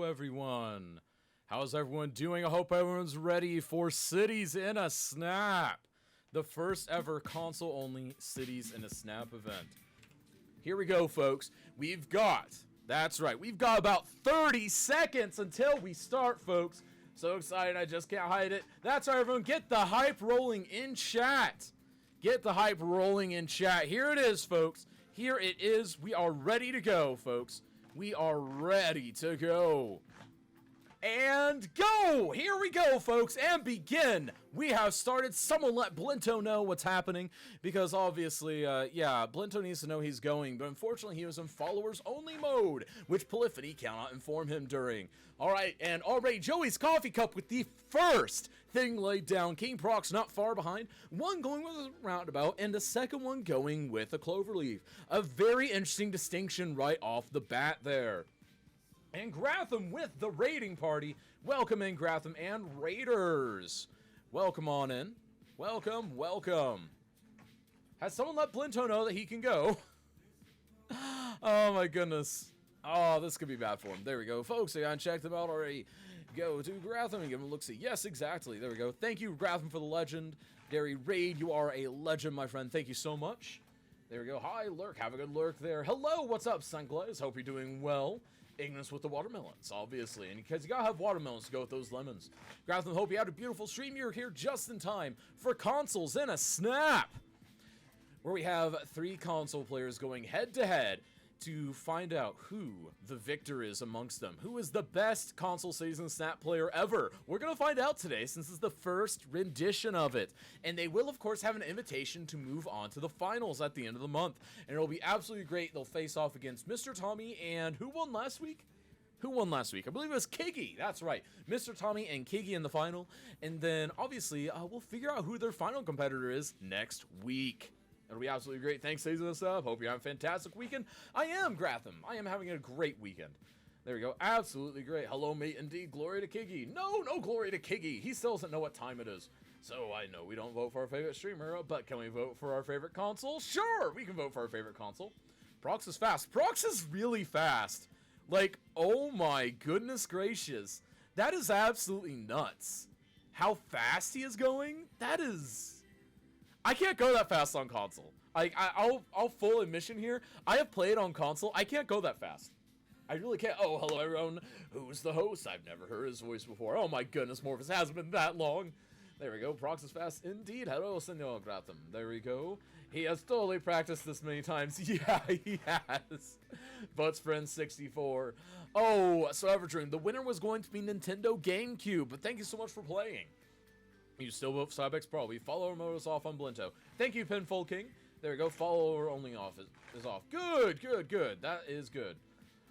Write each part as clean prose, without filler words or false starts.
everyone. How's everyone doing? I hope everyone's ready for Cities in a Snap, the first ever console-only Cities in a Snap event. Here we go, folks. That's right, we've got about 30 seconds until we start, folks. So excited, I just can't hide it. That's right, everyone. Get the hype rolling in chat. Get the hype rolling in chat. Here it is, folks. Here it is. We are ready to go, folks. We are ready to go. And go! Here we go, folks, and begin! We have started. Someone let Blinto know what's happening, because obviously, Blinto needs to know he's going, but unfortunately he was in followers-only mode, which Polyphony cannot inform him during. Alright, and already Joey's coffee cup with the first thing laid down. King Prox not far behind, one going with a roundabout, and the second one going with a cloverleaf. A very interesting distinction right off the bat there. And Gratham with the raiding party. Welcome in, Gratham and Raiders. Welcome on in. Welcome, welcome. Has someone let Blinto know that he can go? Oh my goodness. Oh, this could be bad for him. There we go. Folks, I checked them out already. Go to Gratham and give him a look-see. Yes, exactly. There we go. Thank you, Gratham, for the legend. Gary Raid, you are a legend, my friend. Thank you so much. There we go. Hi, Lurk. Have a good lurk there. Hello, what's up, Sunglaze? Hope you're doing well. Ignis with the watermelons, obviously, and because you gotta have watermelons to go with those lemons. Gratham, hope you had a beautiful stream. You're here just in time for Consoles in a Snap, where we have 3 console players going head-to-head to find out who the victor is amongst them. Who is the best console Cities in a Snap player ever? We're gonna find out today, since it's the first rendition of it. And they will, of course, have an invitation to move on to the finals at the end of the month. And it'll be absolutely great. They'll face off against Mr. Tommy and who won last week? Who won last week? I believe it was Kiggy. That's right. Mr. Tommy and Kiggy in the final. And then, obviously, we'll figure out who their final competitor is next week. It'll be absolutely great. Thanks, Cities in a Snap. Hope you're having a fantastic weekend. I am, Gratham. I am having a great weekend. There we go. Absolutely great. Hello, mate. Indeed. Glory to Kiggy. No glory to Kiggy. He still doesn't know what time it is. So I know we don't vote for our favorite streamer, but can we vote for our favorite console? Sure, we can vote for our favorite console. Prox is fast. Prox is really fast. Like, oh my goodness gracious. That is absolutely nuts. How fast he is going? That is... I can't go that fast on console. I'll full admission here. I have played on console. I can't go that fast. I really can't. Oh, hello everyone. Who's the host? I've never heard his voice before. Oh my goodness, Morphus hasn't been that long. There we go. Prox is fast indeed. Hello, Senor Gratham. There we go. He has totally practiced this many times. Yeah, he has. Butts Friend 64. Oh, so Everdream. The winner was going to be Nintendo GameCube, but thank you so much for playing. You still vote for Cybex Pro. We follow modus off on Blinto. Thank you, Pinfold King. There we go. Follower only off is off. Good. That is good.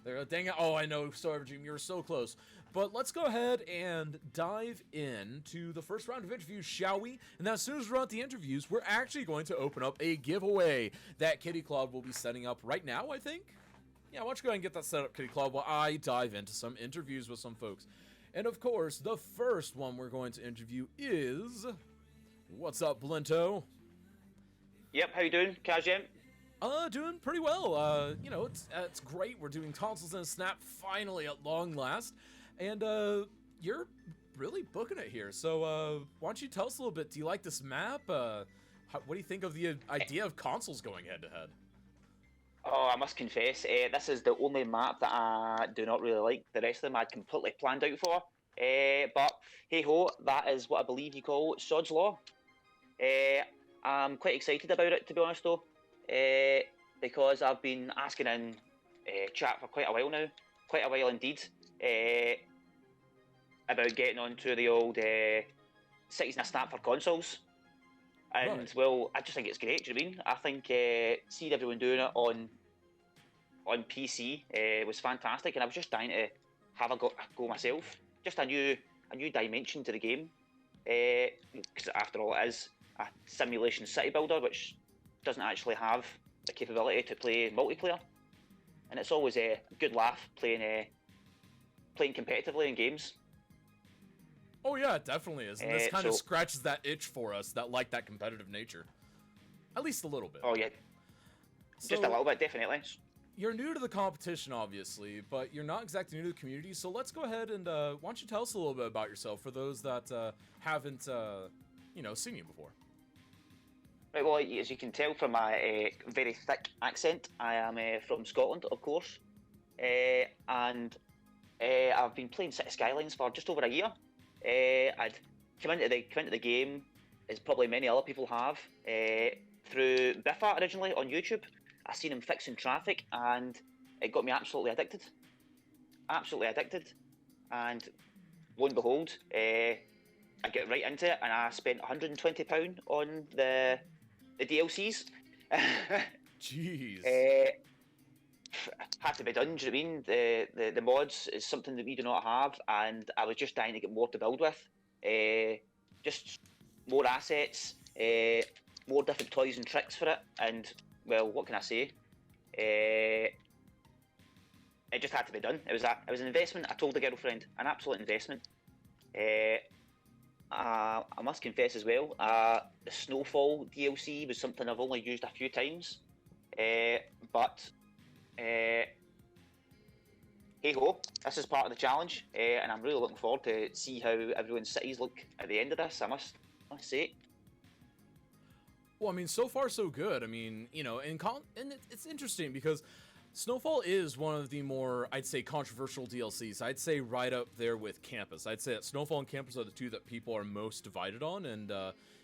There we go. Dang it. Oh, I know. So Everdream, you were so close. But let's go ahead and dive into the first round of interviews, shall we? And as soon as we're at the interviews, we're actually going to open up a giveaway that Kitty Cloud will be setting up right now, I think. Yeah, why don't you go ahead and get that set up, Kitty Cloud, while I dive into some interviews with some folks. And of course, the first one we're going to interview is... What's up, Blinto? Yep, how you doing, Kazjem? Doing pretty well. You know, it's great. We're doing Consoles in a Snap finally at long last. And, you're really booking it here. So, why don't you tell us a little bit? Do you like this map? What do you think of the idea of consoles going head-to-head? Oh, I must confess, this is the only map that I do not really like. The rest of them I'd completely planned out for. But, hey-ho, that is what I believe you call Sod's Law. I'm quite excited about it, to be honest, though. Because I've been asking in chat for quite a while now. Quite a while indeed. About getting onto the old Cities in a Snap for consoles. And, right. Well, I just think it's great, do you know what I mean? I think seeing everyone doing it on PC was fantastic, and I was just dying to have a go myself. Just a new dimension to the game. Because after all, it is a simulation city builder, which doesn't actually have the capability to play multiplayer. And it's always a good laugh playing competitively in games. Oh yeah, it definitely is. And this kind of scratches that itch for us, that competitive nature. At least a little bit. Oh yeah. Just a little bit, definitely. you're new to the competition, obviously, but you're not exactly new to the community. So let's go ahead and why don't you tell us a little bit about yourself for those that haven't, seen you before. Right, well, as you can tell from my very thick accent, I am from Scotland, of course, and I've been playing City Skylines for just over a year. I'd come into the game, as probably many other people have, through Biffa originally on YouTube. I seen him fixing traffic, and it got me absolutely addicted. Absolutely addicted, and lo and behold, I get right into it, and I spent £120 on the DLCs. Jeez. Had to be done. Do you know what I mean? The mods is something that we do not have, and I was just dying to get more to build with. Just more assets, more different toys and tricks for it, and well, what can I say? It just had to be done. It was an investment. I told the girlfriend, an absolute investment. I must confess as well, the Snowfall DLC was something I've only used a few times, but hey ho, this is part of the challenge, and I'm really looking forward to see how everyone's cities look at the end of this. I must say. Well, I mean, so far so good. I mean, and it's interesting because Snowfall is one of the more, I'd say, controversial DLCs. I'd say right up there with Campus. I'd say that Snowfall and Campus are the two that people are most divided on, and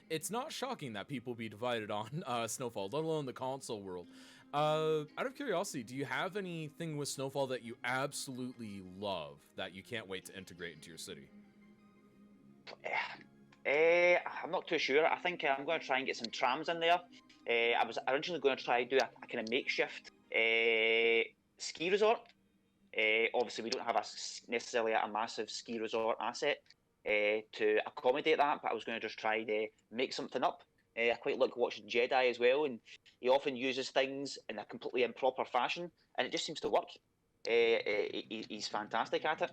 it's not shocking that people be divided on Snowfall, let alone the console world. Out of curiosity, do you have anything with Snowfall that you absolutely love that you can't wait to integrate into your city? I'm not too sure. I think I'm going to try and get some trams in there. I was originally going to try and do a kind of makeshift ski resort. Obviously, we don't have necessarily a massive ski resort asset to accommodate that, but I was going to just try to make something up. I quite like watching Jedi as well, and he often uses things in a completely improper fashion, and it just seems to work. He's fantastic at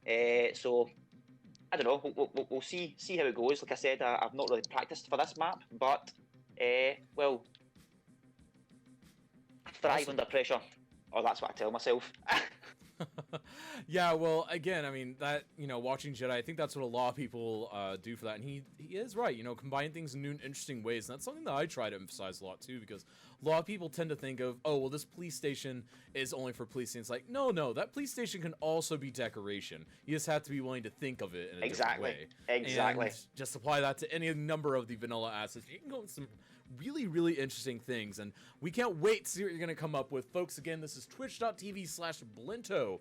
it. So I don't know. We'll see how it goes. Like I said, I've not really practiced for this map, but well, thrive under pressure, or that's what I tell myself. Yeah, well, again, I mean, that, watching Jedi, I think that's what a lot of people do for that, and he is right, combining things in new and interesting ways, and that's something that I try to emphasize a lot, too, because a lot of people tend to think of, oh, well, this police station is only for policing. It's like, no, that police station can also be decoration. You just have to be willing to think of it in a different way. Exactly. And just apply that to any number of the vanilla assets. You can go with some really, really interesting things, and we can't wait to see what you're going to come up with. Folks, again, this is twitch.tv/Blinto.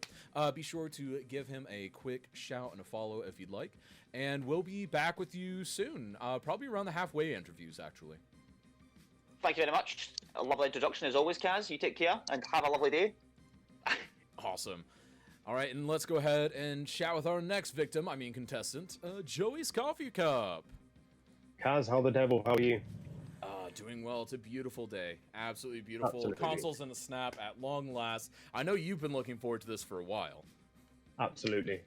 Be sure to give him a quick shout and a follow if you'd like, and we'll be back with you soon, probably around the halfway interviews, actually. Thank you very much. A lovely introduction as always, Kaz. You take care, and have a lovely day. Awesome. All right, and let's go ahead and chat with our next contestant, Joey's Coffee Cup. Kaz, how the devil? How are you? Doing well. It's a beautiful day. Absolutely beautiful. Absolutely. Consoles in the snap at long last. I know you've been looking forward to this for a while. Absolutely.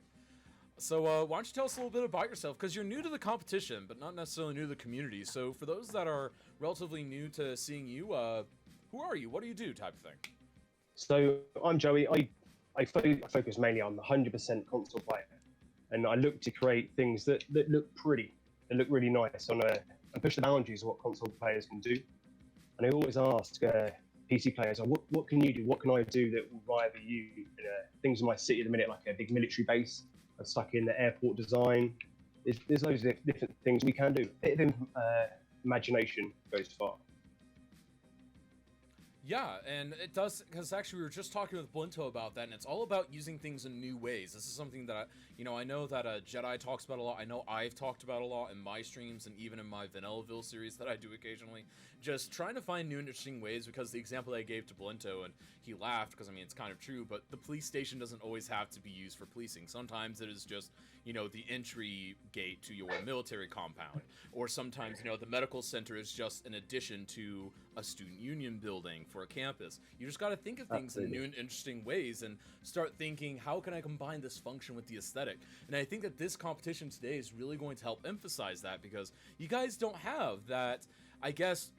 So why don't you tell us a little bit about yourself? Because you're new to the competition, but not necessarily new to the community. So for those that are relatively new to seeing you, who are you? What do you do type of thing? So I'm Joey. I focus mainly on the 100% console player. And I look to create things that look pretty, that look really nice and push the boundaries of what console players can do. And I always ask PC players, what can you do? What can I do that will rival you? Things in my city at the minute, like a big military base. I'm stuck in the airport design. There's loads of different things we can do. A bit of imagination goes far. Yeah, and it does, because actually we were just talking with Blinto about that, and it's all about using things in new ways. This is something that, I know that Jedi talks about a lot. I know I've talked about a lot in my streams and even in my Vanillaville series that I do occasionally. Just trying to find new and interesting ways, because the example I gave to Blinto, and he laughed, because, it's kind of true, but the police station doesn't always have to be used for policing. Sometimes it is just, the entry gate to your military compound. Or sometimes, the medical center is just an addition to a student union building for a campus. You just got to think of things in new and interesting ways and start thinking, how can I combine this function with the aesthetic? And I think that this competition today is really going to help emphasize that, because you guys don't have that, I guess,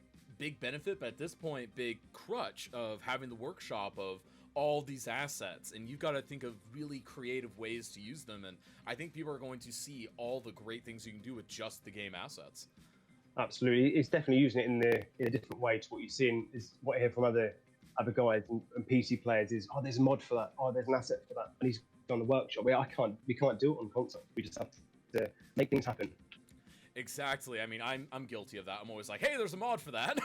big benefit, but at this point, big crutch of having the workshop of all these assets, and you've got to think of really creative ways to use them, and I think people are going to see all the great things you can do with just the game assets. Absolutely, it's definitely using it in a different way to what you're seeing. Is what I hear from other guys and PC players is, oh, there's a mod for that, oh, there's an asset for that, and he's on the workshop. We can't do it on console. We just have to make things happen. Exactly. I mean, I'm guilty of that. I'm always like, hey, there's a mod for that.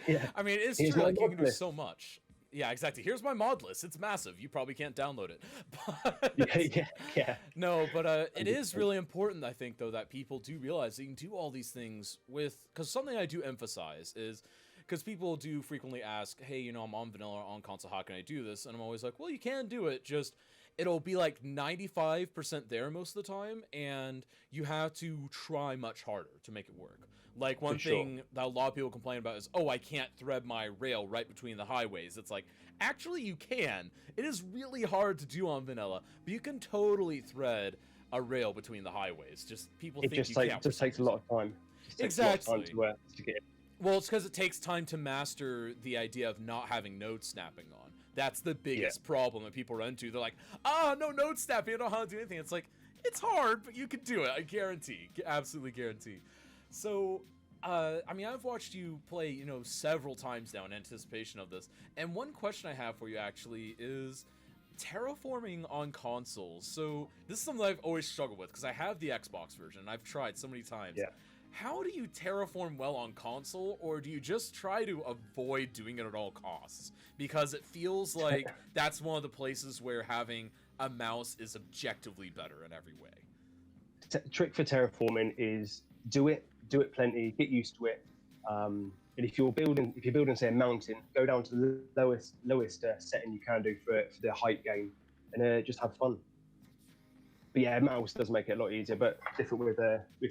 Yeah. I mean, it's Here's true. my Like, you mod can do list. so much. Yeah, exactly. Here's my mod list. It's massive. You probably can't download it. But Yeah. no, but it is 100%. really important, I think, though, that people do realize that you can do all these things with... Because something I do emphasize is... Because people do frequently ask, hey, you know, I'm on vanilla on console, how can I do this? And I'm always like, well, you can do it, just... It'll be like 95% there most of the time, and you have to try much harder to make it work. Like, one For sure. thing that a lot of people complain about is, oh, I can't thread my rail right between the highways. It's like, actually you can. It is really hard to do on vanilla, but you can totally thread a rail between the highways. Just people It think just you takes can't. just takes a lot of time. Just takes a lot of Exactly. time to get it. Well, it's because it takes time to master the idea of not having node snapping on. That's the biggest problem that people run into. They're like, no node snapping, I don't know how to do anything. It's like, it's hard, but you can do it. I guarantee. Absolutely guarantee. So, I mean, I've watched you play, you know, several times now in anticipation of this. And one question I have for you, actually, is terraforming on consoles. So, this is something I've always struggled with, because I have the Xbox version. I've tried so many times. Yeah. How do you terraform well on console, or do you just try to avoid doing it at all costs? Because it feels like that's one of the places where having a mouse is objectively better in every way. Trick for terraforming is do it plenty, get used to it. And if you're building, say a mountain, go down to the lowest setting you can do for the height gain, and just have fun. But yeah, mouse does make it a lot easier, but different with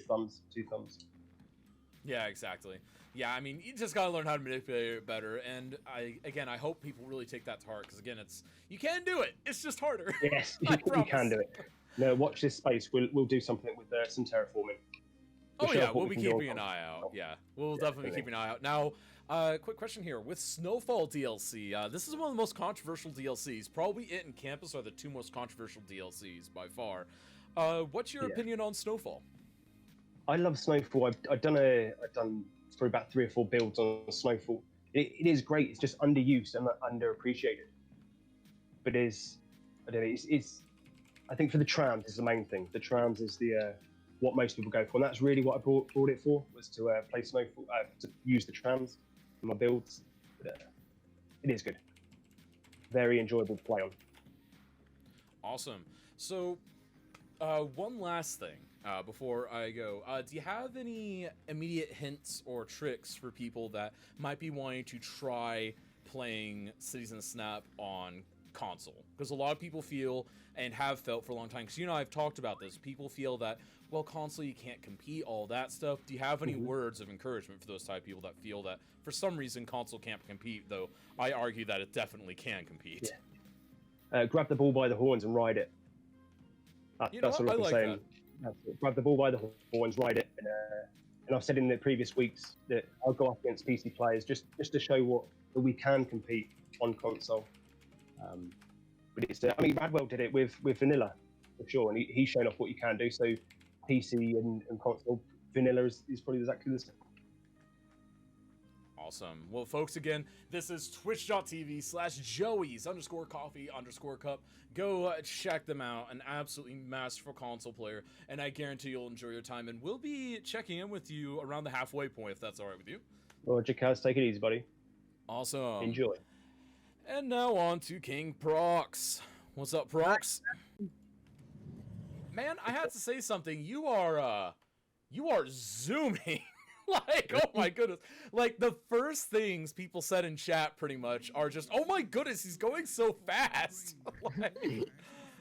thumbs, two thumbs. Yeah, exactly. Yeah, I mean, you just gotta learn how to manipulate it better. And I hope people really take that to heart, because again, you can do it. It's just harder. Yes, I you can promise. do it. No, watch this space. We'll do something with some terraforming. Oh show yeah, off what we'll we be can do on keeping an console. eye out. Yeah, we'll Yeah, definitely be keeping an eye out. Now, quick question here. With Snowfall DLC, this is one of the most controversial DLCs. Probably it and Campus are the two most controversial DLCs by far. What's your opinion on Snowfall? I love Snowfall. I've done for about 3 or 4 builds on Snowfall. It is great. It's just underused and underappreciated. But I don't know. It's I think for the trams is the main thing. The trams is the what most people go for, and that's really what I brought it for, was to play Snowfall, to use the trams in my builds. But, it is good. Very enjoyable to play on. Awesome. So, one last thing before I go. Do you have any immediate hints or tricks for people that might be wanting to try playing Cities in a Snap on console? Because a lot of people feel, and have felt for a long time, because you know I've talked about this, people feel that, well, console, you can't compete, all that stuff. Do you have any words of encouragement for those type of people that feel that for some reason console can't compete, though I argue that it definitely can compete? Yeah. Grab the ball by the horns and ride it. You know That's what? all I'm I like saying. That's it. Grab the ball by the horns, ride it. And I've said in the previous weeks that I'll go up against PC players just to show that we can compete on console. But it's, I mean, Radwell did it with vanilla, for sure, and he's shown off what you can do. So PC and console, vanilla is probably exactly the same. Awesome. Well, folks, again, this is twitch.tv/joeys_coffee_cup. Go check them out. An absolutely masterful console player, and I guarantee you'll enjoy your time. And we'll be checking in with you around the halfway point, if that's all right with you. Roger, Kaz, take it easy, buddy. Awesome. Enjoy. And now on to King Prox. What's up, Prox? Man, I had to say something. You are zooming. Like, oh my goodness. Like, the first things people said in chat pretty much are just, oh my goodness, he's going so fast. Like,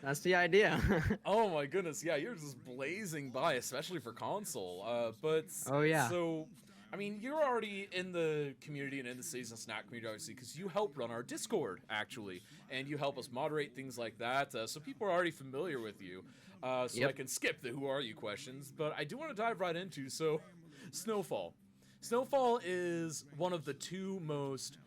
That's the idea. oh my goodness, yeah, you're just blazing by, especially for console. But Oh, yeah. So, I mean, you're already in the community and in the Cities and Snack community, obviously, because you help run our Discord, actually, and you help us moderate things like that. So people are already familiar with you. So Yep. I can skip the "Who are you?" questions, but I do want to dive right into Snowfall. Snowfall is one of the two most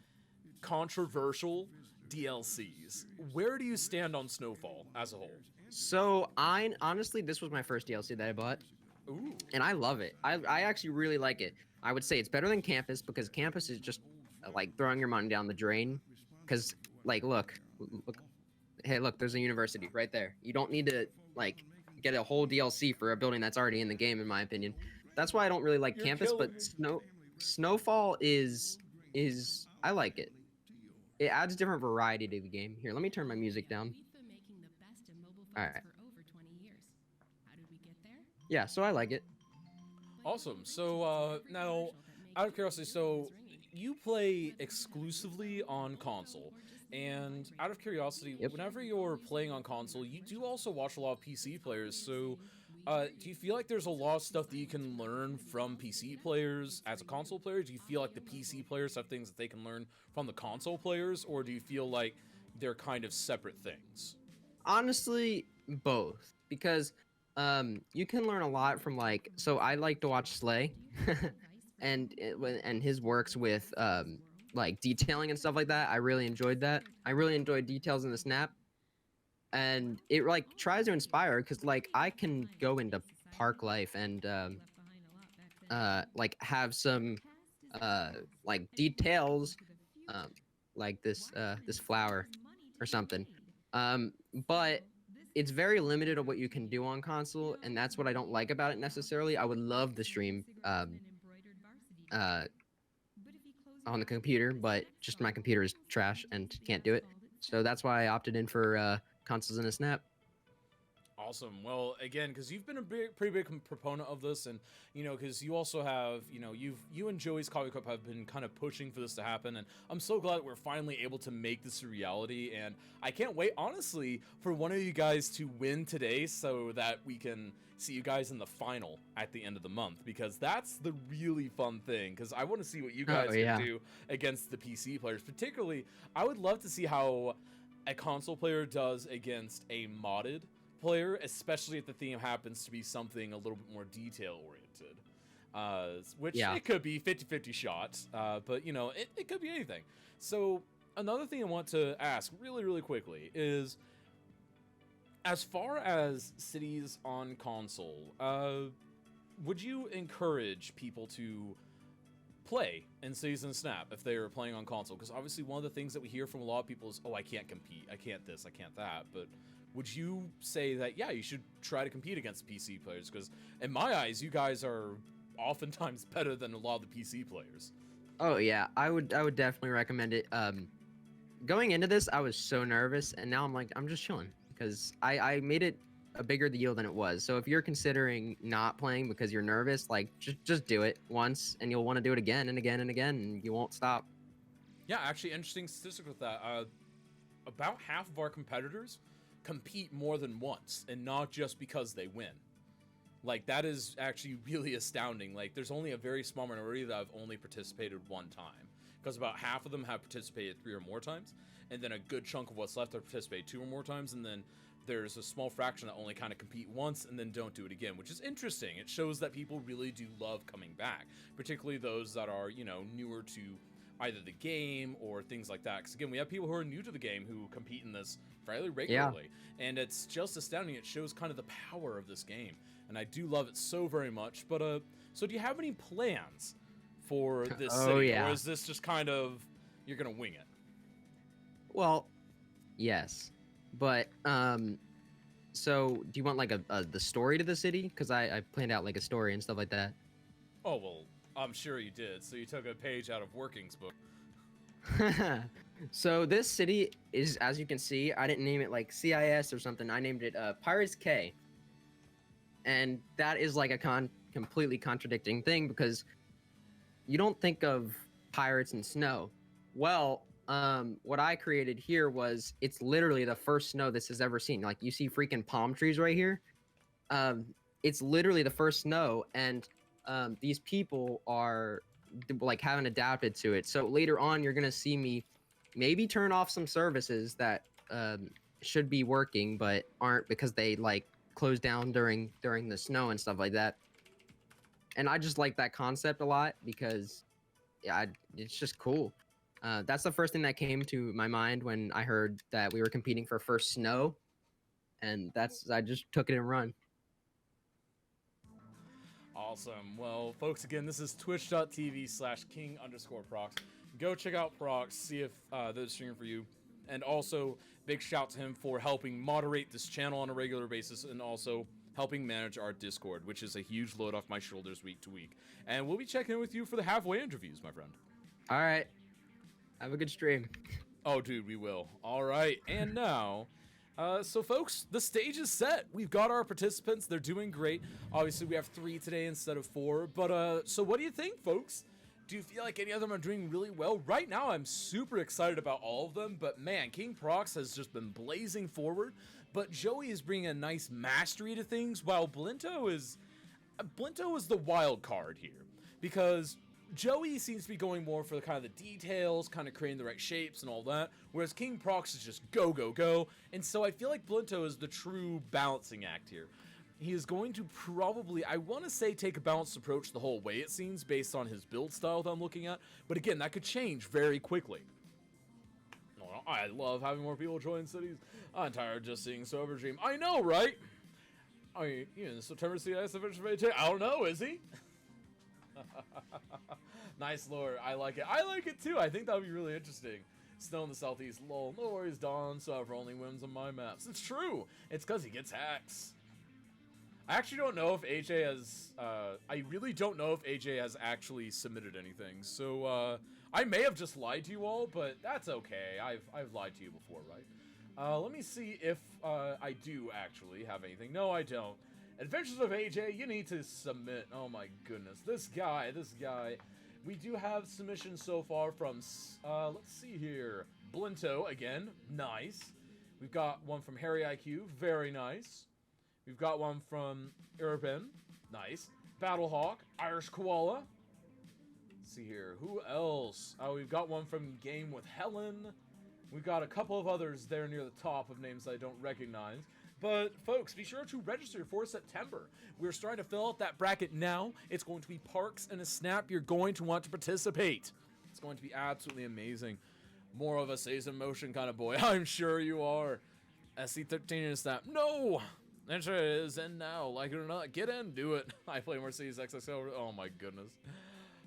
controversial DLCs. Where do you stand on Snowfall as a whole? So I honestly, this was my first DLC that I bought, Ooh. and I love it. I actually really like it. I would say it's better than Campus because Campus is just like throwing your money down the drain. Because like, look, hey, look, there's a university right there. You don't need to like get a whole DLC for a building that's already in the game, in my opinion. That's why I don't really like You're Campus, killing but me. Snowfall is I like it. It adds different variety to the game. Here, let me turn my music down. All right. Yeah, so I like it. Awesome. So now, out of curiosity, so you play exclusively on console, and out of curiosity, Yep. whenever you're playing on console, you do also watch a lot of PC players. So, do you feel like there's a lot of stuff that you can learn from PC players as a console player? Do you feel like the PC players have things that they can learn from the console players, or do you feel like they're kind of separate things? Honestly, both. Because you can learn a lot from like so I like to watch Slay and his works with like detailing and stuff like that. I really enjoyed that. I really enjoyed details in the snap. And it like tries to inspire because like I can go into park life and like have some like details like this flower or something. But it's very limited on what you can do on console, and that's what I don't like about it necessarily. I would love to stream uh, on the computer, but just my computer is trash and can't do it. So that's why I opted in for consoles in a snap. Awesome. Well, again, because you've been a pretty big proponent of this, and because you also have, you and Joey's Coffee Cup have been kind of pushing for this to happen, and I'm so glad that we're finally able to make this a reality. And I can't wait, honestly, for one of you guys to win today, so that we can see you guys in the final at the end of the month, because that's the really fun thing. Because I want to see what you guys yeah. can do against the PC players. Particularly, I would love to see how a console player does against a modded player, especially if the theme happens to be something a little bit more detail oriented, which it could be 50-50 shots, but it could be anything. So another thing I want to ask really quickly is, as far as cities on console, would you encourage people to play in Cities in Snap if they are playing on console? Because obviously one of the things that we hear from a lot of people is, oh, I can't compete, I can't this, I can't that. But would you say that, yeah, you should try to compete against PC players? Because in my eyes, you guys are oftentimes better than a lot of the PC players. Oh yeah, I would definitely recommend it. Going into this, I was so nervous, and now I'm just chilling because I made it a bigger deal than it was. So if you're considering not playing because you're nervous, like just do it once, and you'll want to do it again and again and again, and you won't stop. Yeah, actually, interesting statistic with that. About half of our competitors compete more than once, and not just because they win. Like, that is actually really astounding. Like, there's only a very small minority that have only participated one time, because about half of them have participated 3 or more times, and then a good chunk of what's left have participated 2 or more times, and then there's a small fraction that only kind of compete once and then don't do it again, which is interesting. It shows that people really do love coming back, particularly those that are, newer to either the game or things like that. Because again, we have people who are new to the game who compete in this fairly regularly, and it's just astounding. It shows kind of the power of this game, and I do love it so very much. But so do you have any plans for this city, or is this just kind of you're gonna wing it? Well, yes, but so do you want like the story to the city? Because I planned out like a story and stuff like that. Oh well, I'm sure you did. So you took a page out of Working's book. So this city is, as you can see, I didn't name it like CIS or something. I named it Pirates K. And that is like a completely contradicting thing because you don't think of pirates and snow. Well, what I created here was it's literally the first snow this has ever seen. Like, you see freaking palm trees right here. It's literally the first snow, and these people are like haven't adapted to it. So later on, you're gonna see me maybe turn off some services that should be working but aren't because they like closed down during the snow and stuff like that. and I just like that concept a lot because it's just cool. That's the first thing that came to my mind when I heard that we were competing for first snow, and I just took it and run. Awesome. Well, folks, again, this is twitch.tv/king_prox. Go check out Prox, see if they're streaming for you. And also, big shout to him for helping moderate this channel on a regular basis and also helping manage our Discord, which is a huge load off my shoulders week to week. And we'll be checking in with you for the halfway interviews, my friend. All right. Have a good stream. Oh, dude, we will. All right. And now... so folks, the stage is set. We've got our participants. They're doing great. Obviously, we have 3 today instead of 4. But, so what do you think, folks? Do you feel like any of them are doing really well? Right now, I'm super excited about all of them. But, man, King Prox has just been blazing forward. But Joey is bringing a nice mastery to things, while Blinto is the wild card here. Because Joey seems to be going more for the kind of the details, kind of creating the right shapes and all that, whereas King Prox is just go, go, go. And so I feel like Blinto is the true balancing act here. He is going to probably, I want to say, take a balanced approach the whole way, it seems, based on his build style that I'm looking at. But again, that could change very quickly. I love having more people join cities. I'm tired of just seeing Silver Dream. I know, right? I mean, you know, September CIS eventually. I don't know, is he? Nice lore. I like it. I like it too. I think that would be really interesting. Snow in the southeast. Lol. No worries, Dawn. Silver only wins on my maps. It's true. It's because he gets hacks. I actually don't know if AJ has... I really don't know if AJ has actually submitted anything. So, I may have just lied to you all, but that's okay. I've lied to you before, right? Let me see if I do actually have anything. No, I don't. Adventures of AJ, you need to submit. Oh my goodness. This guy. We do have submissions so far from, let's see here. Blinto, again, nice. We've got one from Harry IQ, very nice. We've got one from Urban, nice. Battlehawk, Irish Koala. Let's see here, who else? We've got one from Game with Helen. We've got a couple of others there near the top of names I don't recognize. But, folks, be sure to register for September. We're starting to fill out that bracket now. It's going to be Parks and a Snap. You're going to want to participate. It's going to be absolutely amazing. More of a Says in Motion kind of boy. I'm sure you are. SC13 and a Snap. No! Enter is in now. Like it or not, get in, do it. I play Mercedes XXL. Oh, my goodness.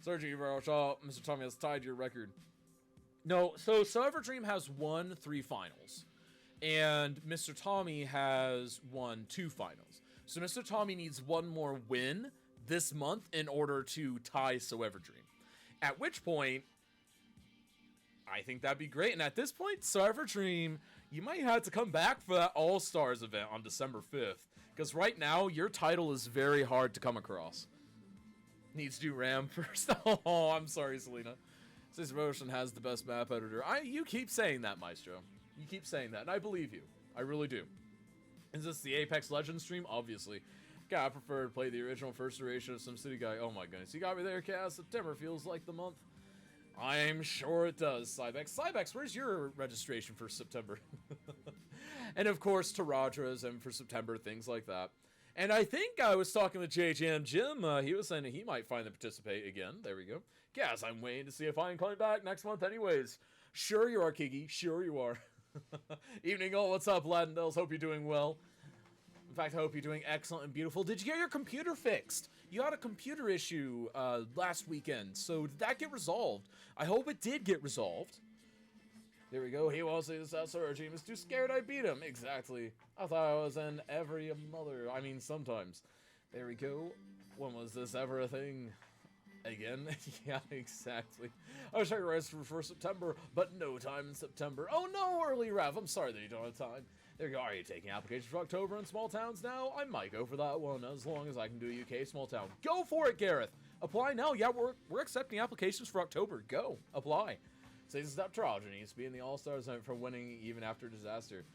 Sergio Shaw, Mr. Tommy has tied your record. No, so Silver Dream has won 3 finals. And Mr. Tommy has won 2 finals. So Mr. Tommy needs one more win this month in order to tie So Everdream. At which point, I think that'd be great. And at this point, So Everdream, you might have to come back for that All-Stars event on December 5th. Because right now, your title is very hard to come across. Needs to do RAM first. Oh, I'm sorry, Selena. Says Motion has the best map editor. You keep saying that, Maestro. You keep saying that, and I believe you. I really do. Is this the Apex Legends stream? Obviously. God, I prefer to play the original first iteration of SimCity Guy. Oh my goodness. You got me there, Cass. September feels like the month. I'm sure it does, Cybex. Cybex, where's your registration for September? And of course, Taradra's and for September, things like that. And I think I was talking to JJM Jim. He was saying that he might finally participate again. There we go. Guess I'm waiting to see if I can come back next month anyways. Sure you are, Kiki. Sure you are. Evening all, what's up, Ladendels? Hope you're doing well. In fact, I hope you're doing excellent and beautiful. Did you get your computer fixed? You had a computer issue last weekend, so did that get resolved? I hope it did get resolved. There we go. He won't say this outside. Our team is too scared I beat him. Exactly. I thought I was in every mother. I mean, sometimes. There we go. When was this ever a thing? Again? Yeah, exactly. I was trying to register for September, but no time in September. Oh no, early Rev. I'm sorry that you don't have time. There you go. Are you taking applications for October in small towns now? I might go for that one as long as I can do a UK small town. Go for it, Gareth. Apply now. Yeah, we're accepting applications for October. Go. Apply. Says Step Trojan needs to be in the All-Stars event for winning even after disaster.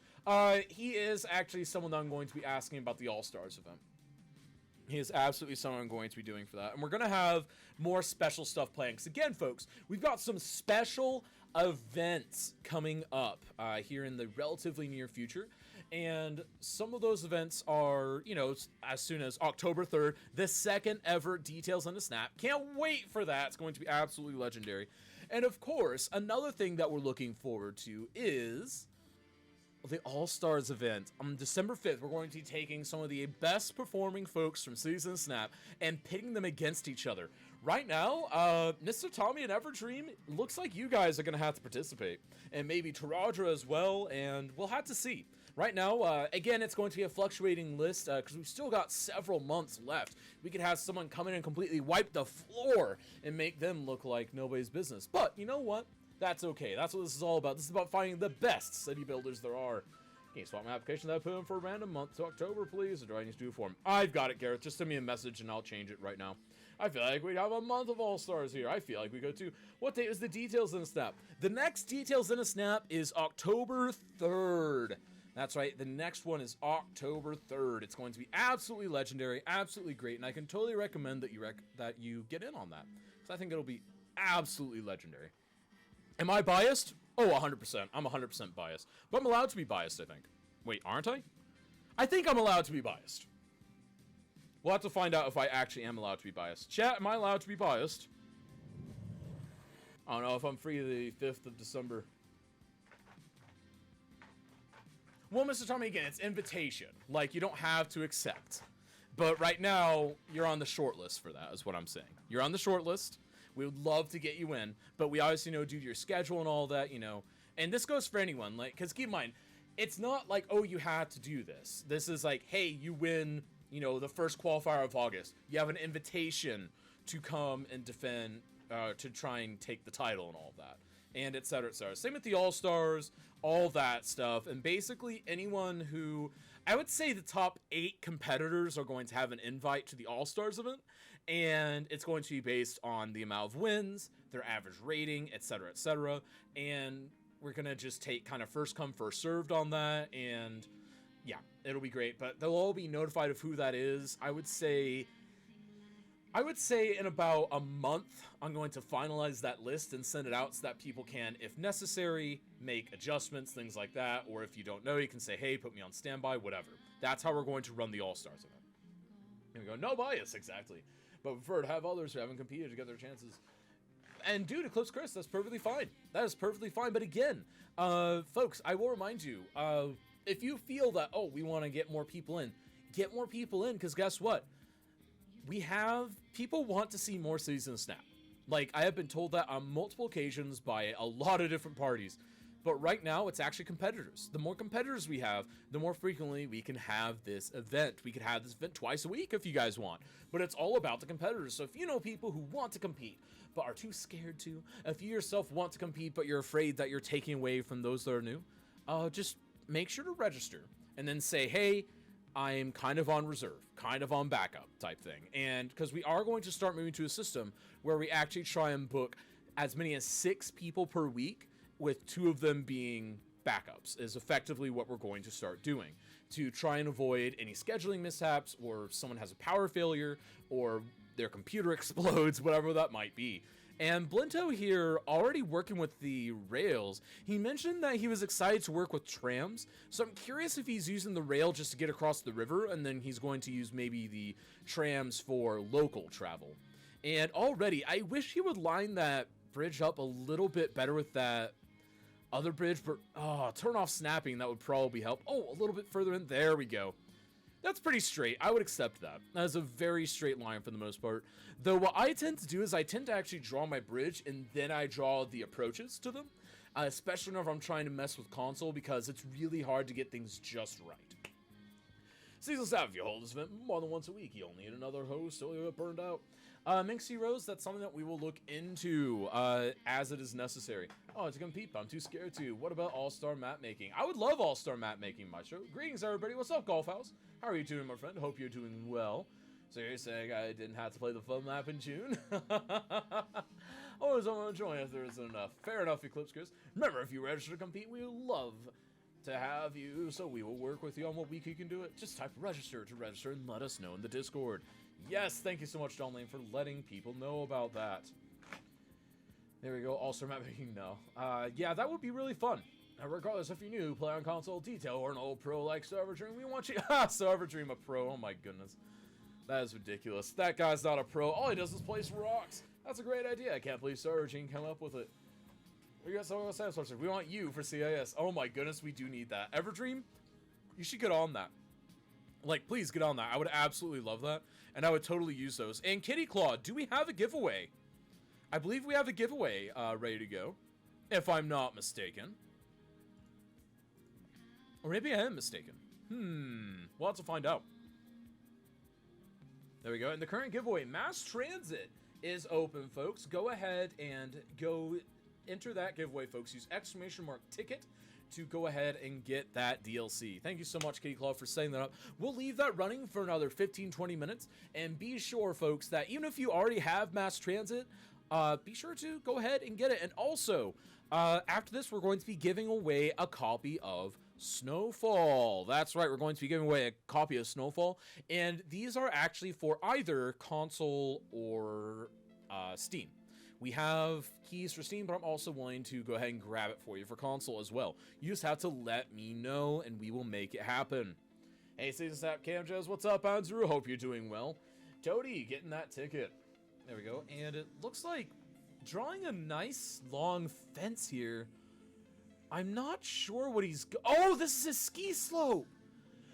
He is actually someone that I'm going to be asking about the All-Stars event. He is absolutely someone I'm going to be doing for that. And we're going to have more special stuff playing. Because again, folks, we've got some special events coming up here in the relatively near future. And some of those events are, you know, as soon as October 3rd, the second ever Details in a Snap. Can't wait for that. It's going to be absolutely legendary. And of course, another thing that we're looking forward to is the All-Stars event. On December 5th, we're going to be taking some of the best performing folks from Cities in a Snap and pitting them against each other. Right now, Mr. Tommy and Everdream, looks like you guys are going to have to participate. And maybe Taradra as well, and we'll have to see. Right now, again, it's going to be a fluctuating list because we've still got several months left. We could have someone come in and completely wipe the floor and make them look like nobody's business. But you know what? That's okay. That's what this is all about. This is about finding the best city builders there are. Can you swap my application that I put in for a random month to October, please? Or do I need to do a form? I've got it, Gareth. Just send me a message and I'll change it right now. I feel like we have a month of All-Stars here. I feel like we go to... What date is the Details in a Snap? The next Details in a Snap is October 3rd. That's right, the next one is October 3rd. It's going to be absolutely legendary, absolutely great, and I can totally recommend that you get in on that, because I think it'll be absolutely legendary. Am I biased? Oh, 100%. I'm 100% biased. But I'm allowed to be biased, I think. Wait, aren't I? I think I'm allowed to be biased. We'll have to find out if I actually am allowed to be biased. Chat, am I allowed to be biased? I don't know if I'm free the 5th of December. Well, Mr. Tommy, again, it's invitation. Like, you don't have to accept. But right now, you're on the short list for that, is what I'm saying. You're on the short list. We would love to get you in. But we obviously know due to your schedule and all that, you know. And this goes for anyone. Like, because keep in mind, it's not like, oh, you had to do this. This is like, hey, you win, you know, the first qualifier of August. You have an invitation to come and defend, to try and take the title and all of that. And et cetera, et cetera. Same with the All-Stars, all that stuff. And basically anyone who... I would say the top 8 competitors are going to have an invite to the All-Stars event. And it's going to be based on the amount of wins, their average rating, et cetera, et cetera. And we're going to just take kind of first come, first served on that. And yeah, it'll be great. But they'll all be notified of who that is. I would say in about a month, I'm going to finalize that list and send it out so that people can, if necessary, make adjustments, things like that. Or if you don't know, you can say, hey, put me on standby, whatever. That's how we're going to run the All-Stars event. And we go, no bias, exactly. But prefer to have others who haven't competed to get their chances. And dude, Eclipse Chris, that's perfectly fine. That is perfectly fine. But again, folks, I will remind you, if you feel that, oh, we want to get more people in, because guess what? People want to see more Cities in a Snap. Like, I have been told that on multiple occasions by a lot of different parties. But right now, it's actually competitors. The more competitors we have, the more frequently we can have this event. We could have this event twice a week if you guys want. But it's all about the competitors. So if you know people who want to compete, but are too scared to, if you yourself want to compete, but you're afraid that you're taking away from those that are new, just make sure to register. And then say, hey, I'm kind of on reserve, kind of on backup type thing. And because we are going to start moving to a system where we actually try and book as many as 6 people per week, with 2 of them being backups, is effectively what we're going to start doing to try and avoid any scheduling mishaps, or someone has a power failure, or their computer explodes, whatever that might be. And Blinto here, already working with the rails, he mentioned that he was excited to work with trams, so I'm curious if he's using the rail just to get across the river, and then he's going to use maybe the trams for local travel. And already, I wish he would line that bridge up a little bit better with that other bridge, but turn off snapping, that would probably help. Oh, a little bit further in, there we go. That's pretty straight. I would accept that. That is a very straight line for the most part. Though what I tend to do is I tend to actually draw my bridge and then I draw the approaches to them. Especially whenever I'm trying to mess with console, because it's really hard to get things just right. Seasonal staff, if you hold this event more than once a week, you'll need another host, so you'll get burned out. Minxie Rose, that's something that we will look into as it is necessary. Oh, to compete, but I'm too scared to. What about All-Star map making? I would love All-Star map making, Maestro. Greetings, everybody. What's up, Golf House? How are you doing, my friend? Hope you're doing well. So you're saying I didn't have to play the fun map in June? Always want to join if there isn't enough. Fair enough, Eclipse Chris. Remember, if you register to compete, we would love to have you, so we will work with you on what week you can do it. Just type register to register and let us know in the Discord. Yes, thank you so much, John Lane, for letting people know about that. There we go, All-Star map making, no. Yeah, that would be really fun. Now, regardless if you're new, play on console, detail, or an old pro like Server Dream, we want you. Server Dream a pro. Oh my goodness. That is ridiculous. That guy's not a pro. All he does is place rocks. That's a great idea. I can't believe Server Dream came up with it. We got someone else. We want you for CIS. Oh my goodness, we do need that. Everdream, you should get on that. Like, please get on that. I would absolutely love that. And I would totally use those. And Kitty Claw, do we have a giveaway? I believe we have a giveaway ready to go. If I'm not mistaken. Or maybe I am mistaken. We'll have to find out. There we go. And the current giveaway, Mass Transit, is open, folks. Go ahead and go enter that giveaway, folks. Use !ticket to go ahead and get that DLC. Thank you so much, Kitty Claw, for setting that up. We'll leave that running for another 15-20 minutes. And be sure, folks, that even if you already have Mass Transit, be sure to go ahead and get it. And also, after this, we're going to be giving away a copy of Snowfall. That's right, we're going to be giving away a copy of Snowfall, and these are actually for either console or Steam. We have keys for Steam, but I'm also willing to go ahead and grab it for you for console as well. You just have to let me know, and we will make it happen. Hey, Season Snap Camjaz, what's up, Andrew? Hope you're doing well. Jody, getting that ticket. There we go, and it looks like drawing a nice long fence here. I'm not sure what he's... Oh, this is a ski slope!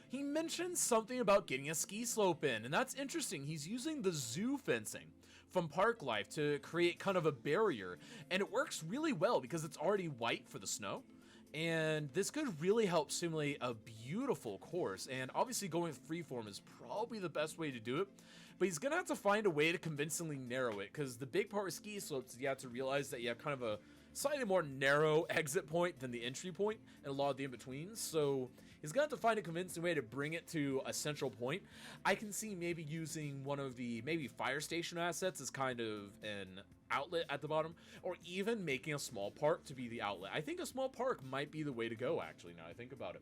He mentioned something about getting a ski slope in, and that's interesting. He's using the zoo fencing from Park Life to create kind of a barrier, and it works really well because it's already white for the snow, and this could really help simulate a beautiful course, and obviously going with freeform is probably the best way to do it, but he's going to have to find a way to convincingly narrow it, because the big part with ski slopes is you have to realize that you have kind of a slightly more narrow exit point than the entry point and a lot of the in-betweens, so he's going to have to find a convincing way to bring it to a central point. I can see maybe using one of the maybe fire station assets as kind of an outlet at the bottom, or even making a small park to be the outlet. I think a small park might be the way to go, actually, now I think about it.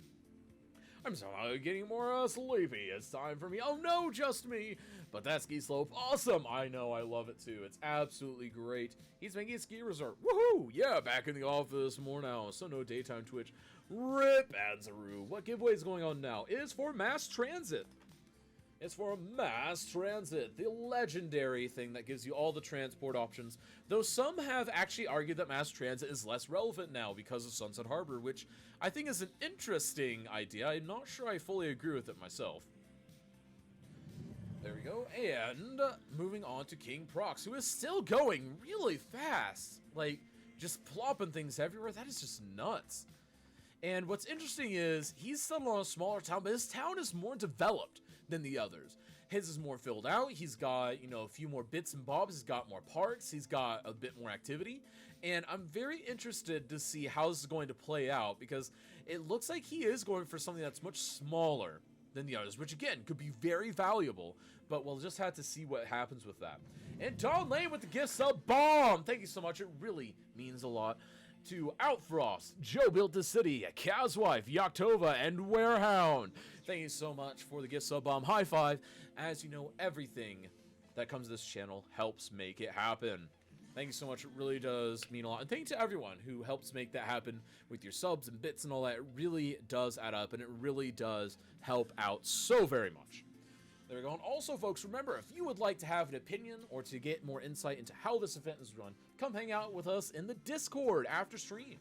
I'm somehow getting more sleepy. It's time for me. Oh no, just me. But that ski slope, awesome. I know, I love it too. It's absolutely great. He's making a ski resort. Woohoo! Yeah, back in the office more now. So no daytime Twitch. Rip Anzaru. What giveaway is going on now? It is for Mass Transit. It's for Mass Transit, the legendary thing that gives you all the transport options, though some have actually argued that Mass Transit is less relevant now because of Sunset Harbor, which I think is an interesting idea. I'm not sure I fully agree with it myself. There we go, and moving on to King Prox, who is still going really fast, like, just plopping things everywhere. That is just nuts. And what's interesting is, he's settled on a smaller town, but his town is more developed than the others. His is more filled out. He's got, you know, a few more bits and bobs. He's got more parks. He's got a bit more activity. And I'm very interested to see how this is going to play out, because it looks like he is going for something that's much smaller than the others, which again could be very valuable, but we'll just have to see what happens with that. And Don Lane with the gift sub bomb. Thank you so much. It really means a lot. To Outfrost, Joe Built the City, Cowswife, Yaktova, and Warehound. Thank you so much for the gift sub bomb. High five. As you know, everything that comes to this channel helps make it happen. Thank you so much. It really does mean a lot. And thank you to everyone who helps make that happen with your subs and bits and all that. It really does add up, and it really does help out so very much. There we go. And also, folks, remember, if you would like to have an opinion or to get more insight into how this event is run, come hang out with us in the Discord after stream.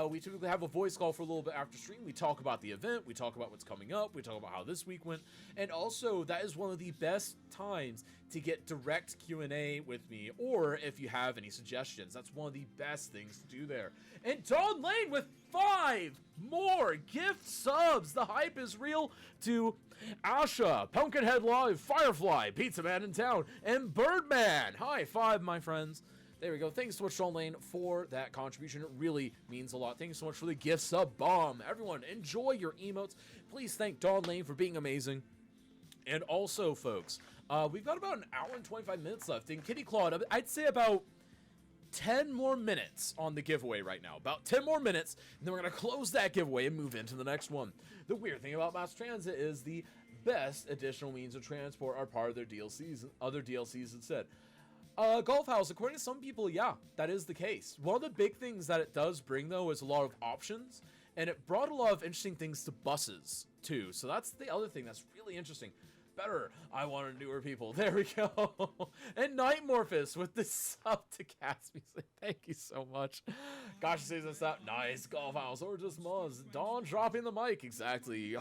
We typically have a voice call for a little bit after stream. We talk about the event, we talk about what's coming up, we talk about how this week went, and also that is one of the best times to get direct Q&A with me, or if you have any suggestions, that's one of the best things to do there. And Don Lane with 5 more gift subs. The hype is real. To Asha, Pumpkinhead Live, Firefly, Pizza Man in Town, and Birdman. High five, my friends. There we go. Thanks so much, Don Lane, for that contribution. It really means a lot. Thanks so much for the gift sub bomb. Everyone, enjoy your emotes. Please thank Don Lane for being amazing. And also, folks, we've got about an hour and 25 minutes left. In Kitty Claw, I'd say about 10 more minutes on the giveaway right now. About 10 more minutes, and then we're going to close that giveaway and move into the next one. The weird thing about Mass Transit is the best additional means of transport are part of their DLCs, other DLCs instead. Golf House, according to some people, yeah, that is the case. One of the big things that it does bring, though, is a lot of options And it brought a lot of interesting things to buses, too. So that's the other thing that's really interesting. Better, I wanted newer people. There we go. And Nightmorphous with the sub to Gatsby. Thank you so much. Gosh, says this out. Nice golf house or just Muzz. Dawn dropping the mic. Exactly.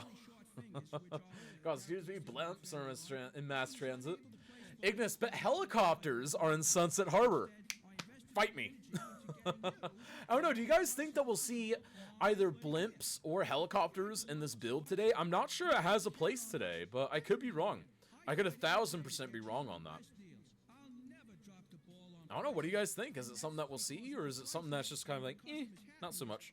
God, excuse me. Blimps are in mass transit. Ignis, but helicopters are in Sunset Harbor. Fight me. I don't know. Do you guys think that we'll see either blimps or helicopters in this build today? I'm not sure it has a place today, but I could be wrong. I could 1000% be wrong on that. I don't know. What do you guys think? Is it something that we'll see, or is it something that's just kind of like, not so much?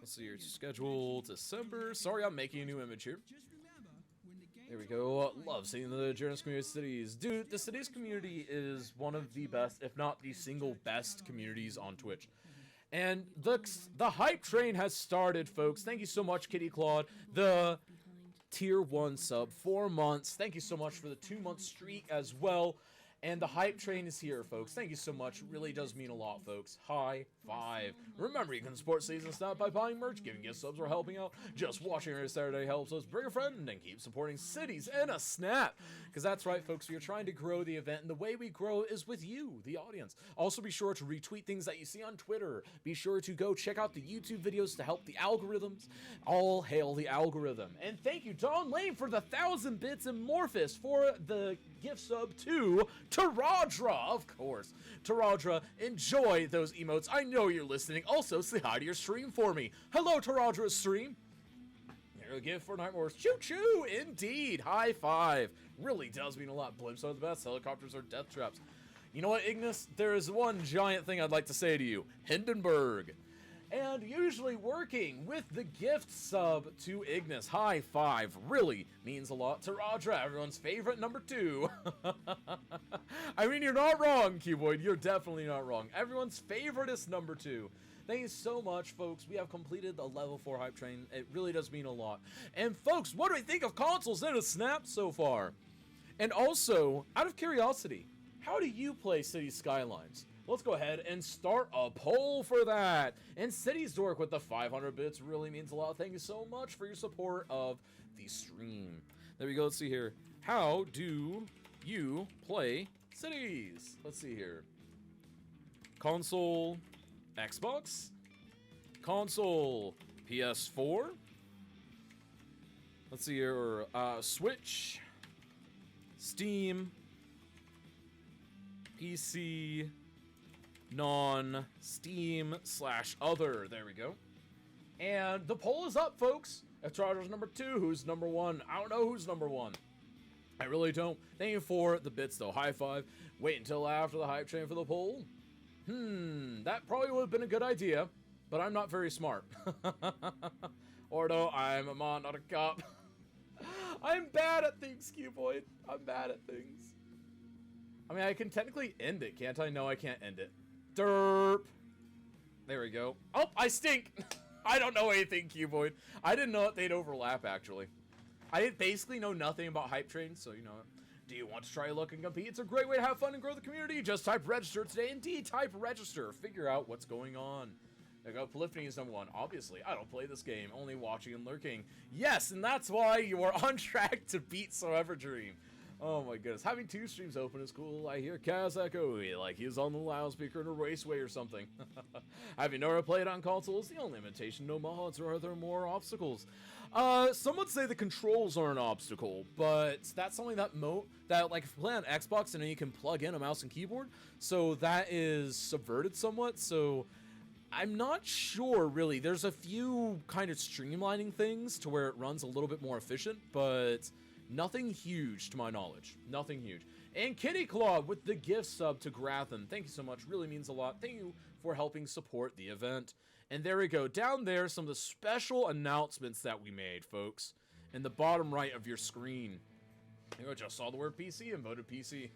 Let's see your schedule. December. Sorry, I'm making a new image here. There we go. Love seeing the Journalist community cities. Dude, the cities community is one of the best, if not the single best communities on Twitch. And the hype train has started, folks. Thank you so much, Kitty Claude. The tier 1 sub, 4 months. Thank you so much for the 2-month streak as well. And the hype train is here, folks. Thank you so much. It really does mean a lot, folks. High five. Remember, you can support Season Snap by buying merch, giving gift subs, or helping out. Just watching every Saturday helps us. Bring a friend and keep supporting Cities in a Snap. Because that's right, folks. We are trying to grow the event, and the way we grow is with you, the audience. Also, be sure to retweet things that you see on Twitter. Be sure to go check out the YouTube videos to help the algorithms. All hail the algorithm. And thank you, Don Lane, for the 1,000 bits, and Morphus for the gift sub to Taradra, of course. Taradra, enjoy those emotes. I know you're listening. Also, say hi to your stream for me. Hello, Taradra's stream. Here a gift for Nightmares. Choo-choo, indeed. High five. Really does mean a lot. Blimps are the best. Helicopters are death traps. You know what, Ignis? There is one giant thing I'd like to say to you. Hindenburg. And usually working with the gift sub to Ignis. High five. Really means a lot to Radra, everyone's favorite number 2. I mean, you're not wrong, Cuboid. You're definitely not wrong. Everyone's favoriteest number 2. Thank you so much, folks. We have completed the level 4 hype train. It really does mean a lot. And folks, what do we think of consoles in a Snap so far? And also, out of curiosity, how do you play City Skylines? Let's go ahead and start a poll for that. And Cities Dork with the 500 bits really means a lot. Thank you so much for your support of the stream. There we go. Let's see here. How do you play Cities? Let's see here. Console, Xbox. Console, PS4. Let's see here. Switch, Steam, PC, non-Steam/other. There we go. And the poll is up, folks. If Charger's number 2, who's number 1? I don't know who's number 1. I really don't. Thank you for the bits, though. High five. Wait until after the hype train for the poll. That probably would have been a good idea, but I'm not very smart. Ordo, I'm a mon, not a cop. I'm bad at things, Cuboid. I'm bad at things. I mean, I can technically end it, can't I? No, I can't end it. Derp. There we go. Oh, I stink. I don't know anything, Cuboid. I didn't know that they'd overlap, actually. I basically know nothing about hype trains, so you know. Do you want to try a look and compete? It's a great way to have fun and grow the community. Just type register today. Indeed, type register. Figure out what's going on. There you go. Polyphony is number 1. Obviously, I don't play this game. Only watching and lurking. Yes, and that's why you are on track to beat So Ever Dream. Oh my goodness. Having 2 streams open is cool. I hear Kaz echo like he's on the loudspeaker in a raceway or something. Have you never played on consoles? The only limitation, no mods, or are there more obstacles? Some would say the controls are an obstacle, but that's something that like if you play on Xbox and then you can plug in a mouse and keyboard, so that is subverted somewhat, so I'm not sure really. There's a few kind of streamlining things to where it runs a little bit more efficient, but nothing huge to my knowledge. Nothing huge. And Kitty Claw with the gift sub to Grathan. Thank you so much. Really means a lot. Thank you for helping support the event. And there we go. Down there, some of the special announcements that we made, folks. In the bottom right of your screen. You just saw the word PC and voted PC.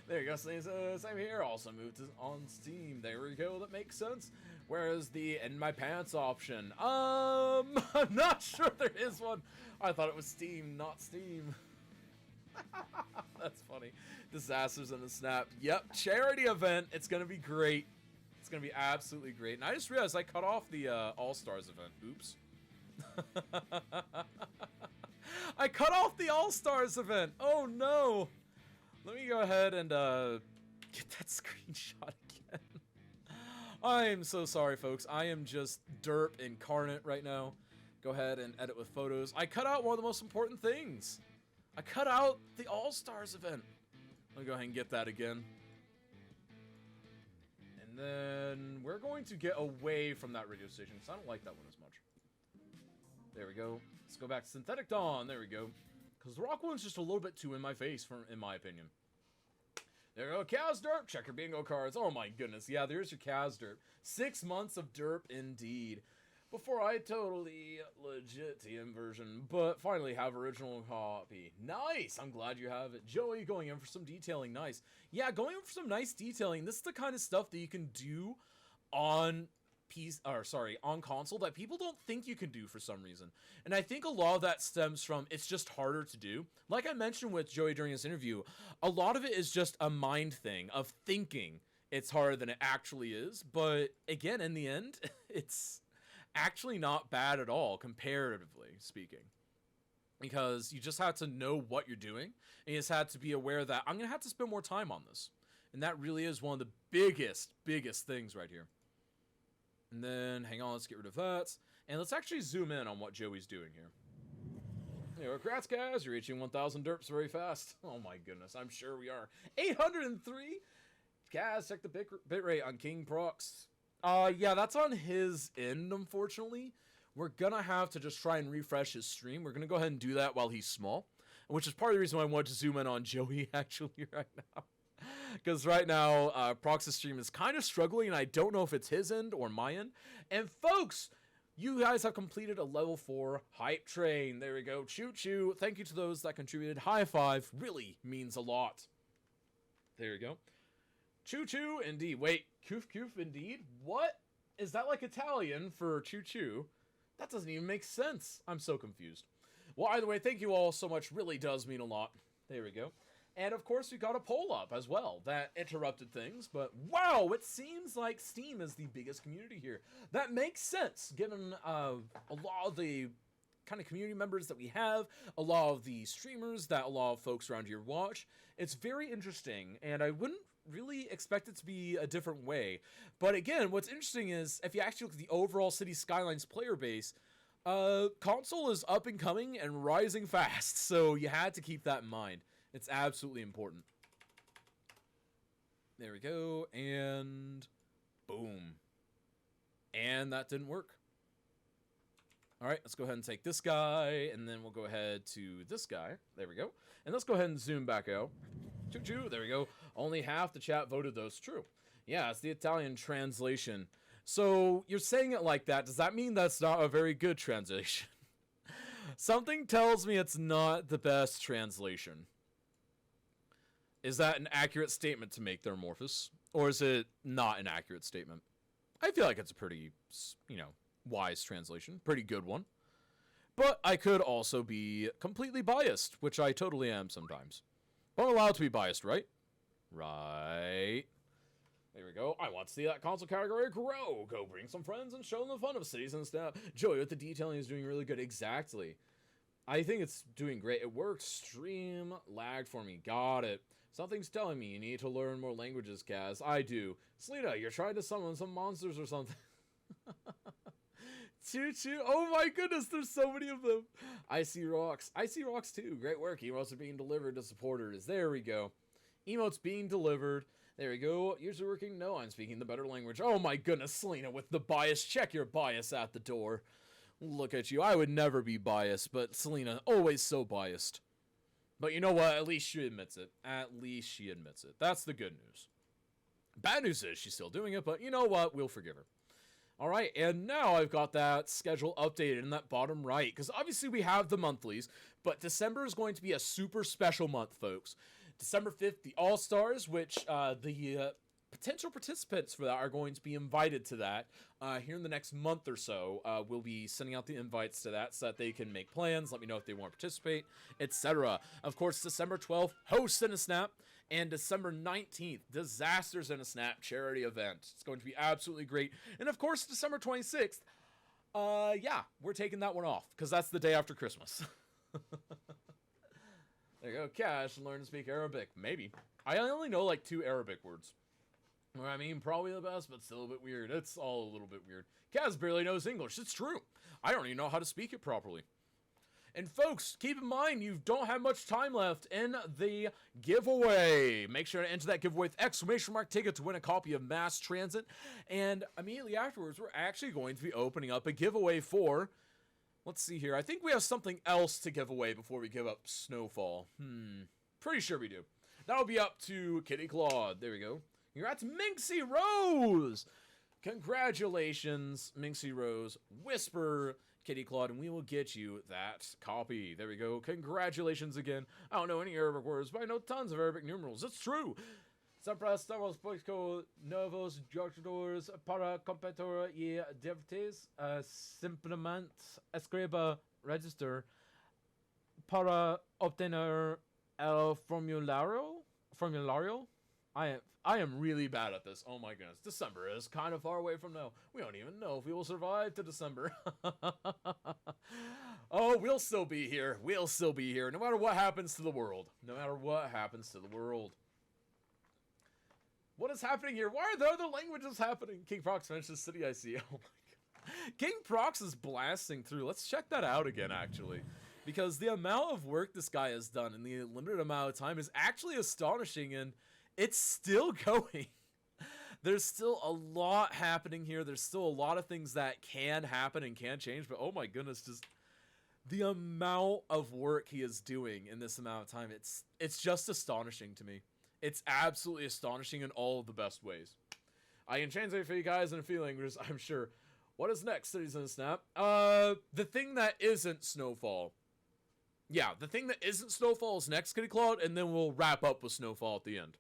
There you go. Same here. Also moved on Steam. There we go. That makes sense. Whereas the in my pants option. I'm not sure there is one. I thought it was Steam, not Steam. That's funny. Disasters in the Snap. Yep. Charity event. It's going to be great. It's gonna be absolutely great. And I just realized I cut off the All-Stars event. Oops. I cut off the All-Stars event. Oh no. Let me go ahead and get that screenshot again. I'm so sorry, folks. I am just derp incarnate right now. Go ahead and edit with photos. I cut out one of the most important things. I cut out the All-Stars event. Let me go ahead and get that again. And then we're going to get away from that radio station because I don't like that one as much. There we go. Let's go back to Synthetic Dawn. There we go. Because the rock one's just a little bit too in my face, in my opinion. There we go. Kaz Derp. Check your bingo cards. Oh my goodness. Yeah, there's your Kaz Derp. 6 months of derp indeed. Before I totally legit TM version, but finally have original copy. Nice! I'm glad you have it. Joey going in for some detailing. Nice. Yeah, going in for some nice detailing. This is the kind of stuff that you can do on on console that people don't think you can do for some reason. And I think a lot of that stems from it's just harder to do. Like I mentioned with Joey during this interview, a lot of it is just a mind thing of thinking it's harder than it actually is. But again, in the end, it's actually not bad at all, comparatively speaking. Because you just have to know what you're doing, and you just have to be aware that I'm going to have to spend more time on this. And that really is one of the biggest things right here. And then, hang on, let's get rid of that. And let's actually zoom in on what Joey's doing here. Anyway, congrats, guys. You're reaching 1,000 derps very fast. Oh my goodness, I'm sure we are. 803? Kaz, check the bitrate on King Prox. Yeah, that's on his end, unfortunately. We're gonna have to just try and refresh his stream. We're gonna go ahead and do that while he's small. Which is part of the reason why I wanted to zoom in on Joey, actually, right now. Because right now, Prox's stream is kind of struggling, and I don't know if it's his end or my end. And folks, you guys have completed a level 4 hype train. There we go. Choo choo. Thank you to those that contributed. High five. Really means a lot. There we go. Choo choo, indeed. Wait, koof koof, indeed? What? Is that like Italian for choo choo? That doesn't even make sense. I'm so confused. Well, either way, thank you all so much. Really does mean a lot. There we go. And of course, we got a poll up as well. That interrupted things, but wow, it seems like Steam is the biggest community here. That makes sense, given a lot of the kind of community members that we have, a lot of the streamers that a lot of folks around here watch. It's very interesting, and I wouldn't really expect it to be a different way. But again, what's interesting is, if you actually look at the overall City Skylines player base, console is up and coming and rising fast, so you had to keep that in mind. It's absolutely important. There we go, and boom. And that didn't work. All right, let's go ahead and take this guy, and then we'll go ahead to this guy. There we go. And let's go ahead and zoom back out. Choo-choo, there we go. Only half the chat voted those true. Yeah, it's the Italian translation. So you're saying it like that. Does that mean that's not a very good translation? Something tells me it's not the best translation. Is that an accurate statement to make there, Morphous? Or is it not an accurate statement? I feel like it's a pretty, wise translation. Pretty good one. But I could also be completely biased, which I totally am sometimes. But I'm allowed to be biased, right? Right. There we go. I want to see that console category grow. Go bring some friends and show them the fun of cities and stuff. Joey with the detailing is doing really good. Exactly. I think it's doing great. It works. Stream lagged for me. Got it. Something's telling me you need to learn more languages, Kaz. I do. Selena, you're trying to summon some monsters or something. Choo choo. Oh my goodness, there's so many of them. I see rocks. I see rocks too. Great work. Emotes are being delivered to supporters. There we go. Emotes being delivered. There we go. User working. No, I'm speaking the better language. Oh my goodness, Selena with the bias. Check your bias at the door. Look at you. I would never be biased, but Selena, always so biased. But you know what? At least she admits it. At least she admits it. That's the good news. Bad news is she's still doing it, but you know what? We'll forgive her. All right, and now I've got that schedule updated in that bottom right, because obviously we have the monthlies, but December is going to be a super special month, folks. December 5th, the All-Stars, which the potential participants for that are going to be invited to that here in the next month or so. We'll be sending out the invites to that so that they can make plans, let me know if they want to participate, etc. Of course, December 12th, host Cinesnap, And December 19th, Disasters in a Snap charity event. It's going to be absolutely great. And of course, December 26th, yeah, we're taking that one off because that's the day after Christmas. There you go. Cash, learn to speak Arabic. Maybe. I only know like 2 Arabic words. I mean, probably the best, but still a bit weird. It's all a little bit weird. Kaz barely knows English. It's true. I don't even know how to speak it properly. And folks, keep in mind, you don't have much time left in the giveaway. Make sure to enter that giveaway with exclamation mark ticket to win a copy of Mass Transit. And immediately afterwards, we're actually going to be opening up a giveaway for... Let's see here. I think we have something else to give away before we give up Snowfall. Pretty sure we do. That'll be up to Kitty Claude. There we go. Congrats, Minxie Rose! Congratulations, Minxie Rose. Whisper, Kitty Claude, and we will get you that copy. There we go. Congratulations again. I don't know any Arabic words, but I know tons of Arabic numerals. It's true. Sempre estamos buscando novos jogadores para competir y divertirse. Simplemente escriba register para obtener el formulario. I am really bad at this. Oh my goodness. December is kind of far away from now. We don't even know if we will survive to December. Oh, we'll still be here. We'll still be here. No matter what happens to the world. No matter what happens to the world. What is happening here? Why are there other languages happening? King Prox mentions City I see. Oh my god. King Prox is blasting through. Let's check that out again, actually. Because the amount of work this guy has done in the limited amount of time is actually astonishing, and it's still going. There's still a lot happening here. There's still a lot of things that can happen and can change, but oh my goodness, just the amount of work he is doing in this amount of time, it's just astonishing to me. It's absolutely astonishing in all of the best ways. I can translate for you guys in a few languages, I'm sure. What is next, Cities in a Snap? The thing that isn't Snowfall. Yeah, the thing that isn't Snowfall is next, Kitty Claude, and then we'll wrap up with Snowfall at the end.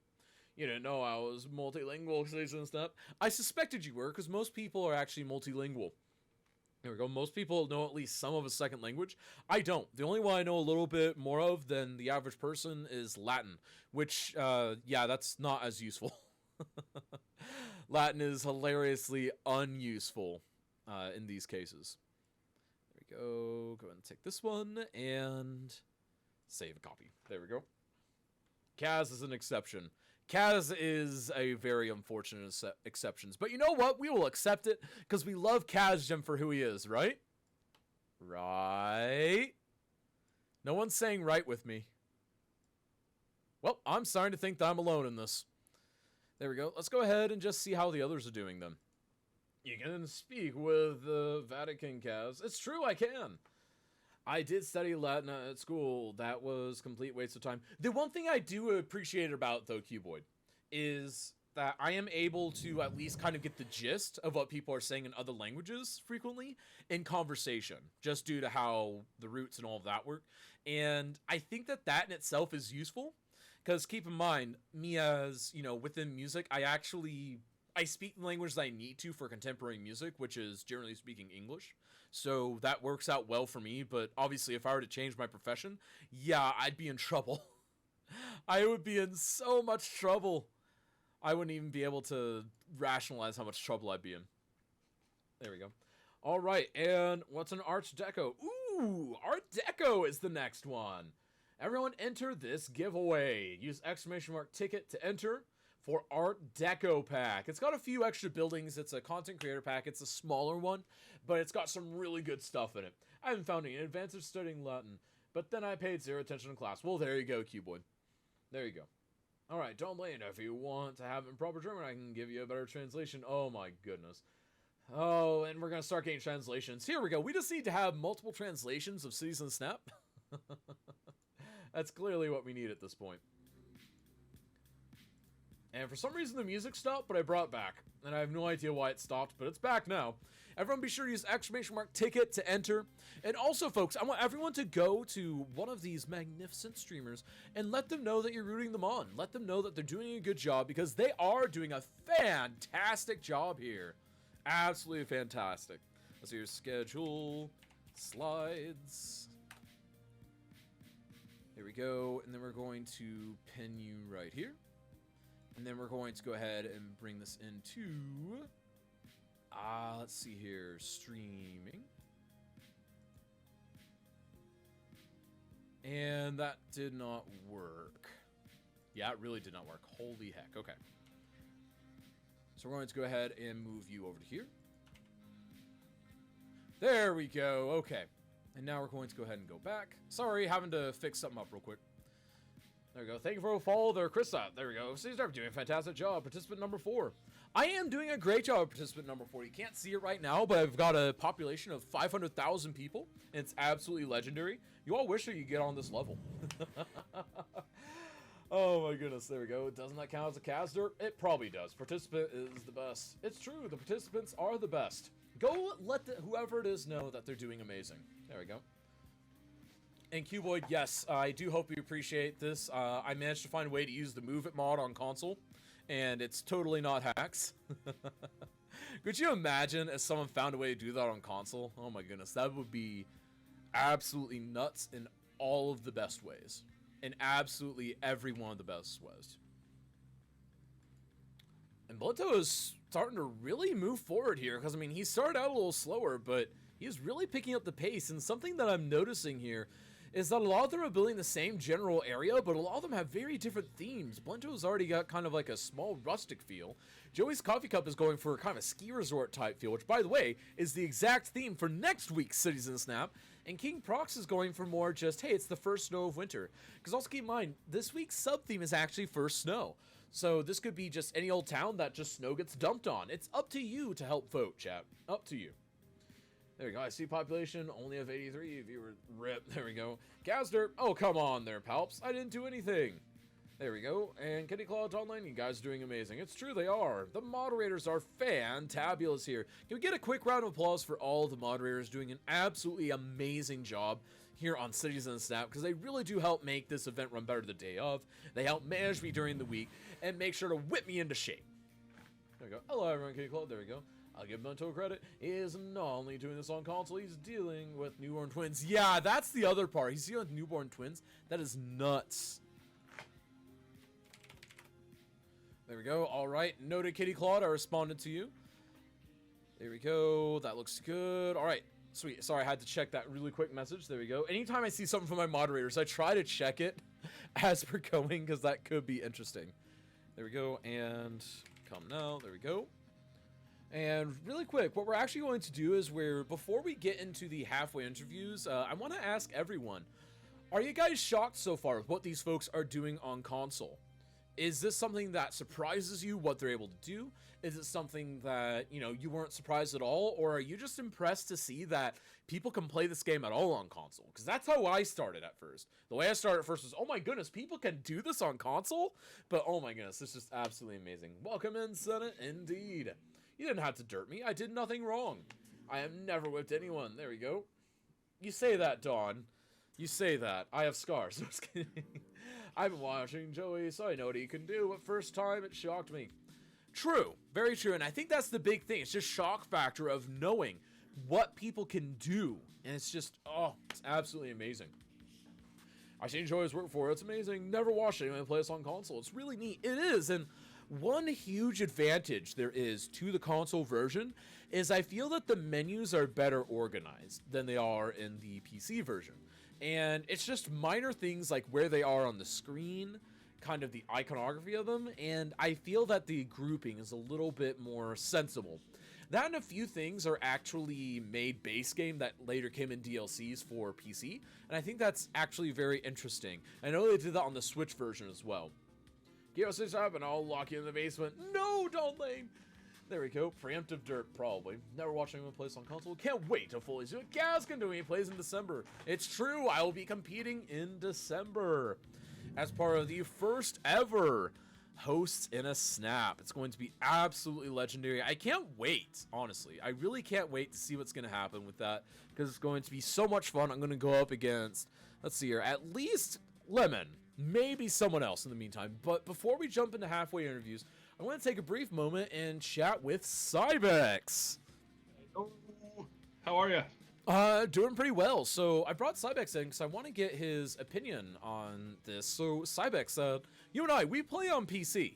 You didn't know I was multilingual, Cities in a Snap. I suspected you were, because most people are actually multilingual. There we go. Most people know at least some of a second language. I don't. The only one I know a little bit more of than the average person is Latin, which, yeah, that's not as useful. Latin is hilariously unuseful in these cases. There we go. Go ahead and take this one and save a copy. There we go. Kaz is an exception. Kaz is a very unfortunate exception. But you know what? We will accept it because we love Kazjem for who he is, right? Right? No one's saying right with me. Well, I'm starting to think that I'm alone in this. There we go. Let's go ahead and just see how the others are doing them. You can speak with the Vatican, Kaz. It's true, I can. I did study Latin at school. That was a complete waste of time. The one thing I do appreciate about, though, Cuboid, is that I am able to at least kind of get the gist of what people are saying in other languages frequently in conversation, just due to how the roots and all of that work. And I think that that in itself is useful, because keep in mind, me as, you know, within music, I speak the language that I need to for contemporary music, which is generally speaking English. So that works out well for me, but obviously if I were to change my profession, yeah, I'd be in trouble. I would be in so much trouble. I wouldn't even be able to rationalize how much trouble I'd be in. There we go. All right, and what's an Art Deco? Ooh, Art Deco is the next one. Everyone enter this giveaway. Use exclamation mark ticket to enter for Art Deco pack. It's got a few extra buildings. It's a content creator pack. It's a smaller one, but it's got some really good stuff in it. I haven't found any advantage of studying Latin, but then I paid zero attention in class. Well, there you go, Cuboid. There you go. All right, don't blame. If you want to have it in proper German, I can give you a better translation. Oh my goodness. Oh, and we're going to start getting translations. Here we go. We just need to have multiple translations of Cities in a Snap. That's clearly what we need at this point. And for some reason the music stopped, but I brought it back. And I have no idea why it stopped, but it's back now. Everyone be sure to use exclamation mark ticket to enter. And also, folks, I want everyone to go to one of these magnificent streamers and let them know that you're rooting them on. Let them know that they're doing a good job, because they are doing a fantastic job here. Absolutely fantastic. Let's see your schedule, slides. Here we go, and then we're going to pin you right right here. And then we're going to go ahead and bring this into, let's see here, streaming. And that did not work. Yeah, it really did not work. Holy heck. Okay. So we're going to go ahead and move you over to here. There we go. Okay. And now we're going to go ahead and go back. Sorry, having to fix something up real quick. There we go. Thank you for a follow there, Krista. There we go. Seems to be doing a fantastic job. Participant number 4. I am doing a great job, participant number 4. You can't see it right now, but I've got a population of 500,000 people, and it's absolutely legendary. You all wish that you get on this level. Oh my goodness, there we go. Doesn't that count as a caster? It probably does. Participant is the best. It's true, the participants are the best. Go let whoever it is know that they're doing amazing. There we go. And Cuboid, yes, I do hope you appreciate this. I managed to find a way to use the Move It mod on console, and it's totally not hacks. Could you imagine if someone found a way to do that on console? Oh my goodness, that would be absolutely nuts in all of the best ways. In absolutely every one of the best ways. And Blunto is starting to really move forward here, because, I mean, he started out a little slower, but he's really picking up the pace, and something that I'm noticing here is that a lot of them are building the same general area, but a lot of them have very different themes. Blunto's already got kind of like a small rustic feel. Joey's Coffee Cup is going for kind of a ski resort type feel, which, by the way, is the exact theme for next week's Cities in the Snap. And King Prox is going for more just, hey, it's the first snow of winter. Because also keep in mind, this week's sub-theme is actually first snow. So this could be just any old town that just snow gets dumped on. It's up to you to help vote, chat. Up to you. There we go. I see population only of 83 viewers. Rip. There we go. Caster. Oh, come on there, Palps. I didn't do anything. There we go. And Kitty Claw Online, you guys are doing amazing. It's true, they are. The moderators are fantabulous here. Can we get a quick round of applause for all the moderators doing an absolutely amazing job here on Cities in the Snap, because they really do help make this event run better the day of. They help manage me during the week and make sure to whip me into shape. There we go. Hello, everyone. Kitty Claw. There we go. I'll give Blunto credit. He is not only doing this on console, he's dealing with newborn twins. Yeah, that's the other part. He's dealing with newborn twins. That is nuts. There we go. All right. Noted, Kitty Claude. I responded to you. There we go. That looks good. All right. Sweet. Sorry, I had to check that really quick message. There we go. Anytime I see something from my moderators, I try to check it as we're going, because that could be interesting. There we go. And come now. There we go. And really quick, what we're actually going to do is before we get into the halfway interviews, I want to ask everyone, are you guys shocked so far with what these folks are doing on console? Is this something that surprises you, what they're able to do? Is it something that, you weren't surprised at all? Or are you just impressed to see that people can play this game at all on console? Because that's how I started at first. The way I started at first was, oh my goodness, people can do this on console? But oh my goodness, it's just absolutely amazing. Welcome in, Senate, indeed. You didn't have to dirt me. I did nothing wrong. I have never whipped anyone. There we go. You say that, Dawn. You say that. I have scars. I'm just kidding. I've been watching Joey, so I know what he can do, but first time it shocked me. True. Very true. And I think that's the big thing. It's just shock factor of knowing what people can do. And it's just, it's absolutely amazing. I've seen Joey's work before. It's amazing. Never watched anyone play this on console. It's really neat. It is. And one huge advantage there is to the console version is I feel that the menus are better organized than they are in the PC version. And it's just minor things like where they are on the screen, kind of the iconography of them, and I feel that the grouping is a little bit more sensible. That and a few things are actually made base game that later came in DLCs for PC, and I think that's actually very interesting. I know they did that on the Switch version as well. Give us this up and I'll lock you in the basement. No, don't lame. There we go. Preemptive dirt, probably. Never watched anyone play this on console. Can't wait to fully see what Gaz can do when he plays in December. It's true, I will be competing in December as part of the first ever Hosts in a Snap. It's going to be absolutely legendary. I can't wait, honestly. I really can't wait to see what's going to happen with that, because it's going to be so much fun. I'm going to go up against, let's see here, at least Lemon. Maybe someone else in the meantime. But before we jump into halfway interviews, I want to take a brief moment and chat with Cybex. Oh, how are you? Doing pretty well. So I brought Cybex in because I want to get his opinion on this. So Cybex, you and I, we play on PC.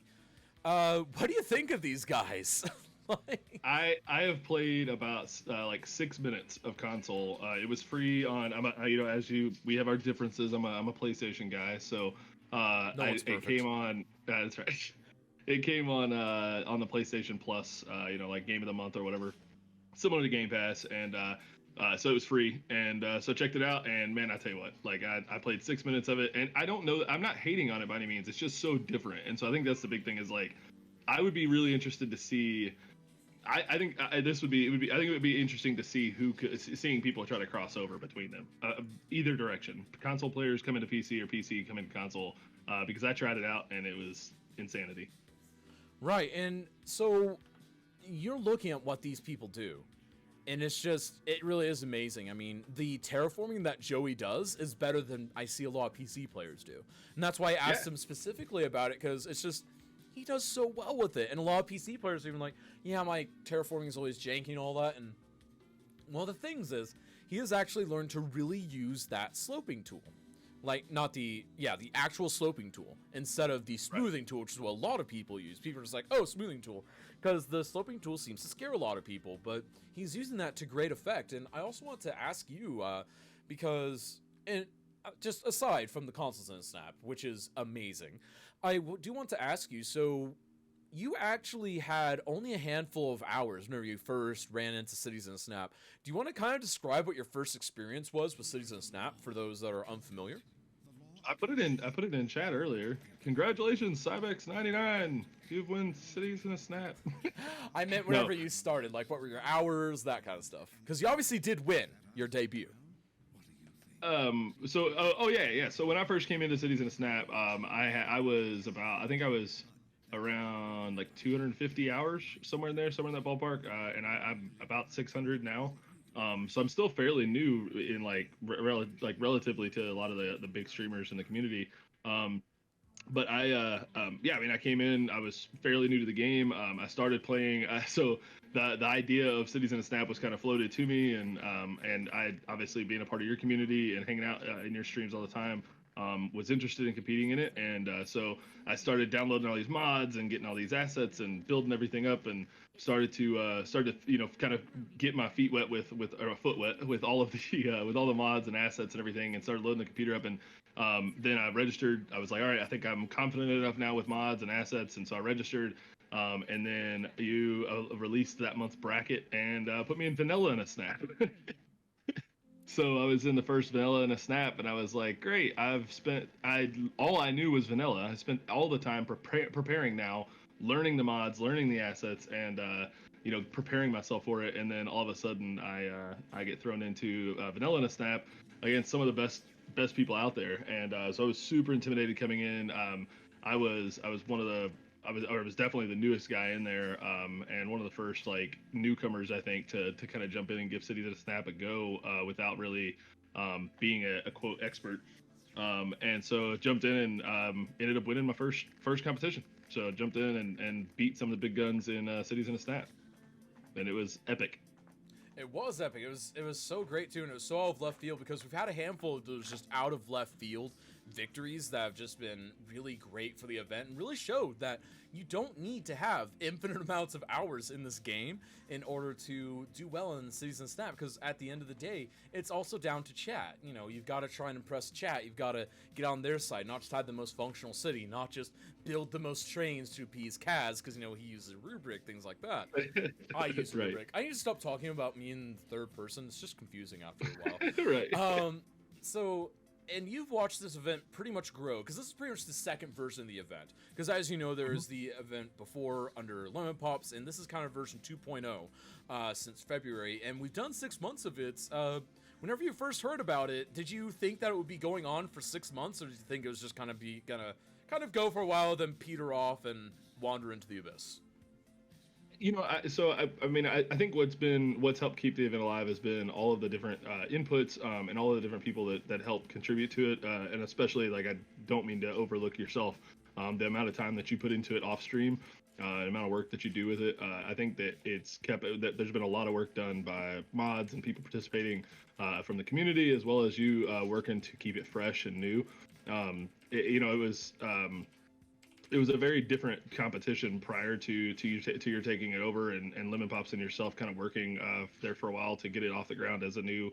What do you think of these guys? Like, I have played about like 6 minutes of console. It was free on. We have our differences. I'm a PlayStation guy, so it came on. That's right. It came on the PlayStation Plus. Like Game of the Month or whatever, similar to Game Pass, and so it was free. And so checked it out. And man, I tell you what, like I played 6 minutes of it, and I don't know. I'm not hating on it by any means. It's just so different, and so I think that's the big thing. Is like, I would be really interested to see. I think it would be interesting to see seeing people try to cross over between them, either direction. Console players come into PC or PC come into console, because I tried it out and it was insanity. right, and so you're looking at what these people do, and it really is amazing. I mean, the terraforming that Joey does is better than I see a lot of PC players do, and that's why I asked him specifically about it, because it's just. He does so well with it, and a lot of PC players are even like, yeah, my terraforming is always janky and all that, and one of the things is, he has actually learned to really use that sloping tool. Like, not the actual sloping tool, instead of the smoothing tool, which is what a lot of people use. People are just like, oh, smoothing tool, because the sloping tool seems to scare a lot of people, but he's using that to great effect. And I also want to ask you, because, and just aside from the consoles in a snap, which is amazing, I do want to ask you, so you actually had only a handful of hours whenever you first ran into Cities in a Snap. Do you want to kind of describe what your first experience was with Cities in a Snap for those that are unfamiliar? I put it in chat earlier. Congratulations, Cybex99. You've won Cities in a Snap. I meant whenever you started, like what were your hours, that kind of stuff. Because you obviously did win your debut. So when I first came into Cities in a Snap, I was around like 250 hours, somewhere in that ballpark, and I'm about 600 now. So I'm still fairly new in relatively to a lot of the big streamers in the community. But I came in, I was fairly new to the game. I started playing, so the idea of Cities in a Snap was kind of floated to me, and I, obviously being a part of your community and hanging out in your streams all the time, was interested in competing in it. And so I started downloading all these mods and getting all these assets and building everything up, and started to kind of get my feet wet with foot wet with all of the with all the mods and assets and everything, and started loading the computer up. And then I registered. I was like, all right, I think I'm confident enough now with mods and assets, and so I registered. And then you released that month's bracket and put me in vanilla in a snap. So I was in the first vanilla in a snap, and I was like, great. All I knew was vanilla. I spent all the time preparing now, learning the mods, learning the assets, and preparing myself for it. And then all of a sudden, I get thrown into vanilla in a snap against some of the best people out there. And so I was super intimidated coming in. I was definitely the newest guy in there, and one of the first newcomers, I think, to kind of jump in and give Cities in a Snap a go without really being a quote expert. And so jumped in and ended up winning my first competition. So jumped in and beat some of the big guns in Cities in a Snap, and it was epic. It was epic. It was so great too, and it was so out of left field, because we've had a handful of those just out of left field victories that have just been really great for the event, and really showed that you don't need to have infinite amounts of hours in this game in order to do well in Cities in a Snap, because at the end of the day, it's also down to chat. You've got to try and impress chat. You've got to get on their side, not just have the most functional city, not just build the most trains to appease Kaz, because he uses Rubric, things like that. I use Right. Rubric. I need to stop talking about me in third person. It's just confusing after a while. Right. And you've watched this event pretty much grow, because this is pretty much the second version of the event. Because as you know, there is the event before under Lemon Pops, and this is kind of version 2.0 since February. And we've done 6 months of it. Whenever you first heard about it, did you think that it would be going on for 6 months, or did you think it was just gonna go for a while, then peter off and wander into the abyss? I think what's helped keep the event alive has been all of the different inputs and all of the different people that help contribute to it, and especially, I don't mean to overlook yourself, the amount of time that you put into it off stream, the amount of work that you do with it. I think that that there's been a lot of work done by mods and people participating from the community, as well as you working to keep it fresh and new. it was a very different competition prior to your taking it over, and Lemon Pops and yourself kind of working there for a while to get it off the ground as a new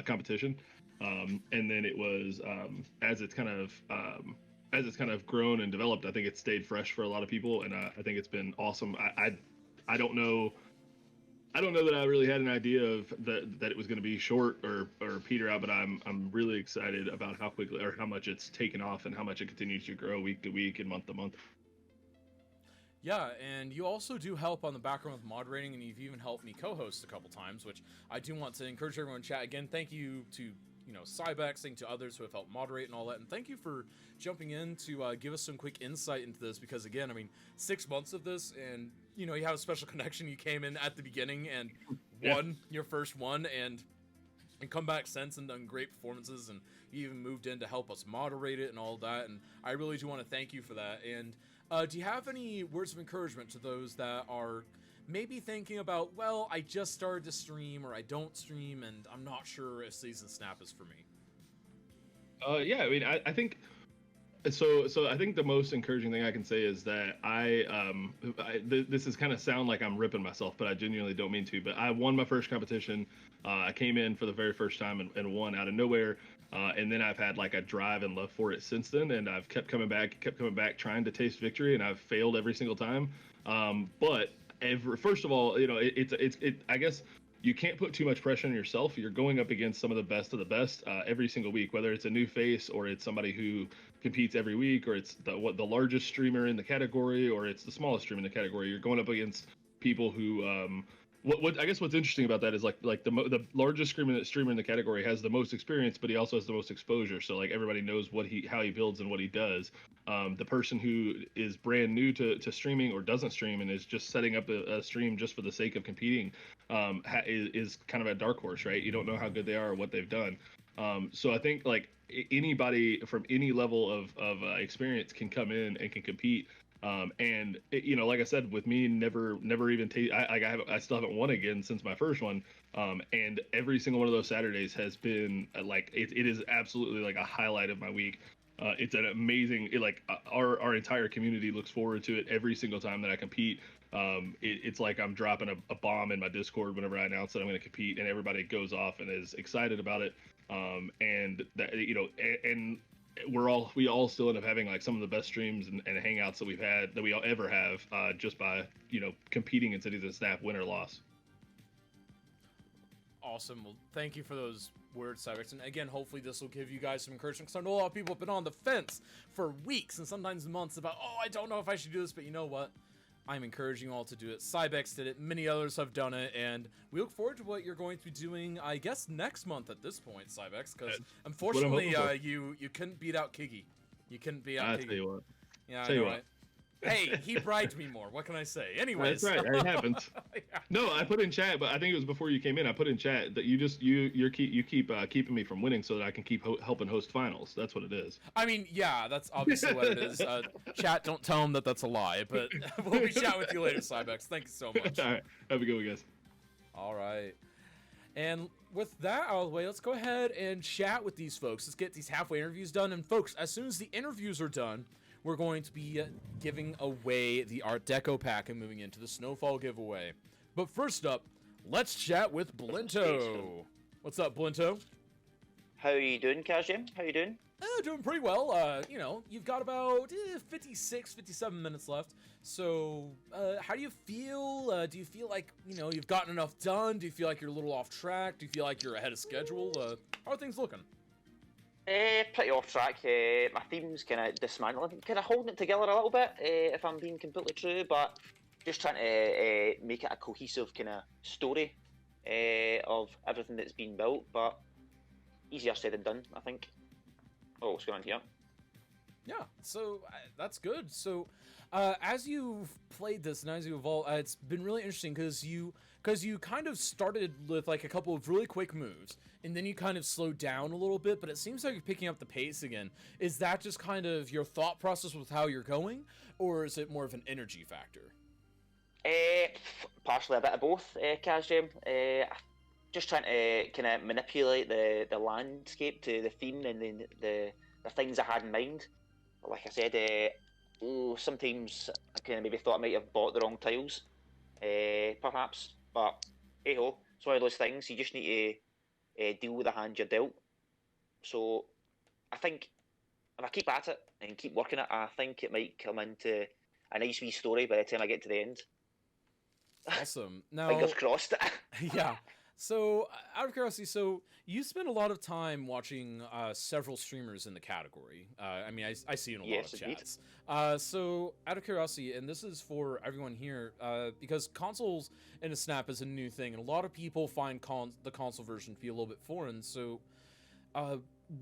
competition. And then it was as it's kind of grown and developed, I think it's stayed fresh for a lot of people, and I think it's been awesome. I don't know. I don't know that I really had an idea of that it was going to be short or peter out, but I'm really excited about how quickly or how much it's taken off and how much it continues to grow week to week and month to month. Yeah, and you also do help on the background with moderating, and you've even helped me co-host a couple times, which I do want to encourage everyone in chat. Again, thank you to Cybex, to others who have helped moderate and all that, and thank you for jumping in to give us some quick insight into this, because again, I mean, 6 months of this, and you have a special connection. You came in at the beginning and won your first one, and come back since and done great performances, and you even moved in to help us moderate it and all that, and I really do want to thank you for that. And do you have any words of encouragement to those that are maybe thinking about, well, I just started to stream, or I don't stream, and I'm not sure if Season Snap is for me? Yeah, I mean, I think so. I think the most encouraging thing I can say is that this is kind of sound like I'm ripping myself, but I genuinely don't mean to. But I won my first competition. I came in for the very first time and won out of nowhere. And then I've had like a drive and love for it since then, and I've kept coming back, trying to taste victory, and I've failed every single time. But first of all, I guess you can't put too much pressure on yourself. You're going up against some of the best every single week, whether it's a new face or it's somebody who competes every week, or it's the largest streamer in the category, or it's the smallest streamer in the category. You're going up against people who what I guess what's interesting about that is like the largest streamer in the category has the most experience, but he also has the most exposure. So like everybody knows how he builds and what he does. The person who is brand new to streaming or doesn't stream and is just setting up a stream just for the sake of competing is kind of a dark horse, right? You don't know how good they are or what they've done. So I think like anybody from any level of experience can come in and can compete. And like I said, with me, never even I still haven't won again since my first one. And every single one of those Saturdays has been like it is absolutely like a highlight of my week. It's an amazing, our entire community looks forward to it every single time that I compete. It's like I'm dropping a bomb in my Discord whenever I announce that I'm going to compete, and everybody goes off and is excited about it. And that, and we all still end up having like some of the best streams and hangouts that we all ever have, just by competing in Cities and Snap, win or loss. Awesome. Well, thank you for those words, Cybex. And again, hopefully this will give you guys some encouragement, because I know a lot of people have been on the fence for weeks and sometimes months about, I don't know if I should do this, but you know what? I'm encouraging you all to do it. Cybex did it. Many others have done it, and we look forward to what you're going to be doing, I guess, next month at this point, Cybex, because unfortunately, you couldn't beat out Kiggy. You couldn't beat out Kiggy. Tell you what. Yeah, I know, right? Hey, he bribed me more. What can I say? Anyways. That's right. It happens. Yeah. No, I put in chat, but I think it was before you came in. I put in chat that you keep keeping me from winning so that I can keep helping host finals. That's what it is. I mean, yeah, that's obviously what it is. Chat, don't tell him that that's a lie, but we'll be chatting with you later, Cybex. Thank you so much. All right. Have a good one, guys. All right. And with that out of the way, let's go ahead and chat with these folks. Let's get these halfway interviews done. And folks, as soon as the interviews are done, we're going to be giving away the Art Deco pack and moving into the Snowfall giveaway. But first up, let's chat with Blinto. What's up, Blinto? How are you doing, Kazim? How you doing? Doing pretty well. You've got about 56, 57 minutes left. So, how do you feel? Do you feel like, you've gotten enough done? Do you feel like you're a little off track? Do you feel like you're ahead of schedule? How are things looking? Pretty off track. My theme's kind of dismantling, kind of holding it together a little bit, if I'm being completely true, but just trying to make it a cohesive kind of story of everything that's been built, but easier said than done, I think. Oh, what's going on here? Yeah, so that's good. So, as you've played this and as you evolve, it's been really interesting because you kind of started with like a couple of really quick moves, and then you kind of slowed down a little bit, but it seems like you're picking up the pace again. Is that just kind of your thought process with how you're going, or is it more of an energy factor? Partially a bit of both, Kazim. Just trying to kind of manipulate the landscape to the theme and the things I had in mind. Like I said, sometimes I kind of maybe thought I might have bought the wrong tiles, perhaps. But hey ho, it's one of those things. You just need to deal with the hand you're dealt. So I think if I keep at it and keep working it, I think it might come into a nice wee story by the time I get to the end. Awesome. Now, Fingers crossed. yeah. So, out of curiosity, so you spend a lot of time watching several streamers in the category. I mean, I see in a lot Yes, of indeed. chats. So, out of curiosity, and this is for everyone here, because consoles in a Snap is a new thing, and a lot of people find the console version to be a little bit foreign. So,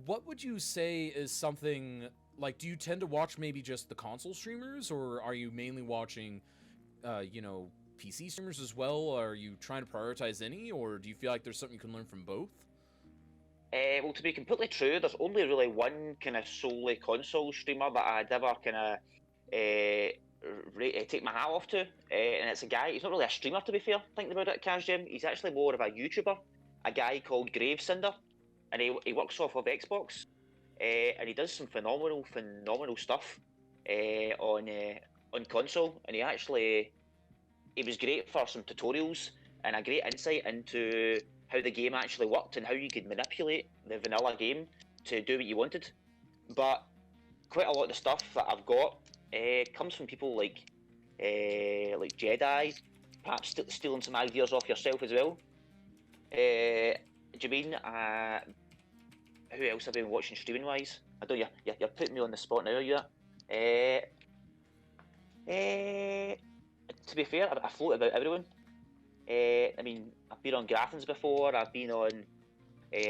what would you say is something like? Do you tend to watch maybe just the console streamers, or are you mainly watching, PC streamers as well? Are you trying to prioritize any, or do you feel like there's something you can learn from both? Well, to be completely true, there's only really one kind of solely console streamer that I'd ever kind of take my hat off to, and it's a guy. He's not really a streamer, to be fair. Thinking about it, Kaz Jim, he's actually more of a YouTuber. A guy called Gravecinder, and he works off of Xbox, and he does some phenomenal stuff on console, and he was great for some tutorials and a great insight into how the game actually worked and how you could manipulate the vanilla game to do what you wanted. But quite a lot of the stuff that I've got comes from people like Jedi, perhaps stealing some ideas off yourself as well. Jameen, who else have I been watching streaming wise? I don't. You're putting me on the spot now. Are you? To be fair, I float about everyone. I mean, I've been on Grafton's before. I've been on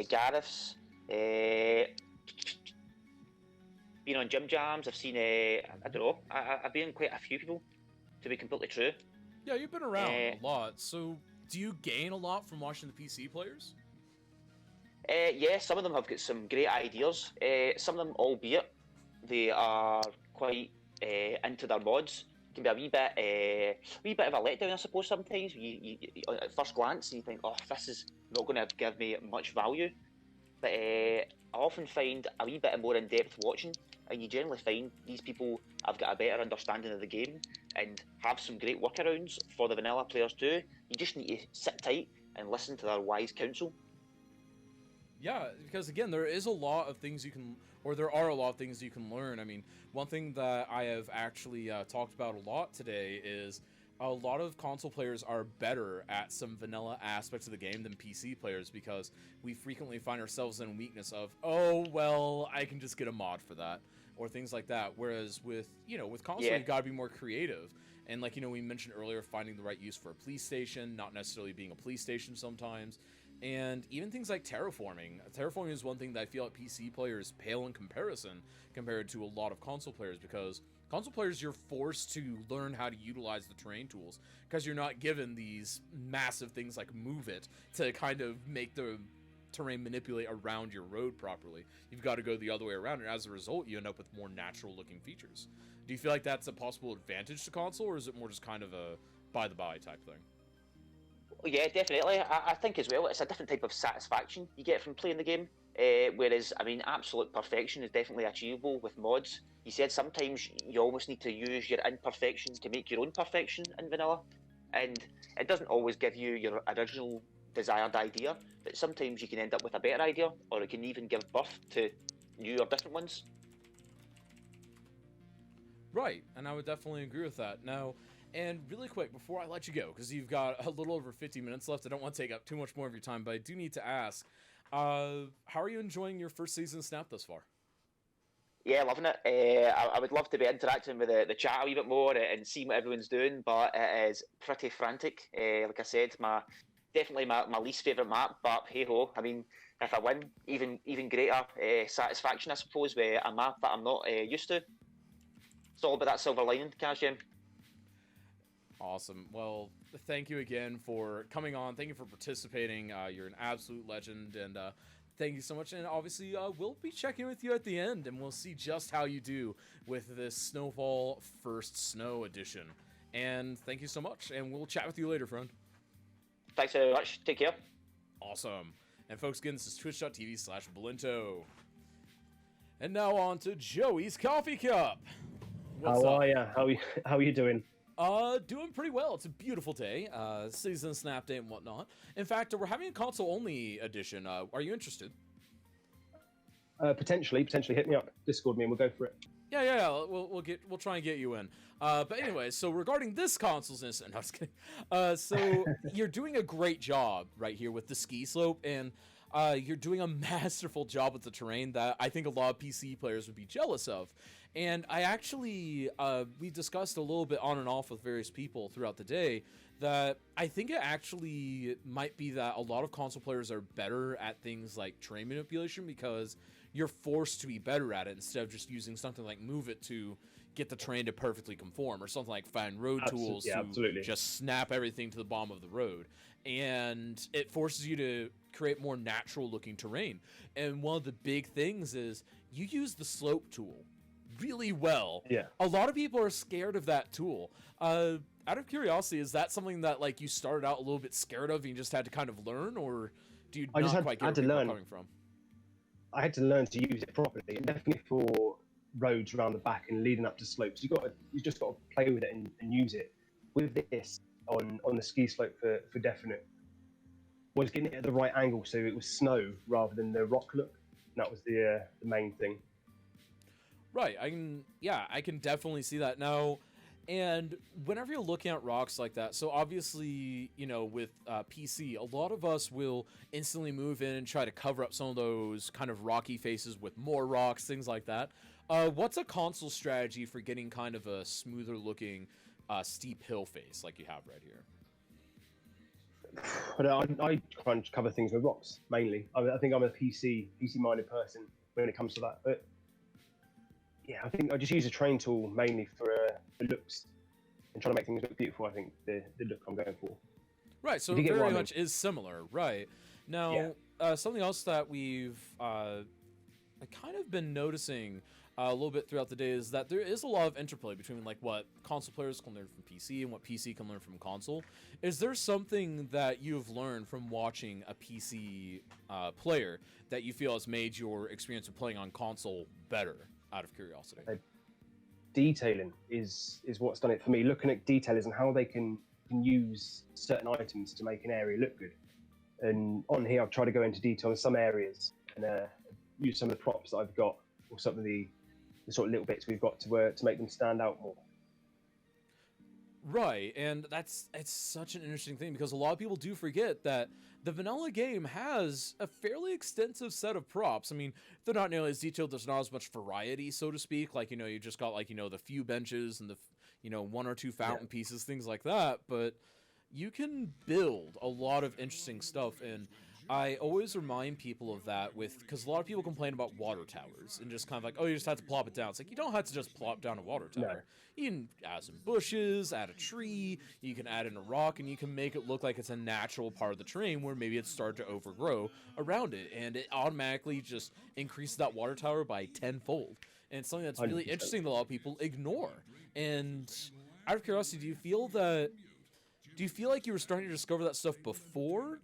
Gareth's. Been on Gym Jams. I've seen. I don't know. I've been on quite a few people. To be completely true. Yeah, you've been around a lot. So, do you gain a lot from watching the PC players? Yeah, some of them have got some great ideas. Some of them, albeit they are quite into their mods, can be a wee bit of a letdown, I suppose. Sometimes you at first glance you think, oh, this is not going to give me much value. But I often find a wee bit more in-depth watching, and you generally find these people have got a better understanding of the game and have some great workarounds for the vanilla players too. You just need to sit tight and listen to their wise counsel. Yeah, because again, there are a lot of things you can learn. I mean, one thing that I have actually talked about a lot today is a lot of console players are better at some vanilla aspects of the game than PC players, because we frequently find ourselves in a weakness of, oh, well, I can just get a mod for that, or things like that. Whereas with console, you gotta be more creative. And like, we mentioned earlier, finding the right use for a police station, not necessarily being a police station sometimes. And even things like terraforming. Terraforming is one thing that I feel like PC players pale in comparison compared to a lot of console players, because console players, you're forced to learn how to utilize the terrain tools, because you're not given these massive things like Move It to kind of make the terrain manipulate around your road properly. You've got to go the other way around, and as a result, you end up with more natural looking features. Do you feel like that's a possible advantage to console, or is it more just kind of a by-the-by type thing? Yeah, definitely. I think as well, it's a different type of satisfaction you get from playing the game. Whereas, I mean, absolute perfection is definitely achievable with mods. You said sometimes you almost need to use your imperfection to make your own perfection in vanilla. And it doesn't always give you your original desired idea, but sometimes you can end up with a better idea, or it can even give birth to new or different ones. Right, and I would definitely agree with that. Now, and really quick, before I let you go, because you've got a little over 50 minutes left, I don't want to take up too much more of your time, but I do need to ask, how are you enjoying your first season of Snap thus far? Yeah, loving it. I would love to be interacting with the chat a wee bit more and see what everyone's doing, but it is pretty frantic. Like I said, definitely my least favourite map, but hey ho, I mean, if I win, even greater satisfaction, I suppose, with a map that I'm not used to. It's all about that silver lining, Kaz Jim. Awesome. Well, thank you again for coming on. Thank you for participating. You're an absolute legend, and thank you so much. And obviously, we'll be checking with you at the end, and we'll see just how you do with this Snowfall First Snow Edition. And thank you so much, and we'll chat with you later, friend. Thanks very much. Take care. Awesome. And folks, again, this is twitch.tv/Balento. And now on to Joey's Coffee Cup. What's How up? are you? How are you doing? Doing pretty well. It's a beautiful day. Season Snap Day and whatnot. In fact, we're having a console-only edition. Are you interested? Potentially hit me up, Discord me, and we'll go for it. Yeah. We'll try and get you in. But anyway, so regarding this console's incident, no, I was kidding. So you're doing a great job right here with the ski slope, and you're doing a masterful job with the terrain that I think a lot of PC players would be jealous of. And I actually, we discussed a little bit on and off with various people throughout the day that I think it actually might be that a lot of console players are better at things like terrain manipulation because you're forced to be better at it instead of just using something like Move It to get the terrain to perfectly conform, or something like Find Road Tools to absolutely. just snap everything to the bottom of the road. And it forces you to create more natural looking terrain. And one of the big things is you use the slope tool really well. Yeah. A lot of people are scared of that tool. Out of curiosity, is that something that like you started out a little bit scared of and you just had to kind of learn, or do you I just not had- quite I had get to where people are learn. coming from? I had to learn to use it properly, and definitely for roads around the back and leading up to slopes. You just got to play with it and use it. With this on the ski slope for definite, was getting it at the right angle so it was snow rather than the rock look. And that was the main thing. Right, I can definitely see that now. And whenever you're looking at rocks like that, so obviously, you know, with PC, a lot of us will instantly move in and try to cover up some of those kind of rocky faces with more rocks, things like that. What's a console strategy for getting kind of a smoother looking steep hill face like you have right here? But I try and cover things with rocks mainly. I think I'm a PC minded person when it comes to that. But yeah, I think I just use a train tool mainly for looks and trying to make things look beautiful. I think the look I'm going for. Right, so If you it get what very I mean. much is similar, right? Now, something else that we've kind of been noticing a little bit throughout the day is that there is a lot of interplay between like what console players can learn from PC and what PC can learn from console. Is there something that you've learned from watching a PC player that you feel has made your experience of playing on console better, out of curiosity? Detailing is what's done it for me. Looking at detailers and how they can use certain items to make an area look good. And on here, I've tried to go into detail in some areas and use some of the props that I've got, or some of the sort of little bits we've got to make them stand out more. Right, and it's such an interesting thing because a lot of people do forget that the vanilla game has a fairly extensive set of props. I mean, they're not nearly as detailed, there's not as much variety, so to speak. Like, you know, you just got like, you know, the few benches and the, you know, one or two fountain pieces, things like that, but you can build a lot of interesting stuff. And I always remind people of that because a lot of people complain about water towers and just kind of like, oh, you just have to plop it down. It's like, you don't have to just plop down a water tower. No. You can add some bushes, add a tree, you can add in a rock, and you can make it look like it's a natural part of the terrain where maybe it's started to overgrow around it. And it automatically just increases that water tower by tenfold. And it's something that's really 100%. interesting that a lot of people ignore. And out of curiosity, do you feel like you were starting to discover that stuff before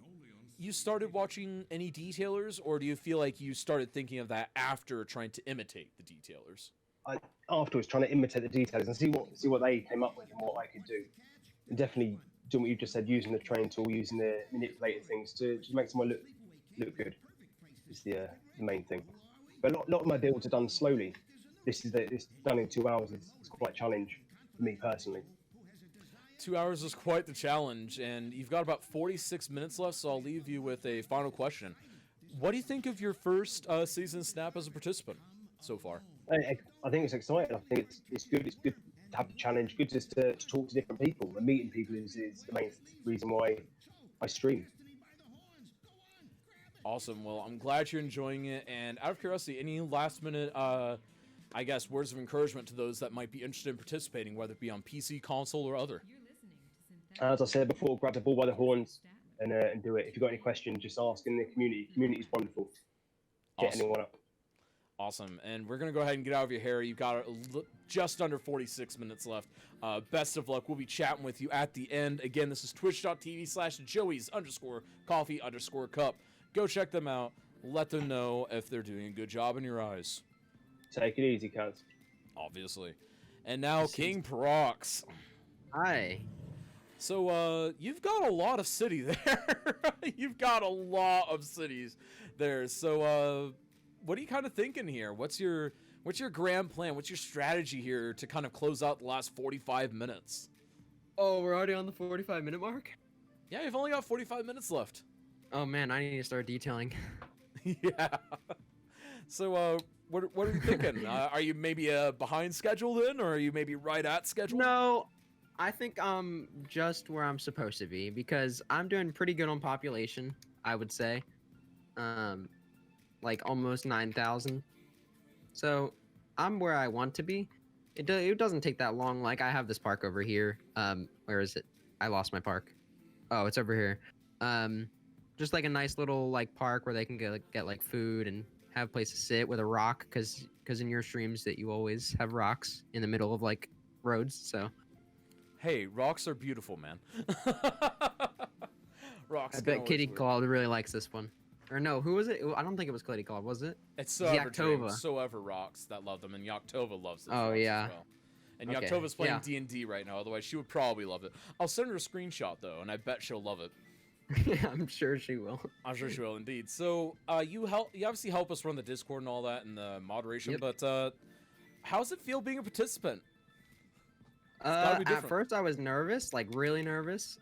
you started watching any detailers, or do you feel like you started thinking of that after trying to imitate the detailers? I afterwards trying to imitate the details and see what they came up with and what I could do. And definitely doing what you just said, using the train tool, using the manipulated things to just make someone look good is the main thing. But a lot of my builds are done slowly. This done in 2 hours. It's quite a challenge for me personally. 2 hours is quite the challenge, and you've got about 46 minutes left, so I'll leave you with a final question. What do you think of your first season Snap as a participant so far? I think it's exciting. I think it's good. It's good to have the challenge. Good just to talk to different people. And meeting people is the main reason why I stream. Awesome. Well, I'm glad you're enjoying it. And out of curiosity, any last minute, I guess, words of encouragement to those that might be interested in participating, whether it be on PC, console, or other? As I said before, grab the ball by the horns and do it. If you've got any questions, just ask in the community. Community is wonderful. Get Awesome. anyone up. Awesome. And we're going to go ahead and get out of your hair. You've got just under 46 minutes left. Best of luck. We'll be chatting with you at the end. Again, this is twitch.tv/joeys_coffee_cup. Go check them out. Let them know if they're doing a good job in your eyes. Take it easy, cuz. Obviously. And now This is- King Prox. Hi. So, you've got a lot of city there. You've got a lot of cities there. So, what are you kind of thinking here? What's your grand plan? What's your strategy here to kind of close out the last 45 minutes? Oh, we're already on the 45-minute mark? Yeah, you've only got 45 minutes left. Oh man, I need to start detailing. Yeah. So, what are you thinking? Are you maybe behind schedule then, or are you maybe right at schedule? No, I think I'm just where I'm supposed to be because I'm doing pretty good on population, I would say. Like almost 9,000. So I'm where I want to be. It doesn't take that long. Like I have this park over here. Where is it? I lost my park. Oh, it's over here. Just like a nice little like park where they can get like food and have a place to sit with a rock, because in your streams that you always have rocks in the middle of like roads. So Hey, rocks are beautiful, man. Rocks. I can bet always Kitty work. Claw really likes this one. Or no, who was it? I don't think it was Kitty Claw, was it? It's so ever Yaktova. so ever rocks that love them, and Yaktova loves it. Oh, yeah. As well. And Okay, Yaktova's playing yeah. D&D right now. Otherwise, she would probably love it. I'll send her a screenshot though, and I bet she'll love it. I'm sure she will. I'm sure she will indeed. So, you obviously help us run the Discord and all that and the moderation. Yep. But how's it feel being a participant? gotta be At different. first I was nervous, like really nervous.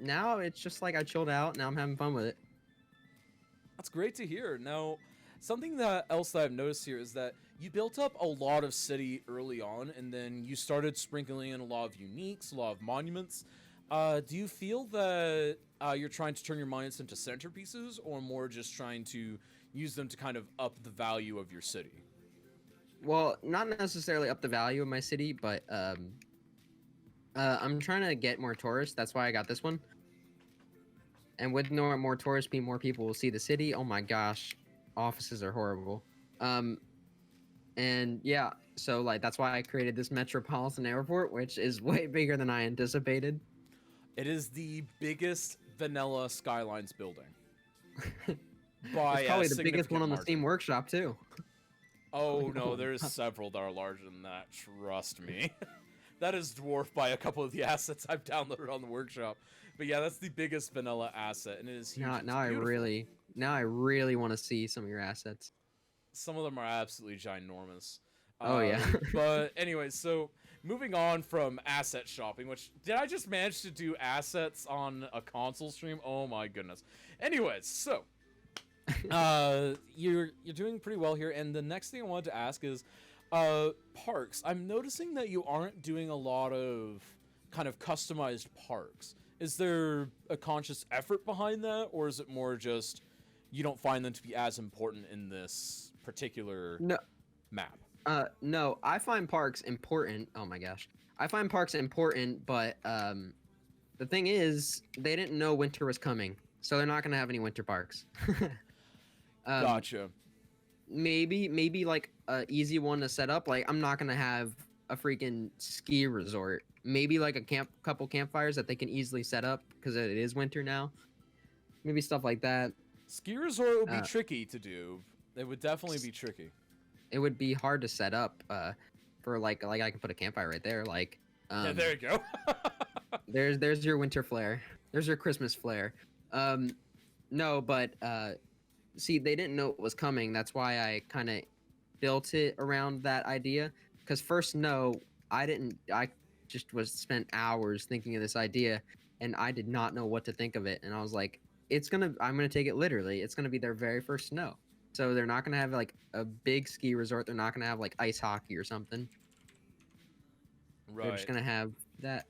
Now it's just like I chilled out. Now I'm having fun with it. That's great to hear. Now, something else that I've noticed here is that you built up a lot of city early on, and then you started sprinkling in a lot of uniques, a lot of monuments. Do you feel that you're trying to turn your monuments into centerpieces, or more just trying to use them to kind of up the value of your city? Well, not necessarily up the value of my city, but I'm trying to get more tourists. That's why I got this one. And with more tourists, more people will see the city. Oh my gosh, offices are horrible. And yeah, so like that's why I created this metropolitan airport, which is way bigger than I anticipated. It is the biggest vanilla Skylines building. By It's probably a the biggest one significant on the margin. Steam Workshop too. Oh no, there's several that are larger than that. Trust me. That is dwarfed by a couple of the assets I've downloaded on the workshop. But yeah, that's the biggest vanilla asset, and it is huge. Now, It's now I beautiful. really want to see some of your assets. Some of them are absolutely ginormous. Oh, yeah. But anyway, so moving on from asset shopping, which did I just manage to do assets on a console stream? Oh my goodness. Anyways, so you're doing pretty well here, and the next thing I wanted to ask is parks. I'm noticing that you aren't doing a lot of kind of customized parks. Is there a conscious effort behind that, or is it more just you don't find them to be as important in this particular No, map? no, I find parks important. Oh my gosh, I find parks important, but the thing is, they didn't know winter was coming, so they're not gonna have any winter parks. Gotcha. Maybe like a easy one to set up. Like I'm not gonna have a freaking ski resort. Maybe like a couple campfires that they can easily set up because it is winter now. Maybe stuff like that. Ski resort would be Uh, tricky to do. It would definitely be tricky. It would be hard to set up. For like I can put a campfire right there. Like Yeah, there you go. there's your winter flare. There's your Christmas flare. No, but see, they didn't know it was coming. That's why I kind of built it around that idea. Because first, no, I didn't. I just spent hours thinking of this idea, and I did not know what to think of it. And I was like, I'm gonna take it literally. It's gonna be their very first snow. So they're not gonna have like a big ski resort. They're not gonna have like ice hockey or something. They're Right. just gonna have that.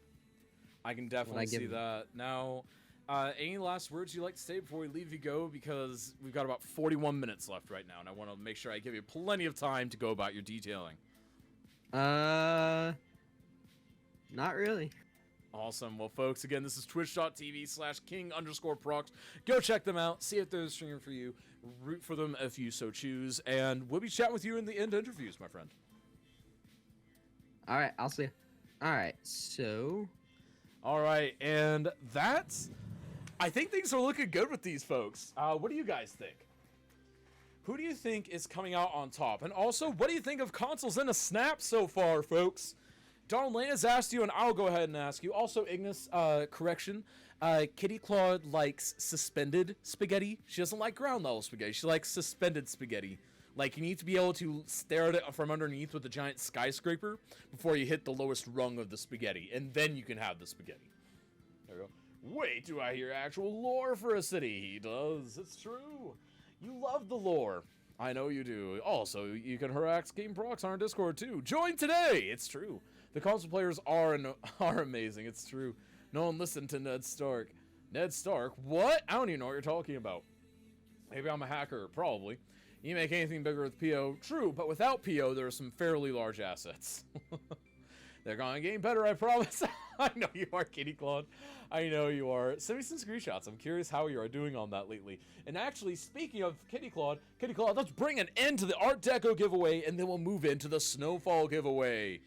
I can definitely see give- that. Now, any last words you'd like to say before we leave you go? Because we've got about 41 minutes left right now, and I want to make sure I give you plenty of time to go about your detailing. Not really. Awesome. Well, folks, again, this is twitch.tv/king_prox. Go check them out. See if they're a streamer for you. Root for them if you so choose. And we'll be chatting with you in the end interviews, my friend. All right, I'll see. All right, so All right. And I think things are looking good with these folks. What do you guys think? who do you think is coming out on top? And also, what do you think of consoles in a snap so far, folks? Donald Lane has asked you, and I'll go ahead and ask you. Also, Ignis, correction. Kitty Claude likes suspended spaghetti. She doesn't like ground level spaghetti. She likes suspended spaghetti. Like, you need to be able to stare at it from underneath with a giant skyscraper before you hit the lowest rung of the spaghetti, and then you can have the spaghetti. There we go. Wait, do I hear actual lore for a city? He does. It's true. You love the lore. I know you do. Also, you can harass Game Prox on our Discord, too. Join today! It's true. The console players are amazing. It's true. No one listened to Ned Stark. Ned Stark? What? I don't even know what you're talking about. Maybe I'm a hacker. Probably. You make anything bigger with PO. True, but without PO, there are some fairly large assets. They're gonna get better, I promise. I know you are, Kitty Claude. I know you are. Send me some screenshots. I'm curious how you are doing on that lately. And actually, speaking of Kitty Claude, let's bring an end to the Art Deco giveaway, and then we'll move into the Snowfall giveaway.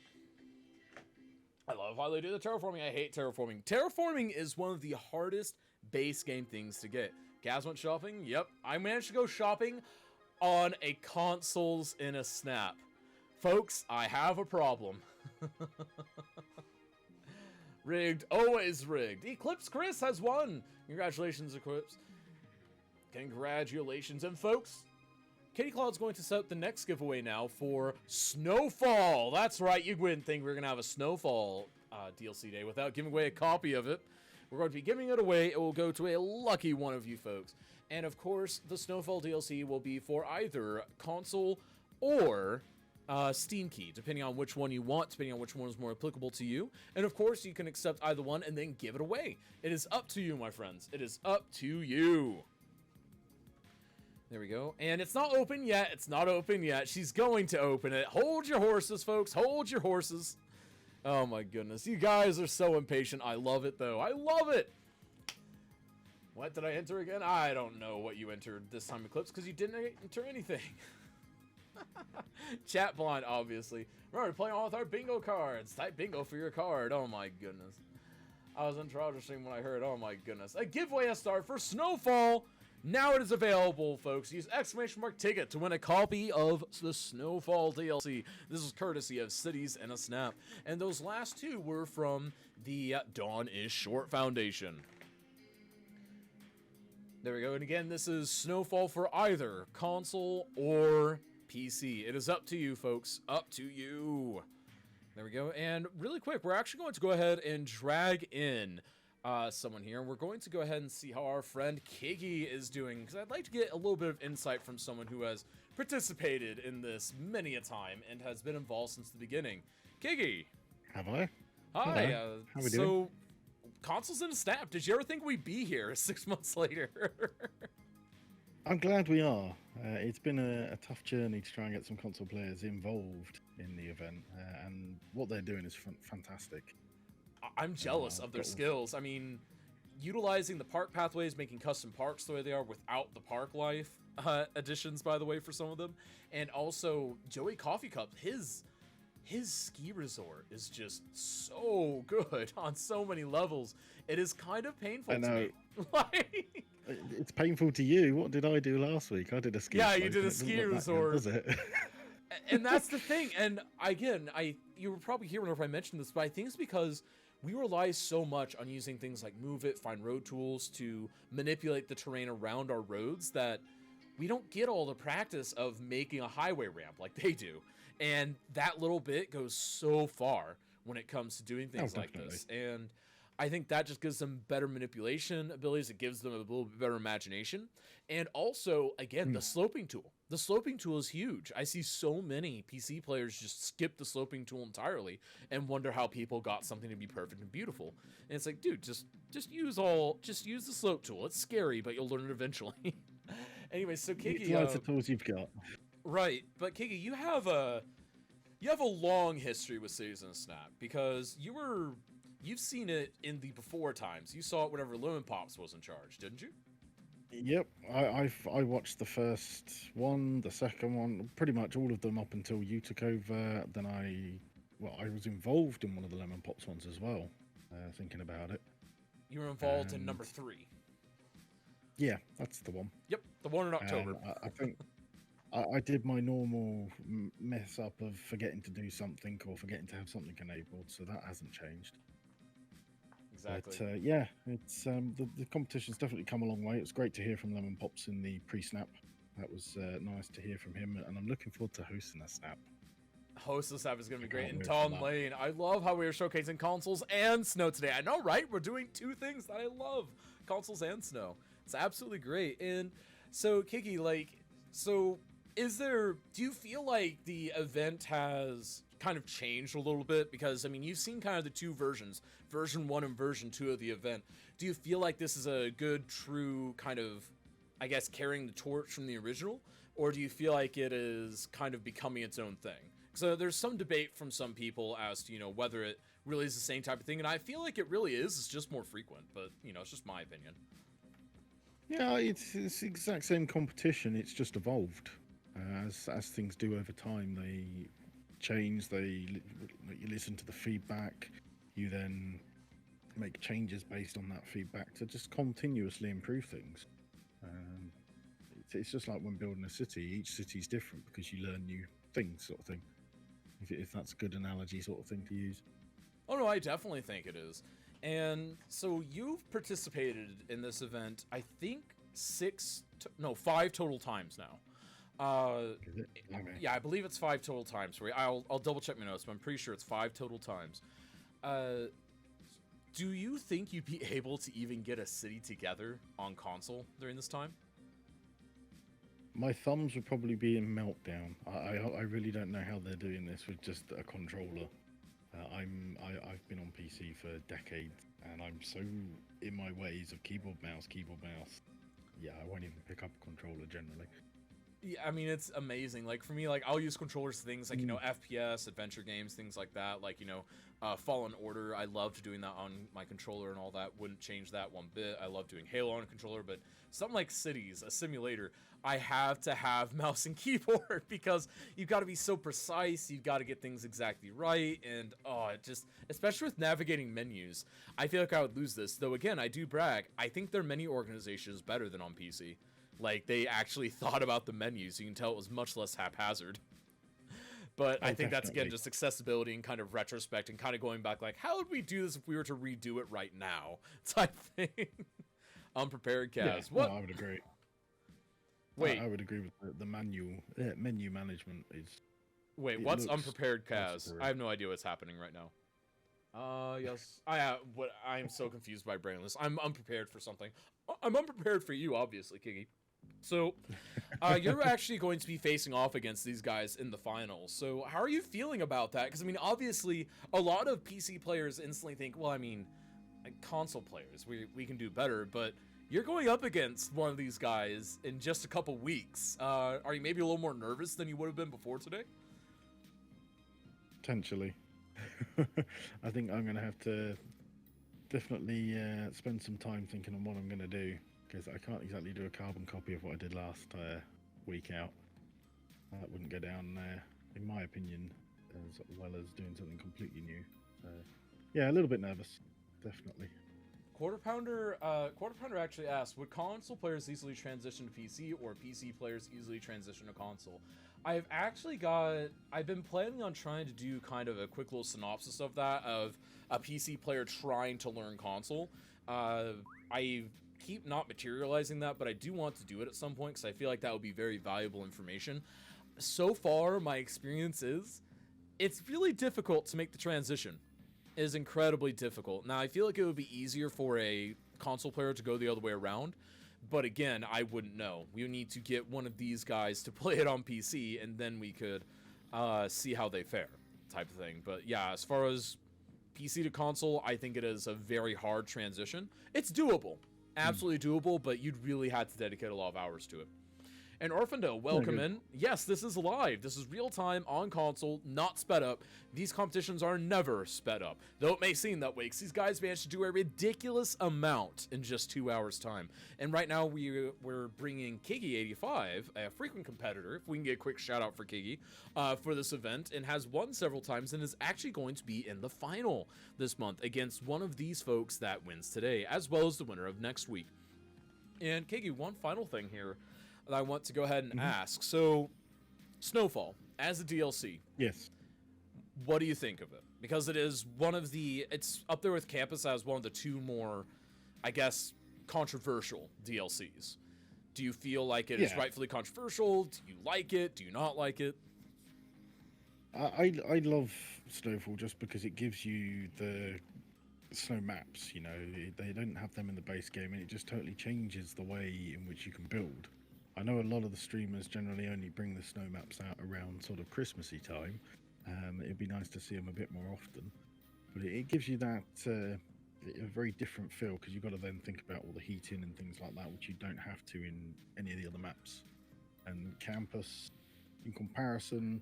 I love how they do the terraforming. I hate terraforming. Terraforming is one of the hardest base game things to get. Gaz went shopping? Yep. I managed to go shopping on a consoles in a snap. Folks, I have a problem. Rigged. Always rigged. Eclipse Chris has won. Congratulations, Eclipse. Congratulations. And folks, Kitty Claude's going to set up the next giveaway now for Snowfall. That's right. You wouldn't think we were going to have a Snowfall DLC day without giving away a copy of it. We're going to be giving it away. It will go to a lucky one of you folks. And of course, the Snowfall DLC will be for either console or Steam Key, depending on which one you want, depending on which one is more applicable to you. And of course, you can accept either one and then give it away. It is up to you, my friends. It is up to you. There we go. And it's not open yet. It's not open yet. She's going to open it. Hold your horses, folks. Hold your horses. Oh my goodness. You guys are so impatient. I love it, though. I love it. What did I enter again? I don't know what you entered this time, Eclipse, because you didn't enter anything. Chat blind, obviously. Remember, playing on with our bingo cards. Type bingo for your card. Oh my goodness. I was in Toronto stream when I heard, oh my goodness. A giveaway has started for Snowfall. Now it is available, folks. Use !ticket to win a copy of the Snowfall DLC. This is courtesy of Cities in a Snap. And those last two were from the Dawn is Short Foundation. There we go. And again, this is Snowfall for either console or PC. It is up to you, folks. Up to you. There we go. And really quick, we're actually going to go ahead and drag in someone here. We're going to go ahead and see how our friend Kiki is doing, because I'd like to get a little bit of insight from someone who has participated in this many a time and has been involved since the beginning. Kiki! Have I? Hi! How we doing? Consoles in a Snap, did you ever think we'd be here 6 months later? I'm glad we are. It's been a tough journey to try and get some console players involved in the event, and what they're doing is fantastic. I'm jealous of their skills. I mean, utilizing the park pathways, making custom parks the way they are without the park life additions, by the way, for some of them. And also, Joey Coffee Cup, his ski resort is just so good on so many levels. It is kind of painful to me. Like, it's painful to you. What did I do last week? I did a ski. Yeah, you did a ski resort. Does it? And that's the thing. And again, you were probably here whenever I mentioned this, but I think it's because we rely so much on using things like Move It, Find Road Tools to manipulate the terrain around our roads that we don't get all the practice of making a highway ramp like they do. And that little bit goes so far when it comes to doing things like this. And I think that just gives them better manipulation abilities. It gives them a little bit better imagination. And also, again, the sloping tool. The sloping tool is huge. I see so many PC players just skip the sloping tool entirely and wonder how people got something to be perfect and beautiful. And it's like, dude, just use the slope tool. It's scary, but you'll learn it eventually. Anyway, so Kiki, lots of tools you've got. Right, but Kiki, you have a long history with Cities in a Snap, because you've seen it in the before times. You saw it whenever Lemon Pops was in charge, didn't you? Yep, I watched the first one, the second one, pretty much all of them up until you took over. Then I was involved in one of the Lemon Pops ones as well, thinking about it. You were involved in number 3. Yeah, that's the one. Yep, the one in October. I did my normal mess up of forgetting to do something or forgetting to have something enabled, so that hasn't changed. Exactly. But yeah, it's the competition's definitely come a long way. It was great to hear from Lemon Pops in the pre-snap. That was nice to hear from him, and I'm looking forward to hosting a snap. Host this app is going to be I great. can't And wait for Tom that. Lane, I love how we are showcasing consoles and snow today. I know, right? We're doing two things that I love, consoles and snow. It's absolutely great. And so, Kiki, like, so do you feel like the event has kind of changed a little bit? Because, I mean, you've seen kind of the two versions, version 1 and version 2 of the event. Do you feel like this is a good, true kind of, I guess, carrying the torch from the original? Or do you feel like it is kind of becoming its own thing? So there's some debate from some people as to, whether it really is the same type of thing. And I feel like it really is. It's just more frequent. But, it's just my opinion. Yeah, it's the exact same competition. It's just evolved. As things do over time, they change. You listen to the feedback. You then make changes based on that feedback to just continuously improve things. It's just like when building a city. Each city's different because you learn new things, sort of thing. If that's a good analogy, sort of thing to use. Oh, no, I definitely think it is. And so you've participated in this event, I think 5 total times now. Is it? Okay. Yeah, I believe it's 5 total times. I'll double check my notes, but I'm pretty sure it's 5 total times. Do you think you'd be able to even get a city together on console during this time? My thumbs would probably be in meltdown. I really don't know how they're doing this with just a controller. I've been on PC for decades, and I'm so in my ways of keyboard mouse. Yeah, I won't even pick up a controller generally. Yeah, I mean, it's amazing. Like, for me, like, I'll use controllers for things like, FPS, adventure games, things like that. Like, Fallen Order. I loved doing that on my controller and all that. Wouldn't change that one bit. I love doing Halo on a controller, but something like Cities, a simulator, I have to have mouse and keyboard because you've got to be so precise. You've got to get things exactly right. And, it just, especially with navigating menus, I feel like I would lose this. Though, again, I do brag. I think their menu organization is better than on PC. Like, they actually thought about the menus. You can tell it was much less haphazard. But I think that's, again, definitely. just accessibility and kind of retrospect and kind of going back, like, how would we do this if we were to redo it right now? Type thing. Unprepared Kaz. Yeah, What? no, I would agree. Wait, I would agree with the menu management is. wait, it what's looks Unprepared Kaz? superior. I have no idea what's happening right now. Yes. I am so confused by Brainless. I'm unprepared for something. I'm unprepared for you, obviously, Kiki. So, you're actually going to be facing off against these guys in the finals. So, how are you feeling about that? Because, I mean, obviously, a lot of PC players instantly think, well, I mean, like, console players, we can do better, but you're going up against one of these guys in just a couple weeks. Are you maybe a little more nervous than you would have been before today? Potentially. I think I'm going to have to definitely spend some time thinking on what I'm going to do, because I can't exactly do a carbon copy of what I did last week out. That wouldn't go down, in my opinion, as well as doing something completely new. So, yeah, a little bit nervous, definitely. Quarter Pounder actually asked, would console players easily transition to PC or PC players easily transition to console? I've been planning on trying to do kind of a quick little synopsis of that, of a PC player trying to learn console. I keep not materializing that, but I do want to do it at some point because I feel like that would be very valuable information. So far, my experience is, it's really difficult to make the transition. It is incredibly difficult. Now, I feel like it would be easier for a console player to go the other way around, but again, I wouldn't know. We would need to get one of these guys to play it on PC, and then we could see how they fare, type of thing. But yeah, as far as PC to console, I think it is a very hard transition. It's doable. Absolutely doable, but you'd really have to dedicate a lot of hours to it. And Orphandale, welcome in. Yes, this is live. This is real time on console, not sped up. These competitions are never sped up, though it may seem that way, because these guys managed to do a ridiculous amount in just 2 hours' time. And right now we're bringing Kiki85, a frequent competitor, if we can get a quick shout out for Kiki, for this event, and has won several times and is actually going to be in the final this month against one of these folks that wins today, as well as the winner of next week. And Kiki, one final thing here that I want to go ahead and ask. So, Snowfall as a DLC. Yes. What do you think of it? Because it is one of the, it's up there with Campus as one of the two more, I guess, controversial DLCs. Do you feel like it is Yeah. rightfully controversial? Do you like it? Do you not like it? I love Snowfall just because it gives you the snow maps. You know, they don't have them in the base game, and it just totally changes the way in which you can build. I know a lot of the streamers generally only bring the snow maps out around sort of Christmassy time. It'd be nice to see them a bit more often, but it gives you that a very different feel because you've got to then think about all the heating and things like that, which you don't have to in any of the other maps. And Campus, in comparison,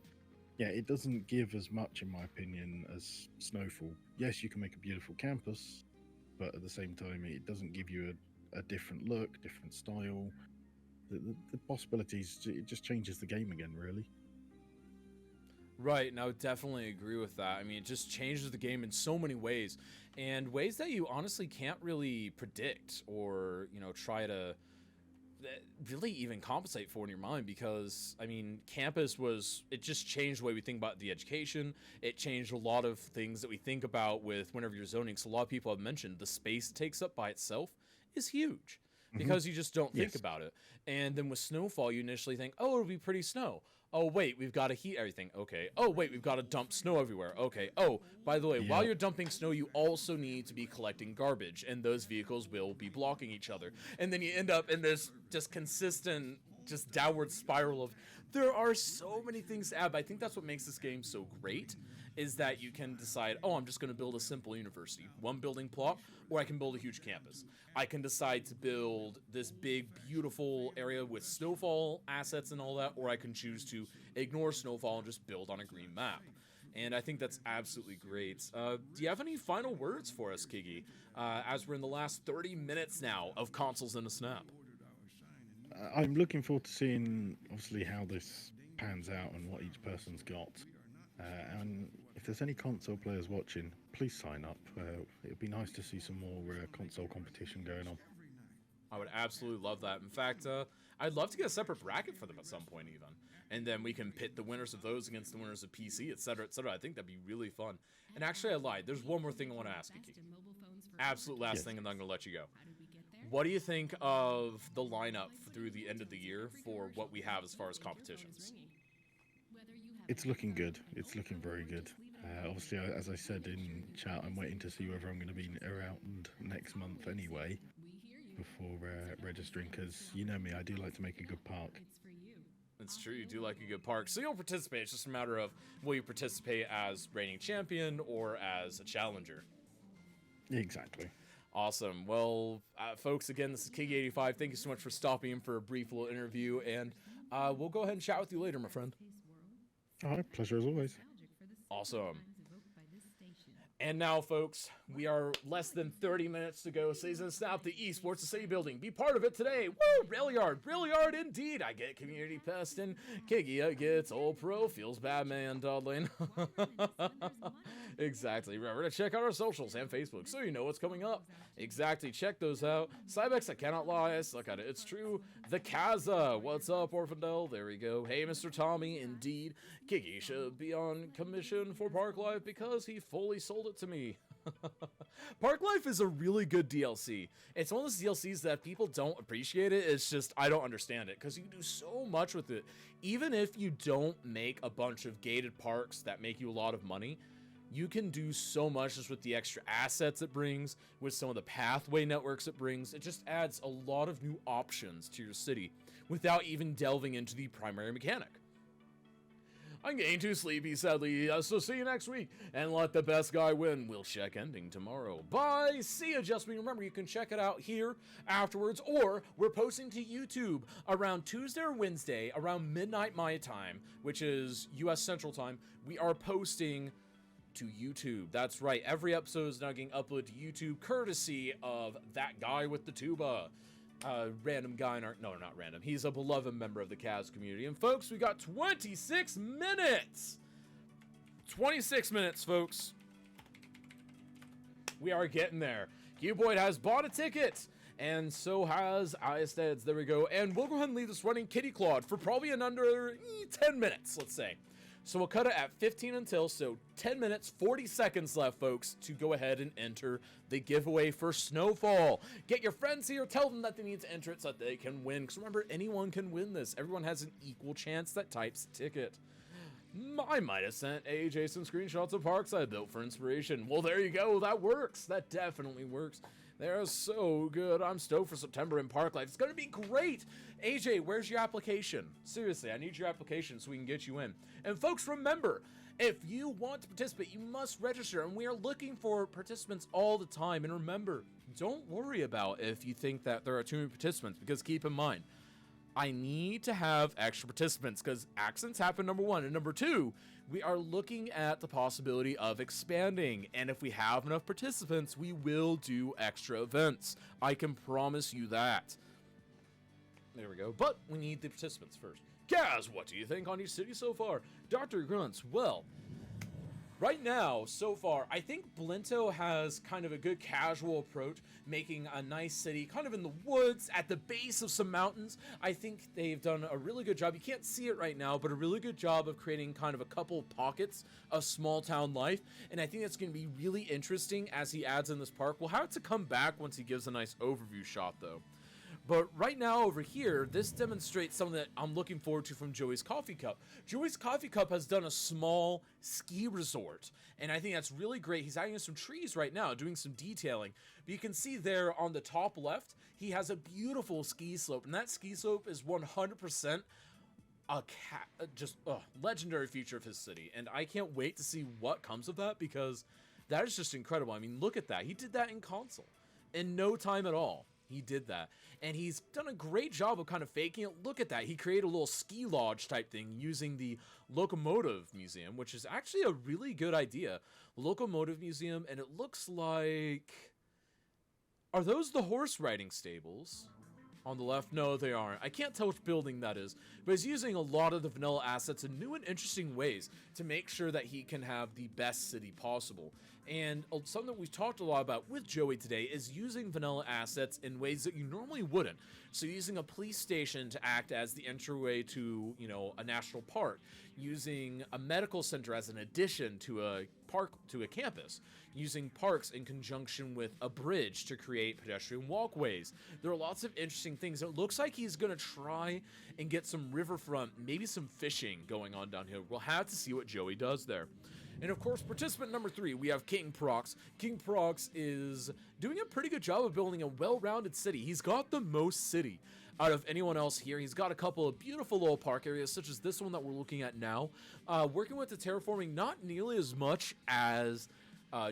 yeah, it doesn't give as much, in my opinion, as Snowfall. Yes, you can make a beautiful campus, but at the same time, it doesn't give you a different look, different style. The possibilities, it just changes the game again, really. Right, and I would definitely agree with that. I mean, it just changes the game in so many ways, and ways that you honestly can't really predict or, you know, try to really even compensate for in your mind, because, I mean, Campus was, it just changed the way we think about the education. It changed a lot of things that we think about with whenever you're zoning. So a lot of people have mentioned the space it takes up by itself is huge, because you just don't think Yes. about it. And then with Snowfall, you initially think, oh, it'll be pretty snow. Oh, wait, we've got to heat everything. Okay. Oh, wait, we've got to dump snow everywhere. Okay. Oh, by the way, while Yep. you're dumping snow, you also need to be collecting garbage, and those vehicles will be blocking each other. And then you end up in this just consistent, just downward spiral of, there are so many things to add. But I think that's what makes this game so great, is that you can decide, oh, I'm just going to build a simple university, one building plot, or I can build a huge campus. I can decide to build this big, beautiful area with Snowfall assets and all that, or I can choose to ignore Snowfall and just build on a green map. And I think that's absolutely great. Do you have any final words for us, Kigi, as we're in the last 30 minutes now of Consoles in a Snap? I'm looking forward to seeing, obviously, how this pans out and what each person's got. And if there's any console players watching, please sign up. It'd be nice to see some more console competition going on. I would absolutely love that. In fact, I'd love to get a separate bracket for them at some point, even. And then we can pit the winners of those against the winners of PC, etc., etc. I think that'd be really fun. And actually, I lied. There's one more thing I want to ask you, Kiki. Absolute last Yes. thing, and then I'm going to let you go. What do you think of the lineup through the end of the year for what we have as far as competitions? It's looking good. It's looking very good. Obviously, as I said in chat, I'm waiting to see whether I'm going to be around next month anyway before registering, because you know me, I do like to make a good park. It's true, you do like a good park. So you'll participate. It's just a matter of will you participate as reigning champion or as a challenger. Exactly. Awesome. Well, folks, again, this is Kigi85. Thank you so much for stopping in for a brief little interview, and we'll go ahead and chat with you later, my friend. All right, pleasure as always. Awesome. And now, folks, we are less than 30 minutes to go. Season Snap, the esports city building. Be part of it today. Woo! Brilliard indeed. I get community pest and Kigi gets all pro. Feels bad, man, Dudley. Exactly. Remember to check out our socials and Facebook so you know what's coming up. Exactly. Check those out. Cybex, I cannot lie. I suck at it. It's true. The Kaza. What's up, Orphandel? There we go. Hey, Mr. Tommy. Indeed. Kigi should be on commission for Park Life because he fully sold it to me. Park Life is a really good DLC. It's one of those DLCs that people don't appreciate it. It's just, I don't understand it because you do so much with it. Even if you don't make a bunch of gated parks that make you a lot of money, you can do so much just with the extra assets it brings, with some of the pathway networks it brings. It just adds a lot of new options to your city without even delving into the primary mechanic. I'm getting too sleepy, sadly, so see you next week, and let the best guy win. We'll check ending tomorrow. Bye! See ya, Just Me. Remember, you can check it out here afterwards, or we're posting to YouTube around Tuesday or Wednesday, around midnight my time, which is U.S. Central Time. We are posting to YouTube. That's right, every episode is now getting uploaded to YouTube, courtesy of that guy with the tuba. Random guy in our, no, not random. He's a beloved member of the Kaz community. And folks, we got 26 minutes. 26 minutes, folks. We are getting there. Cuboid has bought a ticket. And so has Isteads. There we go. And we'll go ahead and leave this running Kitty Clawed for probably in under 10 minutes, let's say. So we'll cut it at 15 until, so 10 minutes, 40 seconds left, folks, to go ahead and enter the giveaway for Snowfall. Get your friends here, tell them that they need to enter it so that they can win. Because remember, anyone can win this. Everyone has an equal chance that types ticket. I might have sent AJ some screenshots of parks I built for inspiration. Well, there you go. That works. That definitely works. They're so good. I'm stoked for September in Park Life. It's going to be great. AJ, where's your application? Seriously, I need your application so we can get you in. And folks, remember, if you want to participate, you must register. And we are looking for participants all the time. And remember, don't worry about if you think that there are too many participants, because keep in mind, I need to have extra participants because accidents happen, number one. And number two, we are looking at the possibility of expanding. And if we have enough participants, we will do extra events. I can promise you that. There we go. But we need the participants first. Gaz, what do you think on your city so far? Dr. Grunts, well, right now, so far, I think Blinto has kind of a good casual approach, making a nice city kind of in the woods at the base of some mountains. I think they've done a really good job. You can't see it right now, but a really good job of creating kind of a couple pockets of small town life. And I think that's going to be really interesting as he adds in this park. We'll have to come back once he gives a nice overview shot, though. But right now over here, this demonstrates something that I'm looking forward to from Joey's Coffee Cup. Joey's Coffee Cup has done a small ski resort, and I think that's really great. He's adding some trees right now, doing some detailing. But you can see there on the top left, he has a beautiful ski slope, and that ski slope is 100% a legendary feature of his city. And I can't wait to see what comes of that, because that is just incredible. I mean, look at that. He did that in console in no time at all. He did that. And he's done a great job of kind of faking it. Look at that. He created a little ski lodge type thing using the Locomotive Museum, which is actually a really good idea. Locomotive Museum, and it looks like... Are those the horse riding stables? On the left? No, they aren't. I can't tell which building that is, but he's using a lot of the vanilla assets in new and interesting ways to make sure that he can have the best city possible. And something that we've talked a lot about with Joey today is using vanilla assets in ways that you normally wouldn't. So using a police station to act as the entryway to, you know, a national park, using a medical center as an addition to a park, to a campus, using parks in conjunction with a bridge to create pedestrian walkways. There are lots of interesting things. It looks like he's going to try and get some riverfront, maybe some fishing going on down here. We'll have to see what Joey does there. And of course, participant number 3, we have King Prox. King Prox is doing a pretty good job of building a well-rounded city. He's got the most city out of anyone else here. He's got a couple of beautiful little park areas, such as this one that we're looking at now. Working with the terraforming, not nearly as much as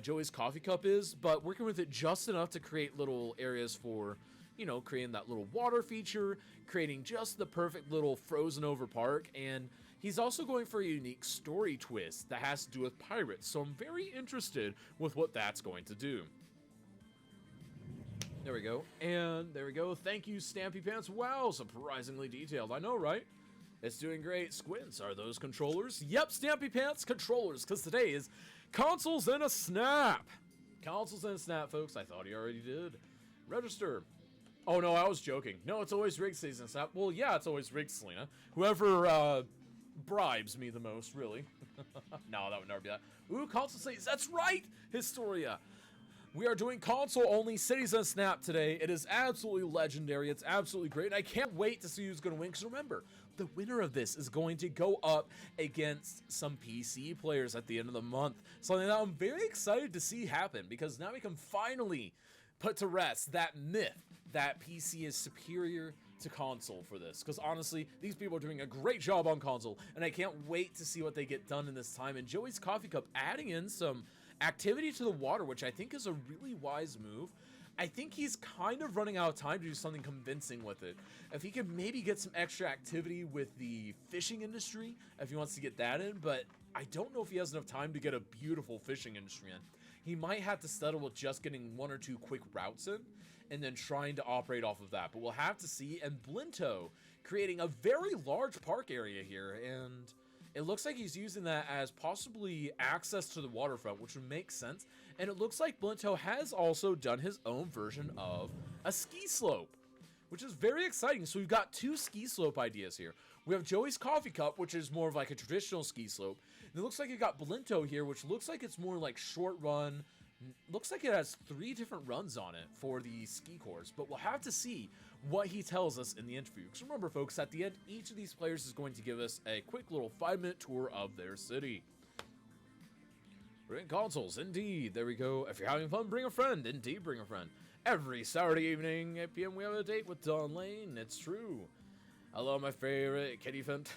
Joey's Coffee Cup is, but working with it just enough to create little areas for, you know, creating that little water feature, creating just the perfect little frozen over park. And he's also going for a unique story twist that has to do with pirates, so I'm very interested with what that's going to do. There we go, and there we go. Thank you, Stampy Pants. Wow, surprisingly detailed. I know, right? It's doing great. Squints, are those controllers? Yep, Stampy Pants, controllers, because today is Consoles in a Snap. Consoles in a Snap, folks. I thought he already did. Register. Oh, no, I was joking. No, it's always rigged, Season Snap. Well, yeah, it's always rigged, Selena. Whoever, bribes me the most, really. No, that would never be that. Ooh, console cities. That's right, Historia. We are doing console-only Cities on Snap today. It is absolutely legendary. It's absolutely great. And I can't wait to see who's going to win. Because remember, the winner of this is going to go up against some PC players at the end of the month. Something that I'm very excited to see happen. Because now we can finally put to rest that myth that PC is superior to console for this, because honestly, these people are doing a great job on console, and I can't wait to see what they get done in this time. And Joey's Coffee Cup adding in some activity to the water, which I think is a really wise move. I think he's kind of running out of time to do something convincing with it. If he could maybe get some extra activity with the fishing industry, if he wants to get that in, but I don't know if he has enough time to get a beautiful fishing industry in. He might have to settle with just getting 1 or 2 quick routes in, and then trying to operate off of that. But we'll have to see. And Blinto creating a very large park area here, and it looks like he's using that as possibly access to the waterfront, which would make sense. And it looks like Blinto has also done his own version of a ski slope, which is very exciting. So we've got 2 ski slope ideas here. We have Joey's Coffee Cup, which is more of like a traditional ski slope. And it looks like you got Blinto here, which looks like it's more like short run. Looks like it has 3 different runs on it for the ski course, but we'll have to see what he tells us in the interview. Because remember, folks, at the end, each of these players is going to give us a quick little 5-minute tour of their city. Bring consoles, indeed. There we go. If you're having fun, bring a friend. Indeed, bring a friend. Every Saturday evening, 8 p.m., we have a date with Don Lane. It's true. I love my favorite kitty fent.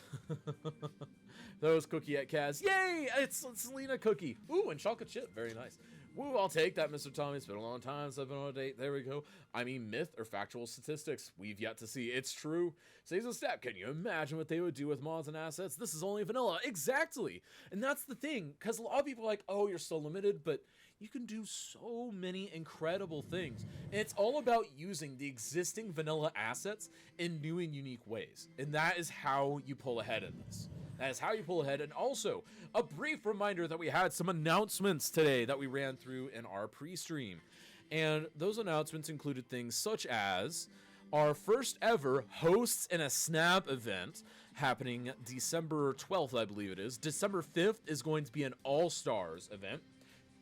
Those cookie at Kaz. Yay! It's Selena cookie. Ooh, and chocolate chip. Very nice. Woo, I'll take that, Mr. Tommy. It's been a long time since I've been on a date. There we go. I mean, myth or factual statistics. We've yet to see. It's true. Saves a step. Can you imagine what they would do with mods and assets? This is only vanilla. Exactly. And that's the thing, because a lot of people are like, oh, you're so limited, but you can do so many incredible things. And it's all about using the existing vanilla assets in new and unique ways. And that is how you pull ahead in this. That is how you pull ahead. And also, a brief reminder that we had some announcements today that we ran through in our pre-stream. And those announcements included things such as our first ever Hosts in a Snap event happening December 12th, I believe it is. December 5th is going to be an All-Stars event.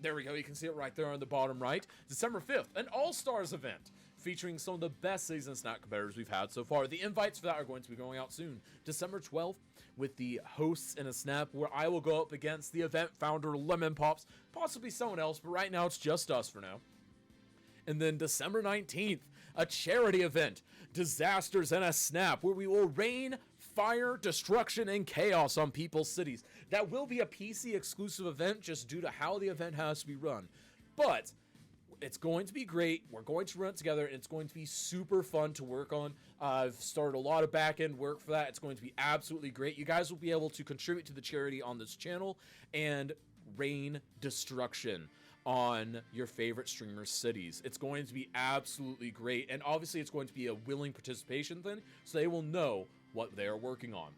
There we go. You can see it right there on the bottom right. December 5th, an All-Stars event featuring some of the best Season Snap competitors we've had so far. The invites for that are going to be going out soon. December 12th with the Hosts in a Snap, where I will go up against the event founder Lemon Pops, possibly someone else, but right now it's just us for now. And then December 19th, a charity event, Disasters in a Snap, where we will rain fire, destruction, and chaos on people's cities. That will be a PC exclusive event just due to how the event has to be run. But it's going to be great. We're going to run it together, and it's going to be super fun to work on. I've started a lot of back-end work for that. It's going to be absolutely great. You guys will be able to contribute to the charity on this channel and rain destruction on your favorite streamers' cities. It's going to be absolutely great, and obviously it's going to be a willing participation thing, so they will know what they are working on.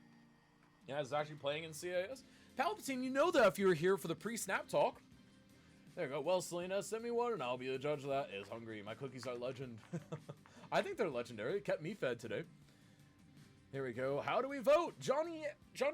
Yeah, it's actually playing in CIS. Palpatine, you know that if you were here for the pre-snap talk. There you go. Well, Selena, send me one and I'll be the judge of that. Is hungry. My cookies are legend. I think they're legendary. It kept me fed today. Here we go. How do we vote? Johnny,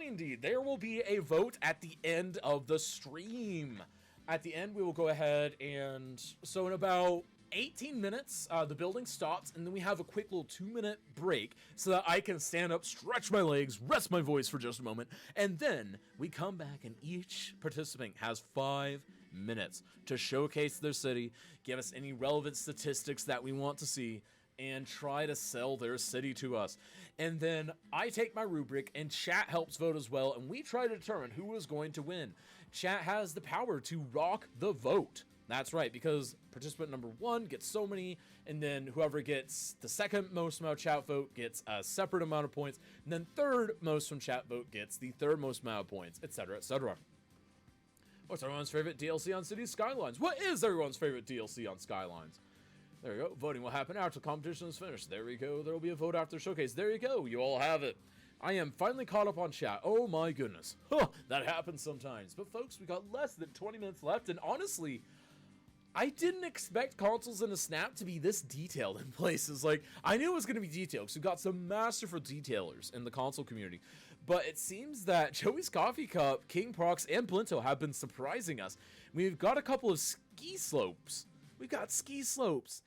indeed. There will be a vote at the end of the stream. At the end, we will go ahead and... So in about 18 minutes, the building stops, and then we have a quick little 2-minute break so that I can stand up, stretch my legs, rest my voice for just a moment, and then we come back and each participant has 5 minutes to showcase their city, give us any relevant statistics that we want to see, and try to sell their city to us. And then I take my rubric, and chat helps vote as well, and we try to determine who is going to win. Chat has the power to rock the vote. That's right, because participant number 1 gets so many, and then whoever gets the second most amount of chat vote gets a separate amount of points, and then third most from chat vote gets the third most amount of points, etc., etc. What's everyone's favorite DLC on Cities Skylines? What is everyone's favorite DLC on Skylines? There we go. Voting will happen after the competition is finished. There we go. There will be a vote after the showcase. There you go. You all have it. I am finally caught up on chat. Oh my goodness. Huh, that happens sometimes. But folks, we got less than 20 minutes left, and honestly, I didn't expect Consoles in a Snap to be this detailed in places. Like, I knew it was going to be detailed, because we've got some masterful detailers in the console community. But it seems that Joey's Coffee Cup, King Prox, and Blinto have been surprising us. We've got a couple of ski slopes. We've got ski slopes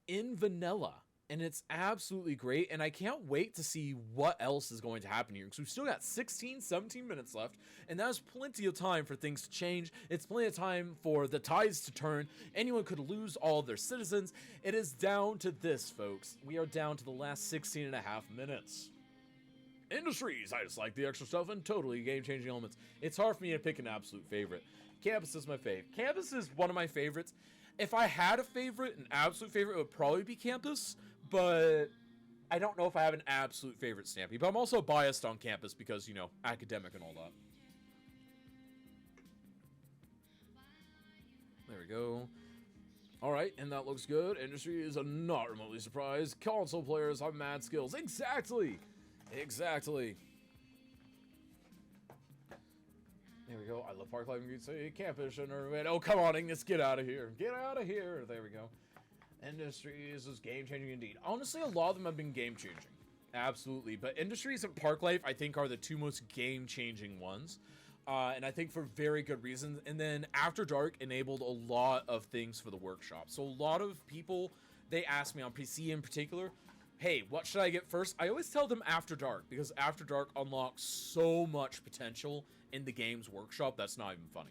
in vanilla, and it's absolutely great, and I can't wait to see what else is going to happen here, because we've still got 16, 17 minutes left, and that is plenty of time for things to change. It's plenty of time for the tides to turn. Anyone could lose all of their citizens. It is down to this, folks. We are down to the last 16 and a half minutes. Industries, I just like the extra stuff and totally game-changing elements. It's hard for me to pick an absolute favorite. Campus is my fave. Campus is one of my favorites. If I had a favorite, an absolute favorite, it would probably be Campus, but I don't know if I have an absolute favorite Stampy. But I'm also biased on Campus because, you know, academic and all that. There we go. Alright, and that looks good. Industry is not remotely surprised. Console players have mad skills. Exactly! Exactly. There we we go. I love Park Life and Green City. Campus and Irvine. Oh, come on, Ignis, get out of here. Get out of here. There we go. Industries is game-changing indeed. Honestly, a lot of them have been game-changing. Absolutely. But Industries and Park Life, I think, are the two most game-changing ones. And I think for very good reasons. And then After Dark enabled a lot of things for the workshop. So a lot of people, they ask me on PC in particular, hey, what should I get first? I always tell them After Dark, because After Dark unlocks so much potential in the game's workshop that's not even funny.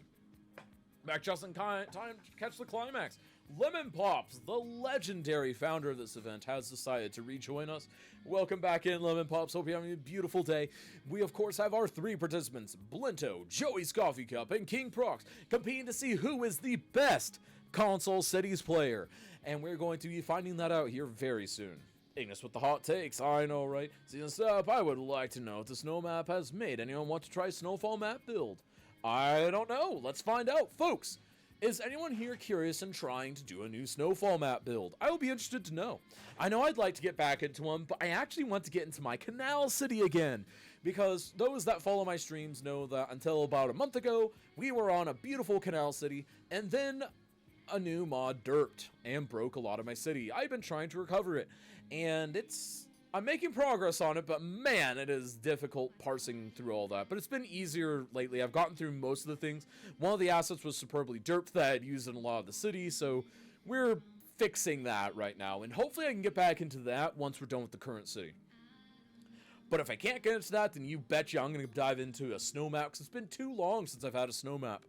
Back just in time to catch the climax. Lemon Pops, the legendary founder of this event, has decided to rejoin us. Welcome back in, Lemon Pops. Hope you're having a beautiful day. We, of course, have our three participants, Blinto, Joey's Coffee Cup, and King Prox, competing to see who is the best console cities player. And we're going to be finding that out here very soon. Ignis with the hot takes, I know, right? Season up, I would like to know if the snow map has made anyone want to try Snowfall map build. I don't know. Let's find out, folks. Is anyone here curious and trying to do a new Snowfall map build? I will be interested to know. I know I'd like to get back into one, but I actually want to get into my Canal City again, because those that follow my streams know that until about a month ago, we were on a beautiful Canal City, and then a new mod derped and broke a lot of my city. I've been trying to recover it, and I'm making progress on it, but man, it is difficult parsing through all that. But it's been easier lately. I've gotten through most of the things. One of the assets was superbly derped that I'd used in a lot of the city, so we're fixing that right now. And hopefully I can get back into that once we're done with the current city. But if I can't get into that, then you betcha I'm going to dive into a snow map, because it's been too long since I've had a snow map.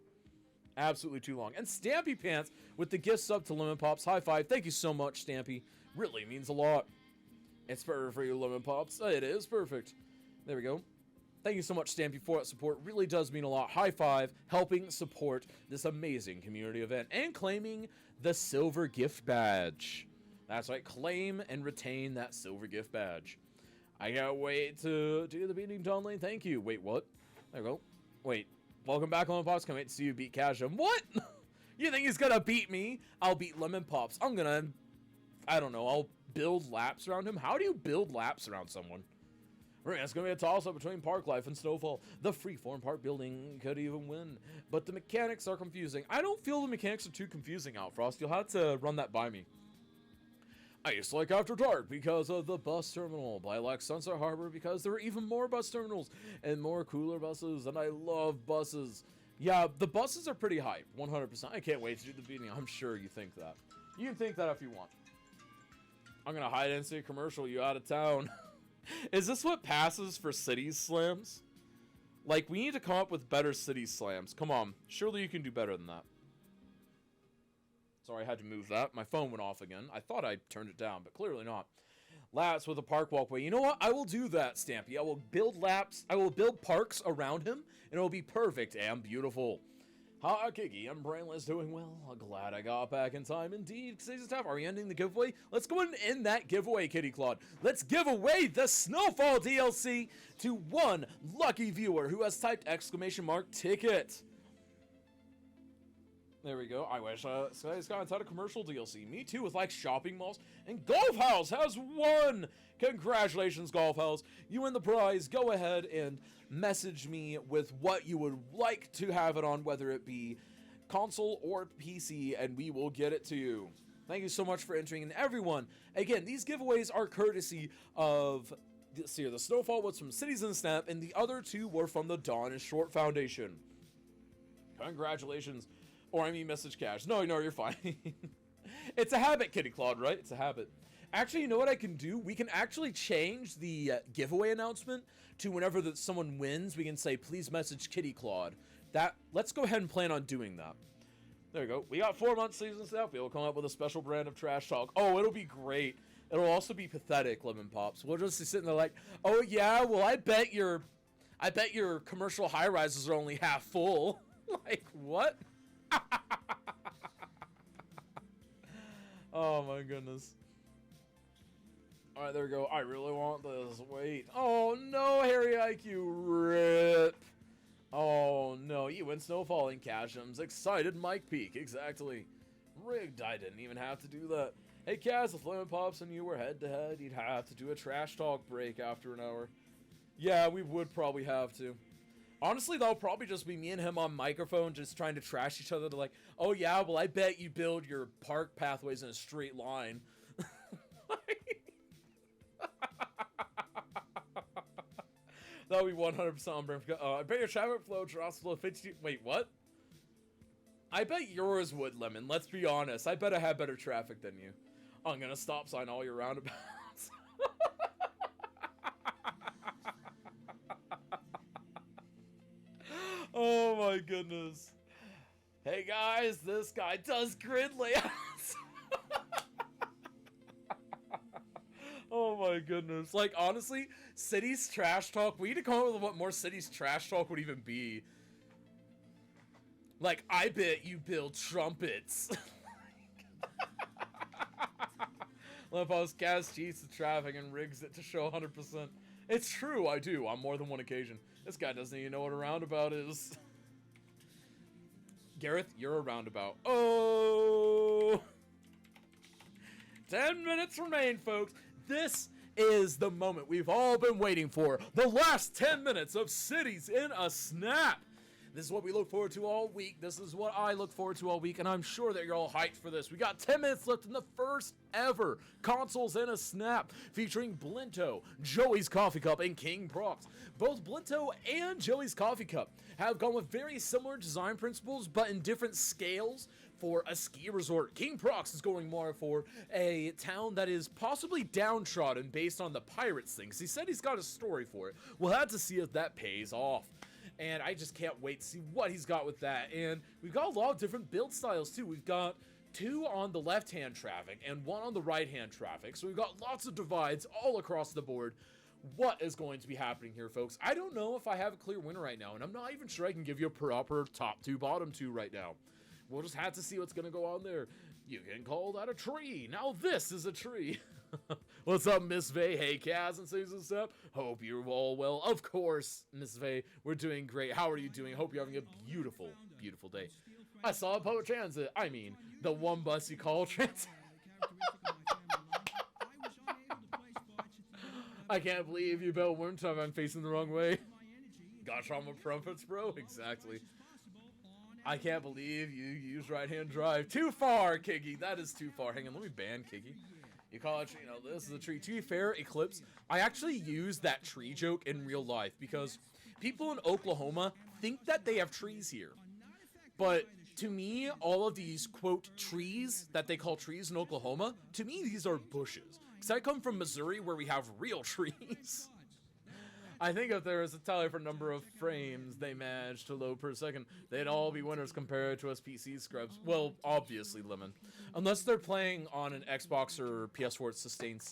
Absolutely too long. And Stampy Pants with the gift sub to Lemon Pops. High five. Thank you so much, Stampy. Really means a lot. It's perfect for you, Lemon Pops. It is perfect. There we go. Thank you so much, Stampy, for that support. Really does mean a lot. High five, helping support this amazing community event and claiming the silver gift badge. That's right, claim and retain that silver gift badge. I can't wait to do the beating Don Lane. Thank you. Wait, what? There we go. Wait, welcome back, Lemon Pops. Can't wait to see you beat Kasham. What? You think he's gonna beat me? I'll beat Lemon Pops. I don't know, I'll build laps around him. How do you build laps around someone? Right, it's gonna be a toss-up between Park Life and Snowfall. The freeform part building could even win, but the mechanics are confusing. I don't feel the mechanics are too confusing, Outfrost. You'll have to run that by me. I used to like After Dark because of the bus terminal, but I like Sunset Harbor because there are even more bus terminals and more cooler buses, and I love buses. Yeah, the buses are pretty hype, 100%. I can't wait to do the beating. I'm sure you think that. You can think that if you want. I'm gonna hide and see a commercial you out of town. Is this what passes for Cities Slams? Like, we need to come up with better Cities Slams. Come on, surely you can do better than that. Sorry, I had to move that. My phone went off again. I thought I turned it down, but clearly not. Laps with a park walkway. You know what? I will do that, Stampy. I will build laps. I will build parks around him, and it will be perfect and beautiful. Ha, Kiki, I'm brainless, doing well. Glad I got back in time indeed. Season Staff, are we ending the giveaway? Let's go and end that giveaway, Kitty Claude. Let's give away the Snowfall DLC to one lucky viewer who has typed !ticket. There we go. I wish Sky's got inside a commercial DLC. Me too, with like shopping malls. And Golf House has won! Congratulations, Golf House. You win the prize. Go ahead and message me with what you would like to have it on, whether it be console or PC, and we will get it to you. Thank you so much for entering. And everyone, again, these giveaways are courtesy of the Snowfall was from Cities in Snap, and the other two were from the Dawn and Short Foundation. Congratulations. Or I mean message cash. No, you're fine. It's a habit, Kitty Claude, right? It's a habit. Actually, you know what I can do? We can actually change the giveaway announcement to whenever someone wins, we can say, please message Kitty Claude. Let's go ahead and plan on doing that. There we go. We got 4 months season stuff. We'll come up with a special brand of trash talk. Oh, it'll be great. It'll also be pathetic, Lemon Pops. We'll just be sitting there like, oh yeah, well I bet your commercial high rises are only half full. Like, what? Oh my goodness. Alright, there we go. I really want this. Wait. Oh no, Harry IQ. Rip. Oh no, you win Snowfall in Casham's. Excited Mike Peak. Exactly. Rigged. I didn't even have to do that. Hey Cass, if Lemon Pops and you were head to head, you'd have to do a trash talk break after an hour. Yeah, we would probably have to. Honestly, that'll probably just be me and him on microphone just trying to trash each other to like, oh yeah, well I bet you build your park pathways in a straight line. That would be 100% on brand. I bet your traffic flow drops below 50. Wait, what? I bet yours would, Lemon. Let's be honest. I bet I have better traffic than you. I'm gonna stop sign all your roundabouts. Oh my goodness. Hey guys, this guy does grid layouts. Oh my goodness. Like, honestly, Cities Trash Talk, we need to come up with what more Cities Trash Talk would even be. Like, I bet you build trumpets. Lempo's gas cheats the traffic and rigs it to show 100%. It's true, I do, on more than one occasion. This guy doesn't even know what a roundabout is. Gareth, you're a roundabout. Oh! 10 minutes remain, folks. This is the moment we've all been waiting for. The last 10 minutes of Cities in a Snap. This is what we look forward to all week. This is what I look forward to all week, and I'm sure that you're all hyped for this. We got 10 minutes left in the first ever Consoles in a Snap, featuring Blinto, Joey's Coffee Cup, and King Prox. Both Blinto and Joey's Coffee Cup have gone with very similar design principles, but in different scales. For a ski resort, King Prox is going more for a town that is possibly downtrodden based on the pirates thing, 'cause he said he's got a story for it. We'll have to see if that pays off. And I just can't wait to see what he's got with that. And we've got a lot of different build styles too. We've got 2 on the left-hand traffic and 1 on the right-hand traffic. So we've got lots of divides all across the board. What is going to be happening here, folks? I don't know if I have a clear winner right now, and I'm not even sure I can give you a proper top 2, bottom 2 right now. We'll just have to see what's going to go on there. You can call that a tree. Now this is a tree. What's up, Miss Vay? Hey, Kaz and Susan Step. Hope you're all well. Of course, Miss Vay. We're doing great. How are you doing? Hope you're having a beautiful, beautiful day. I saw a public transit. I mean, the one bus you call transit. I can't believe you built Wormtime. I'm facing the wrong way. Got trauma trumpets, bro. Exactly. I can't believe you use right-hand drive. Too far, Kiggy. That is too far. Hang on, let me ban Kiggy. You call it, this is a tree. To be fair, Eclipse, I actually use that tree joke in real life because people in Oklahoma think that they have trees here. But to me, all of these, quote, trees that they call trees in Oklahoma, to me, these are bushes. Because I come from Missouri where we have real trees. I think if there was a tally for number of frames they managed to load per second, they'd all be winners compared to us PC scrubs. Well, obviously, Lemon. Unless they're playing on an Xbox or PS4 that sustains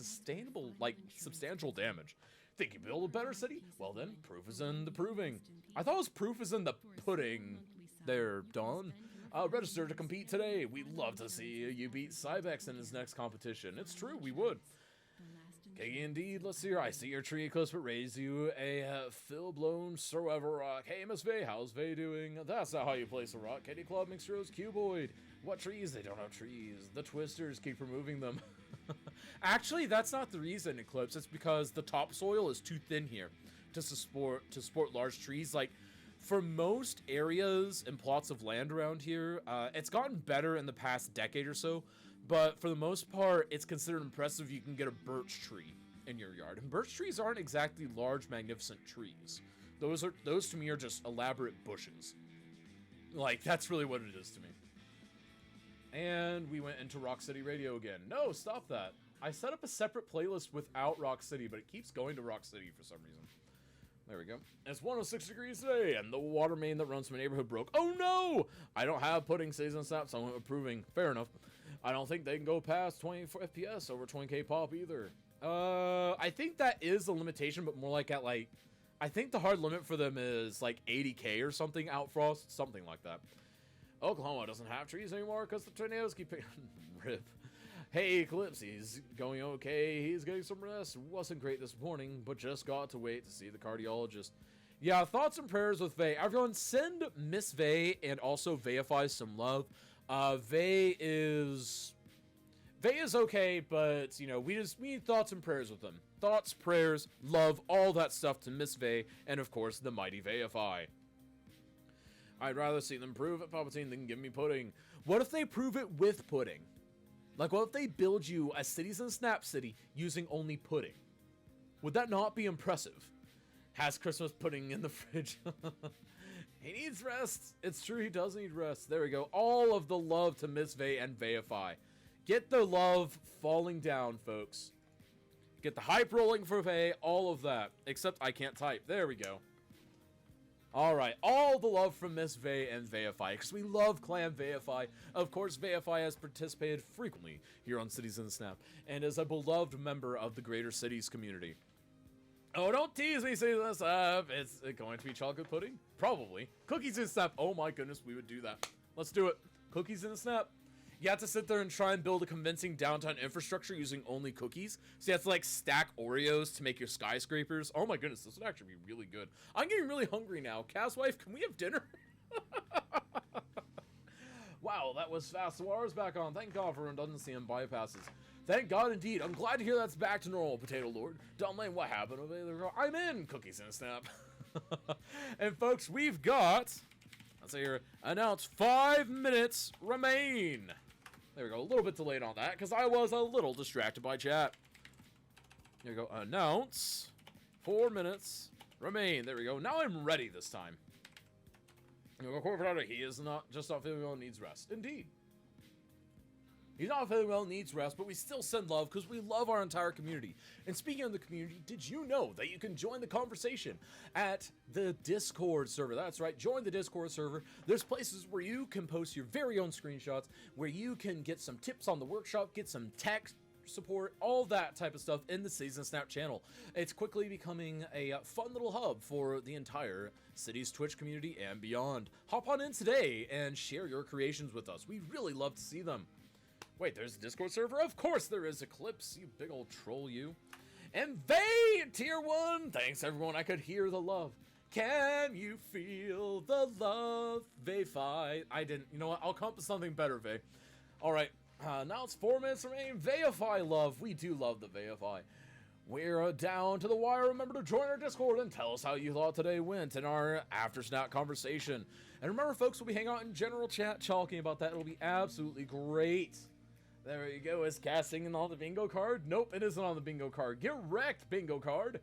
substantial damage. Think you build a better city? Well then, proof is in the proving. I thought it was proof is in the pudding. There, Dawn. Register to compete today. We'd love to see you beat Cybex in his next competition. It's true, we would. Okay, indeed, let's see here. I see your tree eclipse, but raise you a full-blown Survivor rock. Hey, Miss Vay, how's Vay doing? That's not how you place a rock. Kitty Club Mixtros Cuboid. What trees? They don't have trees. The twisters keep removing them. Actually, that's not the reason, Eclipse. It's because the topsoil is too thin here to support large trees. Like, for most areas and plots of land around here, it's gotten better in the past decade or so. But for the most part, it's considered impressive you can get a birch tree in your yard. And birch trees aren't exactly large, magnificent trees. Those to me are just elaborate bushes. Like, that's really what it is to me. And we went into Rock City Radio again. No, stop that. I set up a separate playlist without Rock City, but it keeps going to Rock City for some reason. There we go. It's 106 degrees today, and the water main that runs to my neighborhood broke. Oh no! I don't have pudding season snaps, so I went with proving. Fair enough. I don't think they can go past 24 FPS over 20k pop either. I think that is a limitation, but more like at I think the hard limit for them is like 80k or something, Outfrost, something like that. Oklahoma doesn't have trees anymore because the tornadoes keep rip. Hey, Eclipse, he's going okay. He's getting some rest. Wasn't great this morning, but just got to wait to see the cardiologist. Yeah, thoughts and prayers with Vay. Everyone, send Miss Vay and also Vayify some love. Vay Vey is okay, but, you know, we need thoughts and prayers with them. Thoughts, prayers, love, all that stuff to Miss Vey, and of course, the mighty Veyify. I'd rather see them prove it, Palpatine, than give me pudding. What if they prove it with pudding? Like, what if they build you a Cities in Snap City using only pudding? Would that not be impressive? Has Christmas pudding in the fridge. He needs rest. It's true, he does need rest. There we go. All of the love to Miss Vey and Veyify. Get the love falling down, folks. Get the hype rolling for Vey, all of that. Except I can't type. There we go. Alright, all the love from Miss Vey and Veyify, because we love Clan Veyify. Of course, Veyify has participated frequently here on Cities in the Snap, and is a beloved member of the Greater Cities community. Oh, don't tease me, say this up. It's going to be chocolate pudding? Probably. Cookies in the Snap. Oh my goodness, we would do that. Let's do it. Cookies in the Snap. You have to sit there and try and build a convincing downtown infrastructure using only cookies. So you have to, like, stack Oreos to make your skyscrapers. Oh my goodness, this would actually be really good. I'm getting really hungry now. Caswife, can we have dinner? Wow, that was fast. The water's back on. Thank God for redundancy and bypasses. Thank God indeed. I'm glad to hear that's back to normal, Potato Lord. Don Lane, what happened? I'm in. Cookies in a Snap. And folks, we've got, let's see here, announce 5 minutes remain. There we go. A little bit delayed on that because I was a little distracted by chat. There we go. Announce 4 minutes remain. There we go. Now I'm ready this time. There we go. He is not feeling well and needs rest. Indeed. He's not feeling well and needs rest, but we still send love because we love our entire community. And speaking of the community, did you know that you can join the conversation at the Discord server? That's right, join the Discord server. There's places where you can post your very own screenshots, where you can get some tips on the workshop, get some tech support, all that type of stuff in the Cities in Snap channel. It's quickly becoming a fun little hub for the entire Cities Twitch community and beyond. Hop on in today and share your creations with us. We really love to see them. Wait, there's a Discord server? Of course there is, Eclipse, you big old troll, you. And Vey, tier 1. Thanks, everyone. I could hear the love. Can you feel the love, Veyify? I didn't. You know what? I'll come up with something better, Vey. All right. Now it's 4 minutes remain. Veyify love. We do love the Veyify. We're down to the wire. Remember to join our Discord and tell us how you thought today went in our After Snap conversation. And remember, folks, we'll be hanging out in general chat talking about that. It'll be absolutely great. There you go. Is casting on the bingo card? Nope, it isn't on the bingo card. Get wrecked, bingo card.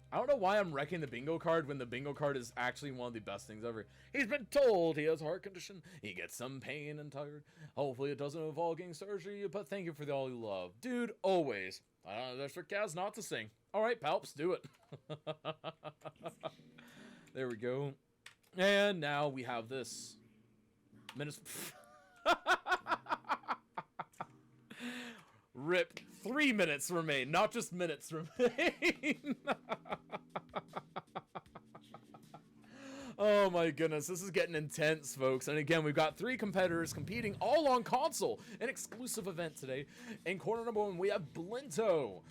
I don't know why I'm wrecking the bingo card when the bingo card is actually one of the best things ever. He's been told he has a heart condition. He gets some pain and tired. Hopefully it doesn't involve getting surgery, but thank you for all you love. Dude, always. That's for Kaz not to sing. All right, Palps, do it. There we go. And now we have this. Minutes. Rip. 3 minutes remain, not just minutes remain. Oh my goodness, this is getting intense, folks. And again, we've got 3 competitors competing all on console. An exclusive event today. In corner number 1, we have Blinto.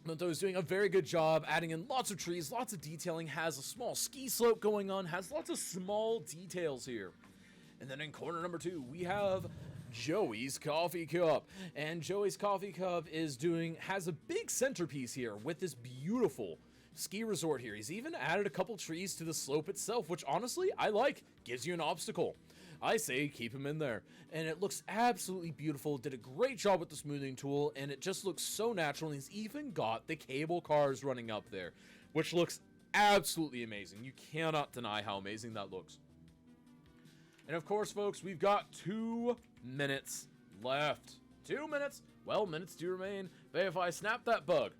Blinto is doing a very good job adding in lots of trees, lots of detailing, has a small ski slope going on, has lots of small details here. And then in corner number 2, we have Joey's Coffee Cup. And Joey's Coffee Cup has a big centerpiece here with this beautiful ski resort here. He's even added a couple trees to the slope itself, which honestly I like. Gives you an obstacle. I say keep him in there. And it looks absolutely beautiful. Did a great job with the smoothing tool, and it just looks so natural. And he's even got the cable cars running up there, which looks absolutely amazing. You cannot deny how amazing that looks. And of course, folks, we've got 2 minutes left. 2 minutes. Well, minutes do remain. If I snap that bug.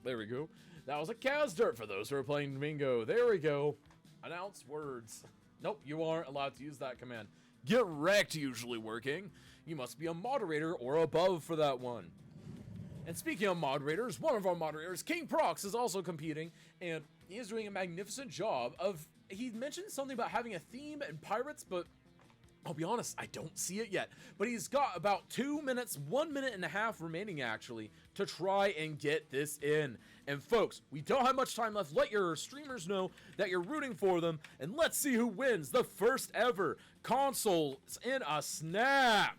There we go. That was a Kaz Dirt for those who are playing bingo. There we go. Announce words. Nope, you aren't allowed to use that command. Get wrecked usually working. You must be a moderator or above for that one. And speaking of moderators, one of our moderators, King Prox, is also competing, and he is doing a magnificent job of... He mentioned something about having a theme and pirates, but I'll be honest, I don't see it yet. But he's got about 2 minutes, 1 minute and a half remaining, actually, to try and get this in. And folks, we don't have much time left. Let your streamers know that you're rooting for them, and let's see who wins the first ever Consoles in a Snap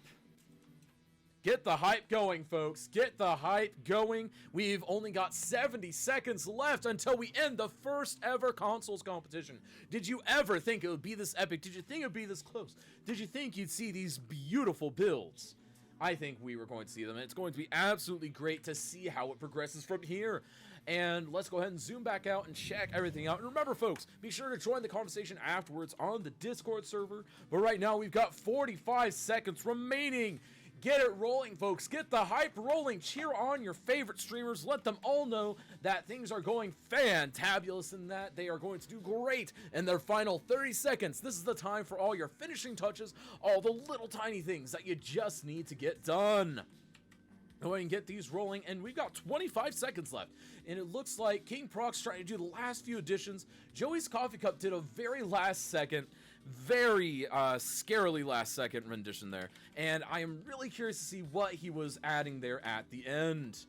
Get the hype going, folks. Get the hype going. We've only got 70 seconds left until we end the first ever consoles competition. Did you ever think it would be this epic? Did you think it would be this close? Did you think you'd see these beautiful builds? I think we were going to see them. It's going to be absolutely great to see how it progresses from here. And let's go ahead and zoom back out and check everything out. And remember, folks, be sure to join the conversation afterwards on the Discord server. But right now, we've got 45 seconds remaining. Get it rolling, folks. Get the hype rolling. Cheer on your favorite streamers. Let them all know that things are going fantabulous and that they are going to do great in their final 30 seconds. This is the time for all your finishing touches, all the little tiny things that you just need to get done. Go ahead and get these rolling, and we've got 25 seconds left. And it looks like King Proc's trying to do the last few additions. Joey's Coffee Cup did a very last second, very scarily last second rendition there. And I am really curious to see what he was adding there at the end.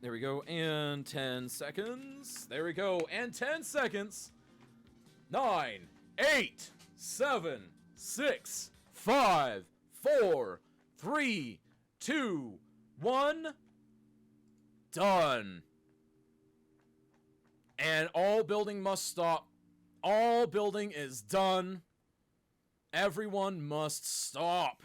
There we go, and 10 seconds. There we go, and 10 seconds. 9, 8, 7, 6, 5, 4, 3, 2, 1. Done. And all building must stop. All building is done. Everyone must stop.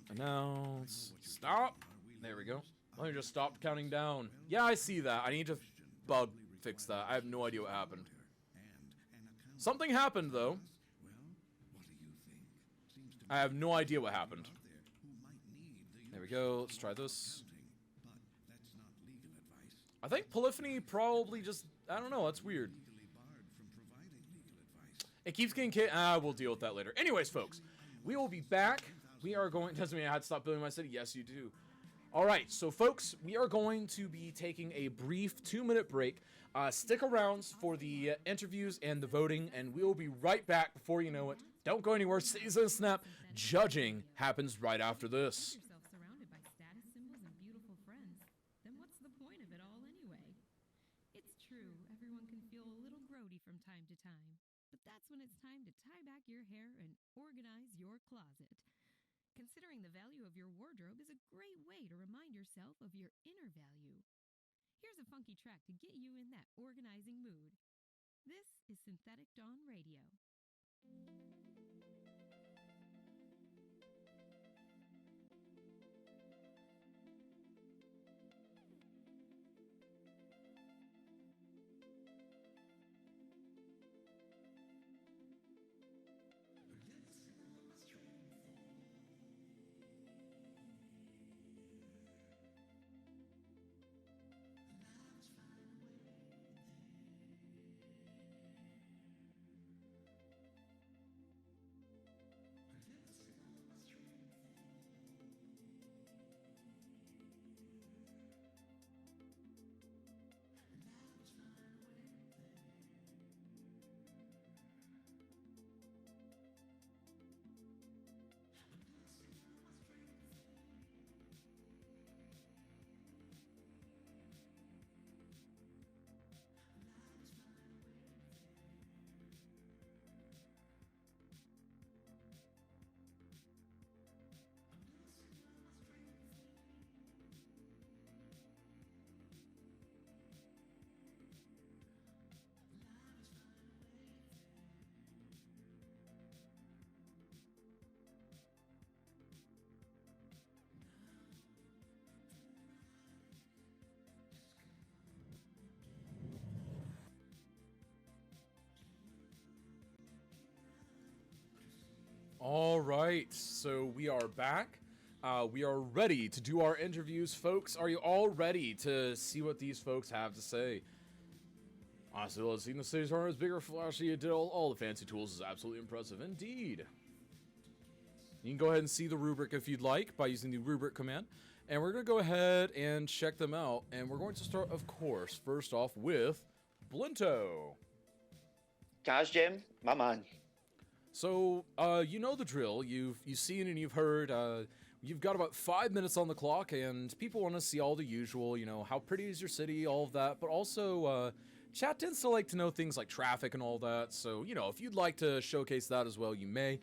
Announce. Stop. There we go. Let me just stop counting down. Yeah, I see that. I need to bug fix that. I have no idea what happened. Something happened, though. I have no idea what happened. There we go. Let's try this. I think Polyphony probably just... I don't know. That's weird. It keeps getting we'll deal with that later. Anyways, folks, we will be back. We are going... Doesn't mean I had to stop building my city. Yes, you do. Alright, so folks, we are going to be taking a brief 2-minute break. Stick around for the interviews and the voting, and we will be right back before you know it. Don't go anywhere. Cities in a Snap. Judging happens right after this. Yourself surrounded by status symbols and beautiful friends. Then what's the point of it all anyway? It's true, everyone can feel a little grody from time to time. But that's when it's time to tie back your hair and organize your closet. Considering the value of your wardrobe is a great way to remind yourself of your inner value. Here's a funky track to get you in that organizing mood. This is Synthetic Dawn Radio. All right, so we are back. We are ready to do our interviews, folks. Are you all ready to see what these folks have to say? Honestly, let's see. The city's armor is bigger, flashy. It did all the fancy tools is absolutely impressive indeed. You can go ahead and see the rubric if you'd like by using the rubric command. And we're going to go ahead and check them out. And we're going to start, of course, first off with Blinto. Kaz Gem, my man. So, you know the drill. You've seen and you've heard. You've got about 5 minutes on the clock, and people want to see all the usual, you know, how pretty is your city, all of that. But also, chat tends to like to know things like traffic and all that. So, you know, if you'd like to showcase that as well, you may.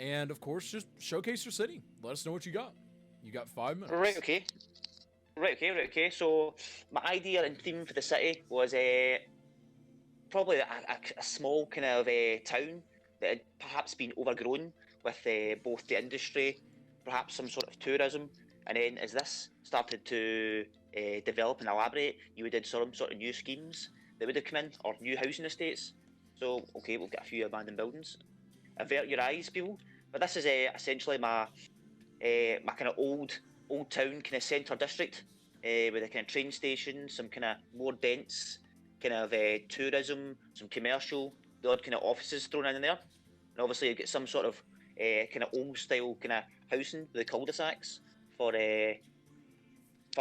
and of course, just showcase your city. Let us know what you got. You got 5 minutes. Right, okay. So my idea and theme for the city was probably a small kind of town that had perhaps been overgrown with both the industry, perhaps some sort of tourism, and then as this started to develop and elaborate, you would have some sort of new schemes that would have come in, or new housing estates. So, okay, we've got a few abandoned buildings. Avert your eyes, people. But this is essentially my kind of old town kind of centre district with a kind of train station, some kind of more dense kind of tourism, some commercial, the odd kind of offices thrown in there, and obviously you get some sort of kind of old style kind of housing with the cul-de-sacs for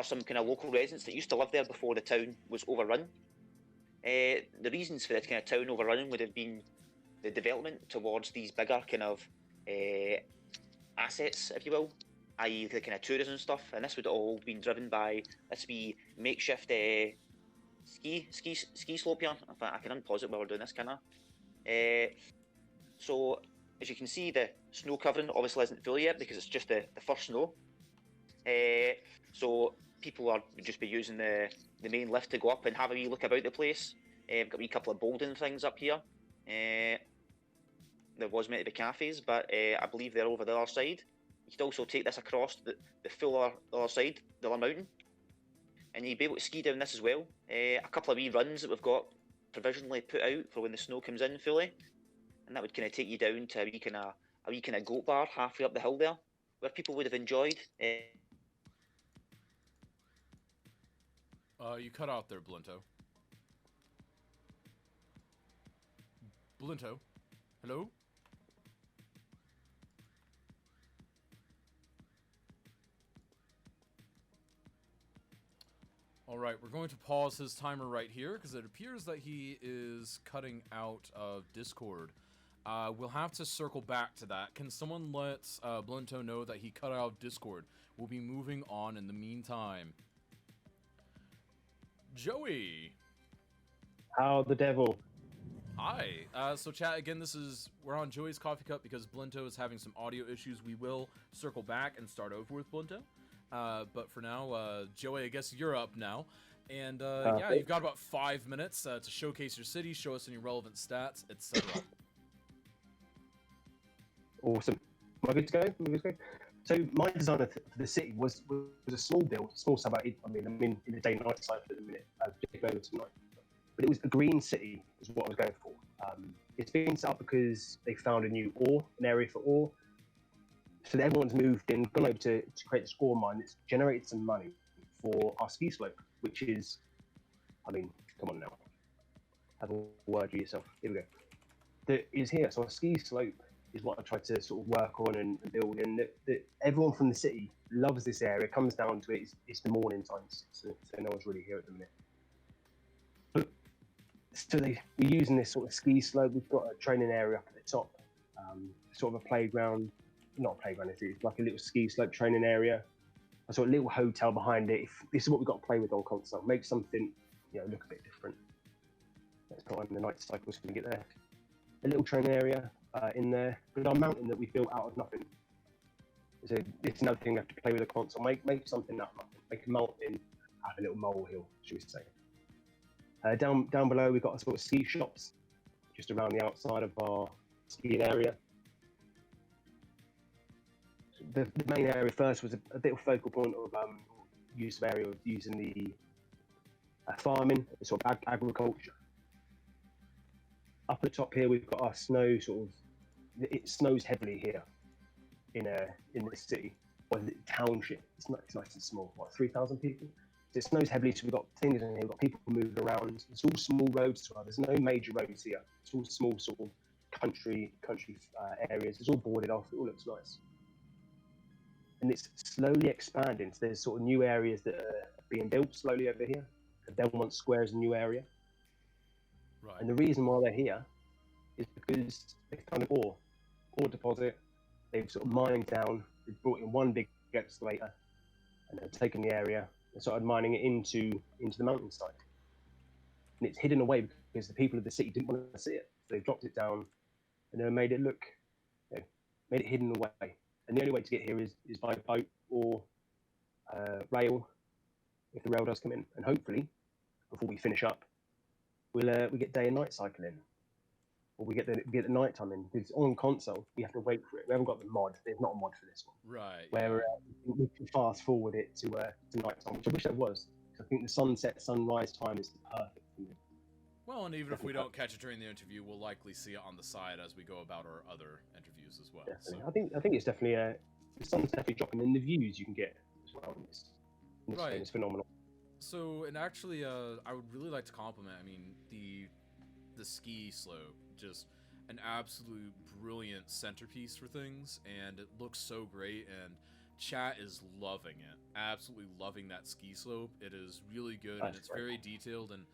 some kind of local residents that used to live there before the town was overrun. The reasons for this kind of town overrunning would have been the development towards these bigger kind of assets, if you will, i.e. the kind of tourism stuff, and this would have all been driven by this wee makeshift ski slope here. I can unpause it while we're doing this, can I? So as you can see, the snow covering obviously isn't full yet because it's just the first snow. So people would just be using the main lift to go up and have a wee look about the place. We've got a wee couple of Bolden things up here. There was meant to be cafes, but I believe they're over the other side. You could also take this across the full other side, the other mountain, and you'd be able to ski down this as well. A couple of wee runs that we've got provisionally put out for when the snow comes in fully, and that would kind of take you down to a wee kind of goat bar halfway up the hill there, where people would have enjoyed. You cut out there, Blinto. Blinto, hello? All right, we're going to pause his timer right here because it appears that he is cutting out of Discord. We'll have to circle back to that. Can someone let Blinto know that he cut out of Discord? We'll be moving on in the meantime. Joey. How the devil? Hi. So chat, again, we're on Joey's Coffee Cup because Blinto is having some audio issues. We will circle back and start over with Blinto. But for now, Joey, I guess you're up now. And yeah, you've got about 5 minutes to showcase your city, show us any relevant stats, etc. Awesome. Am I good to go? So my design for the city was a small build, small sub. I'm in the day and night cycle at the minute. Over tonight. But it was a green city is what I was going for. It's been set up because they found an area for ore. So everyone's moved in, gone over to create this ore mine that's generated some money for our ski slope, which is, come on now. Have a word with yourself. Here we go. That is here. So our ski slope is what I tried to sort of work on and build. And that everyone from the city loves this area. It comes down to it. It's the morning times, so no one's really here at the minute. But so we're using this sort of ski slope. We've got a training area up at the top, sort of a playground. Not a playground, it's like a little ski slope training area. A sort of little hotel behind it. This is what we've got to play with on console. Make something, look a bit different. Let's put on the night cycles when we get there. A little training area in there. With our mountain that we built out of nothing. So this is another thing we have to play with the console. Make something out of nothing. Make a mountain out of a little molehill, should we say. Down below we've got a sort of ski shops just around the outside of our skiing area. The main area first was a bit of focal point of use of area of using the farming, sort of agriculture. Up at the top here, we've got our snow it snows heavily here in this city, or the township. It's nice and small, 3,000 people. So it snows heavily, so we've got things in here, we've got people moving around. It's all small roads as well. There's no major roads here. It's all small sort of country areas. It's all boarded off. It all looks nice. And it's slowly expanding. So there's sort of new areas that are being built slowly over here. The Belmont Square is a new area. Right. And the reason why they're here is because they found an ore deposit. They've sort of mined down. They've brought in one big excavator and they've taken the area and started mining it into the mountainside. And it's hidden away because the people of the city didn't want to see it. So they dropped it down and they made it look made it hidden away. And the only way to get here is by boat or rail, if the rail does come in. And hopefully, before we finish up, we get day and night cycle in, or we get the night time in. Because on console, we have to wait for it. We haven't got the mod. There's not a mod for this one. Right. Where we can fast forward it to night time, which I wish there was. I think the sunset sunrise time is perfect for me. Well, and even if we don't catch it during the interview, we'll likely see it on the side as we go about our other interviews as well. Definitely. So. I think it's definitely the sun's definitely dropping, and the views you can get as well in this Right. game is phenomenal. So, and actually, I would really like to compliment. I mean, the ski slope, just an absolute brilliant centerpiece for things, and it looks so great. And chat is loving it, absolutely loving that ski slope. It is really good, and That's it's great. very detailed, and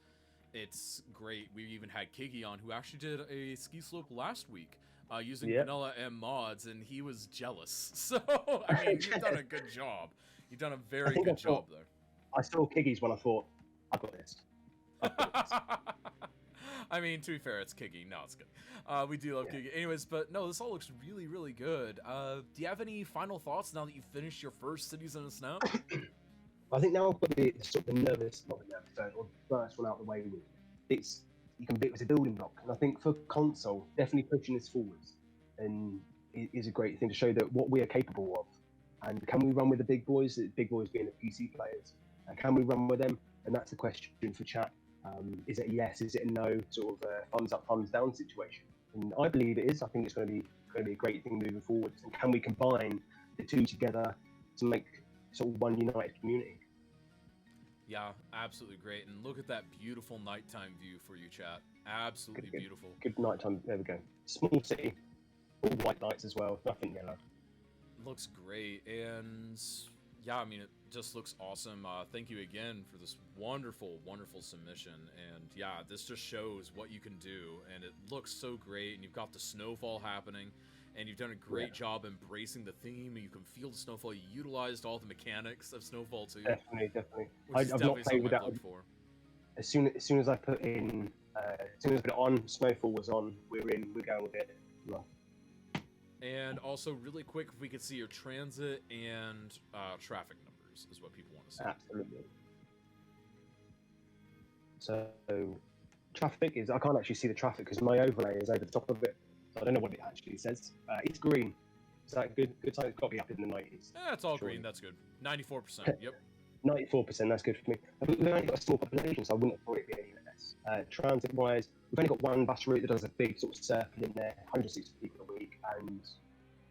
it's great. We even had Kiggy on, who actually did a ski slope last week. Using Yep. Vanilla M mods, and he was jealous. So, I mean, you've done a good job. You've done a very think good I thought- job there. I saw Kiggy's when I thought, I've got this. I mean, to be fair, it's Kiggy. No, it's good. We do love Kiggy. Anyways, but no, this all looks really, really good. Do you have any final thoughts now that you've finished your first Cities in a Snap? I think now I've got the sort of nervous, not the nervous, or the first one out of the way with. It's a building block, and I think for console, definitely pushing this forwards, and it is a great thing to show that what we are capable of. And can we run with the big boys? The big boys being the PC players. Can we run with them? And that's the question for chat. Is it a yes? Is it a no? Sort of thumbs up, thumbs down situation. And I believe it is. I think it's going to be a great thing moving forward. And can we combine the two together to make sort of one united community? Yeah, absolutely great. And look at that beautiful nighttime view for you, chat. Absolutely Good. beautiful. Good night time. There we go. Small city, all white lights as well. Nothing yellow. Looks great, and yeah, I mean, it just looks awesome. Thank you again for this wonderful, wonderful submission, and yeah, this just shows what you can do, and it looks so great, and you've got the snowfall happening, and you've done a great job embracing the theme, and you can feel the snowfall. You utilized all the mechanics of Snowfall too, Definitely. which is I've definitely not played with something that. I've looked for. As soon as I put in, as soon as I put it on, Snowfall was on. We're going with it. Well, And also, really quick, if we could see your transit and traffic numbers is what people want to see. absolutely. So traffic is. I can't actually see the traffic because my overlay is over the top of it. So I don't know what it actually says. It's green. Is that good? Good sign. It's got to be up in the 90s. Yeah, it's all Surely. green. That's good. 94%. Yep. 94%, that's good for me. We've only got a small population, so I wouldn't have thought it'd be any less. Transit-wise, we've only got one bus route that does a big sort of circle in there, 160 people a week, and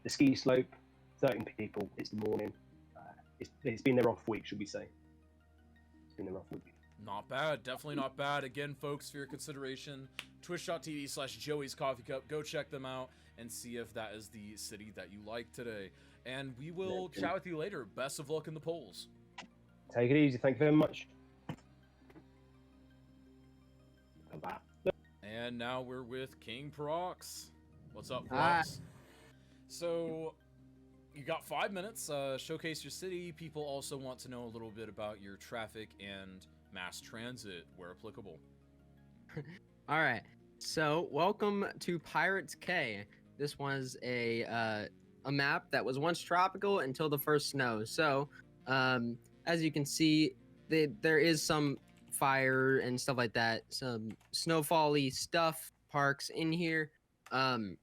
the ski slope, 13 people. It's the morning. It's been their off week, should we say? It's been their off week. Not bad. Definitely not bad. Again, folks, for your consideration, twitch.tv/Joey's Coffee Cup. Go check them out and see if that is the city that you like today. And we will chat with you later. Best of luck in the polls. Take it easy. Thank you very much. And now we're with King Prox. What's up, Hi. Prox? So, you got 5 minutes. Showcase your city. People also want to know a little bit about your traffic and mass transit, where applicable. All right. So, welcome to Pirates K. This was a map that was once tropical until the first snow. So, as you can see, there is some fire and stuff like that, some snowfall-y stuff, parks in here. And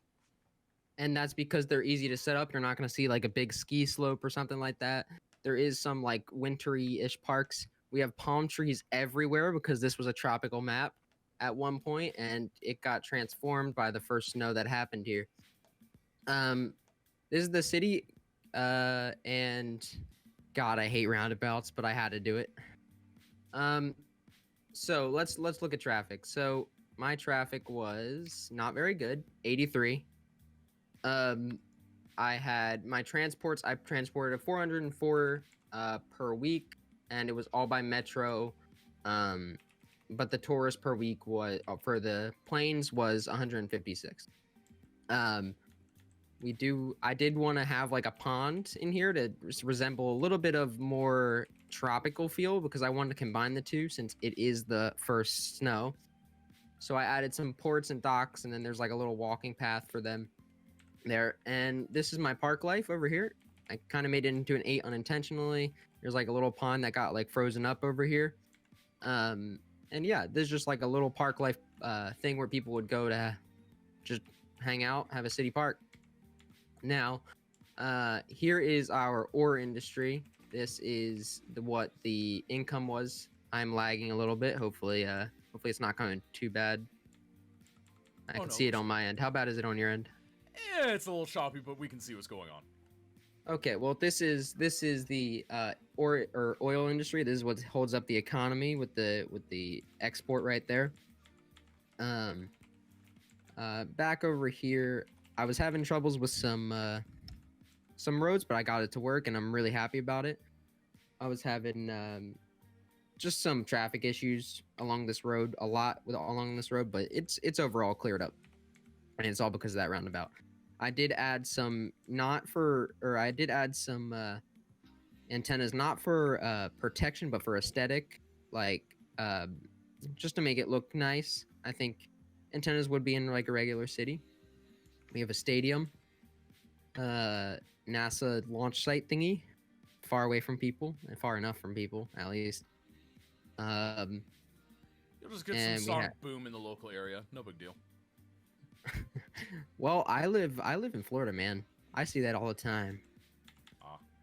that's because they're easy to set up. You're not going to see like a big ski slope or something like that. There is some like wintry-ish parks. We have palm trees everywhere because this was a tropical map at one point, and it got transformed by the first snow that happened here. This is the city, and God, I hate roundabouts, but I had to do it. So let's look at traffic. So my traffic was not very good, 83. I had my transports. I transported 404 per week, and it was all by metro. But the tourist per week was for the planes was 156. I did want to have like a pond in here to resemble a little bit of more tropical feel because I wanted to combine the two since it is the first snow. So I added some ports and docks, and then there's like a little walking path for them. there. And this is my park life over here. I kind of made it into an 8 unintentionally. There's like a little pond that got like frozen up over here. And yeah, there's just like a little park life thing where people would go to just hang out, have a city park. Now, here is our ore industry. This is what the income was. I'm lagging a little bit. Hopefully it's not coming too bad. I Oh, can no, see it on my end. How bad is it on your end? Yeah, it's a little choppy, but we can see what's going on. Okay, well this is the ore or oil industry. This is what holds up the economy with the export right there. Back over here, I was having troubles with some roads, but I got it to work, and I'm really happy about it. I was having just some traffic issues along this road, along this road, but it's overall cleared up, and it's all because of that roundabout. I did add some antennas, not for protection, but for aesthetic, like just to make it look nice. I think antennas would be in like a regular city. We have a stadium, NASA launch site thingy, far away from people, and far enough from people, at least. You'll just get some and we sonic boom in the local area. No big deal. Well, I live in Florida, man. I see that all the time.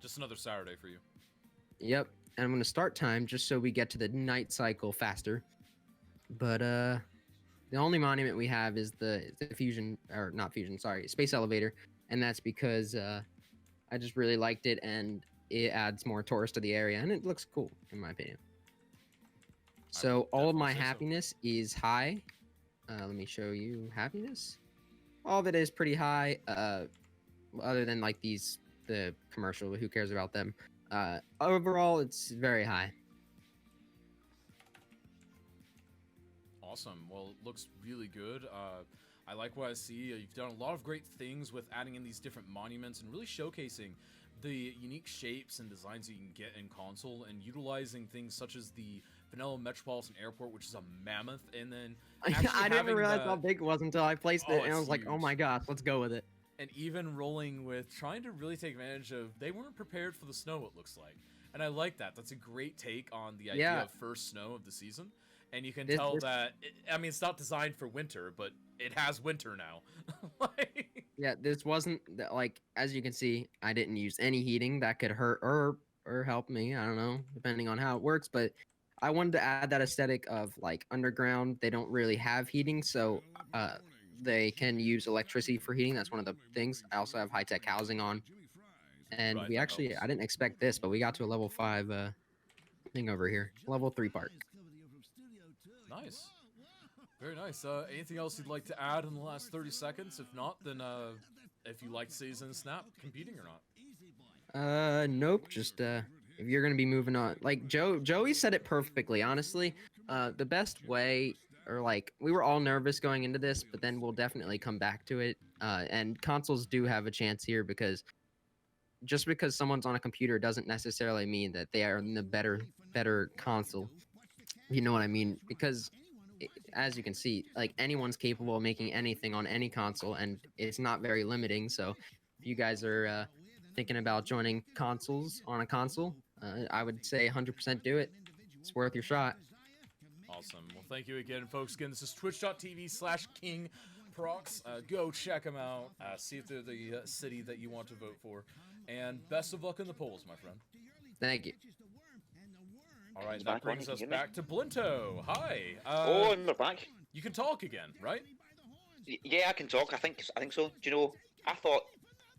Just another Saturday for you. Yep. And I'm gonna start time just so we get to the night cycle faster. But the only monument we have is the fusion, or not fusion, sorry, space elevator, and that's because I just really liked it, and it adds more tourists to the area, and it looks cool in my opinion. So all of definitely my say so. happiness is high. Let me show you happiness. All of it is pretty high. Other than like the commercial, who cares about them? Overall, it's very high. Awesome. Well, it looks really good. I like what I see. You've done a lot of great things with adding in these different monuments and really showcasing the unique shapes and designs you can get in console, and utilizing things such as the Vanilla Metropolitan Airport, which is a mammoth, and then actually I didn't having realize the- how big it was until I placed Oh, it, and I it's was like, "Oh huge. my gosh, let's go with it." and even rolling with trying to really take advantage of, they weren't prepared for the snow, it looks like, and I like that. That's a great take on the idea Yeah. of first snow of the season, and you can This- tell this- that I mean, it's not designed for winter, but it has winter now. Like, Yeah, this wasn't like, as you can see, I didn't use any heating that could hurt or help me. I don't know, depending on how it works, but I wanted to add that aesthetic of like underground. They don't really have heating, so they can use electricity for heating. That's one of the things. I also have high tech housing on, and Right, we that actually helps. I didn't expect this, but we got to a level 5 thing over here, level 3 park. nice. Very nice. Anything else you'd like to add in the last 30 seconds? If not, then if you like Cities in a Snap competing or not. Nope. Just if you're gonna be moving on, like Joey said it perfectly. Honestly, the best way, or like we were all nervous going into this, but then we'll definitely come back to it. And consoles do have a chance here, because just because someone's on a computer doesn't necessarily mean that they are in the better console. You know what I mean? Because as you can see, like anyone's capable of making anything on any console, and it's not very limiting. So if you guys are thinking about joining consoles on a console, I would say 100% do it. It's worth your shot. Awesome. Well, thank you again, folks. Again, this is twitch.tv/KingProx. Go check them out. See if they're the city that you want to vote for. And best of luck in the polls, my friend. Thank you. All right, He's that back on, brings can us you hear me? back to Blinto. Hi. Oh, and we're back. You can talk again, right? Yeah, I can talk. I think so. Do you know? I thought,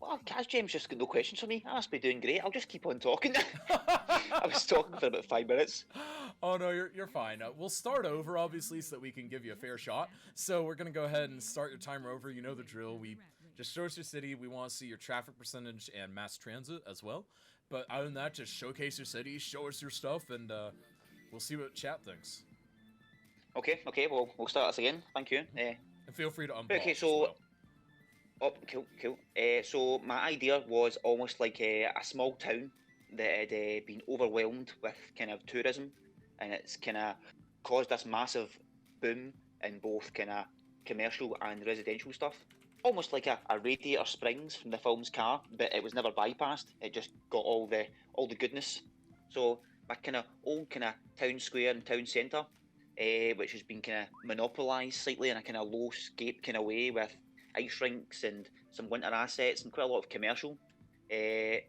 well, Kaz James just got no questions for me. I must be doing great. I'll just keep on talking. I was talking for about 5 minutes. Oh no, you're fine. We'll start over, obviously, so that we can give you a fair shot. So we're gonna go ahead and start your timer over. You know the drill. We just show us your city. We want to see your traffic percentage and mass transit as well. But other than that, just showcase your city, show us your stuff, and we'll see what chat thinks. Okay. Well, we'll start this again. Thank you. And feel free to unpause. Okay, as so- well. Oh, cool. So my idea was almost like a small town that had been overwhelmed with kind of tourism, and it's kind of caused this massive boom in both kind of commercial and residential stuff. almost like a radiator springs from the film's car, but it was never bypassed. It just got all the goodness. So my kind of old kind of town square and town centre, which has been kind of monopolised slightly in a kind of low scape kind of way with ice rinks and some winter assets and quite a lot of commercial to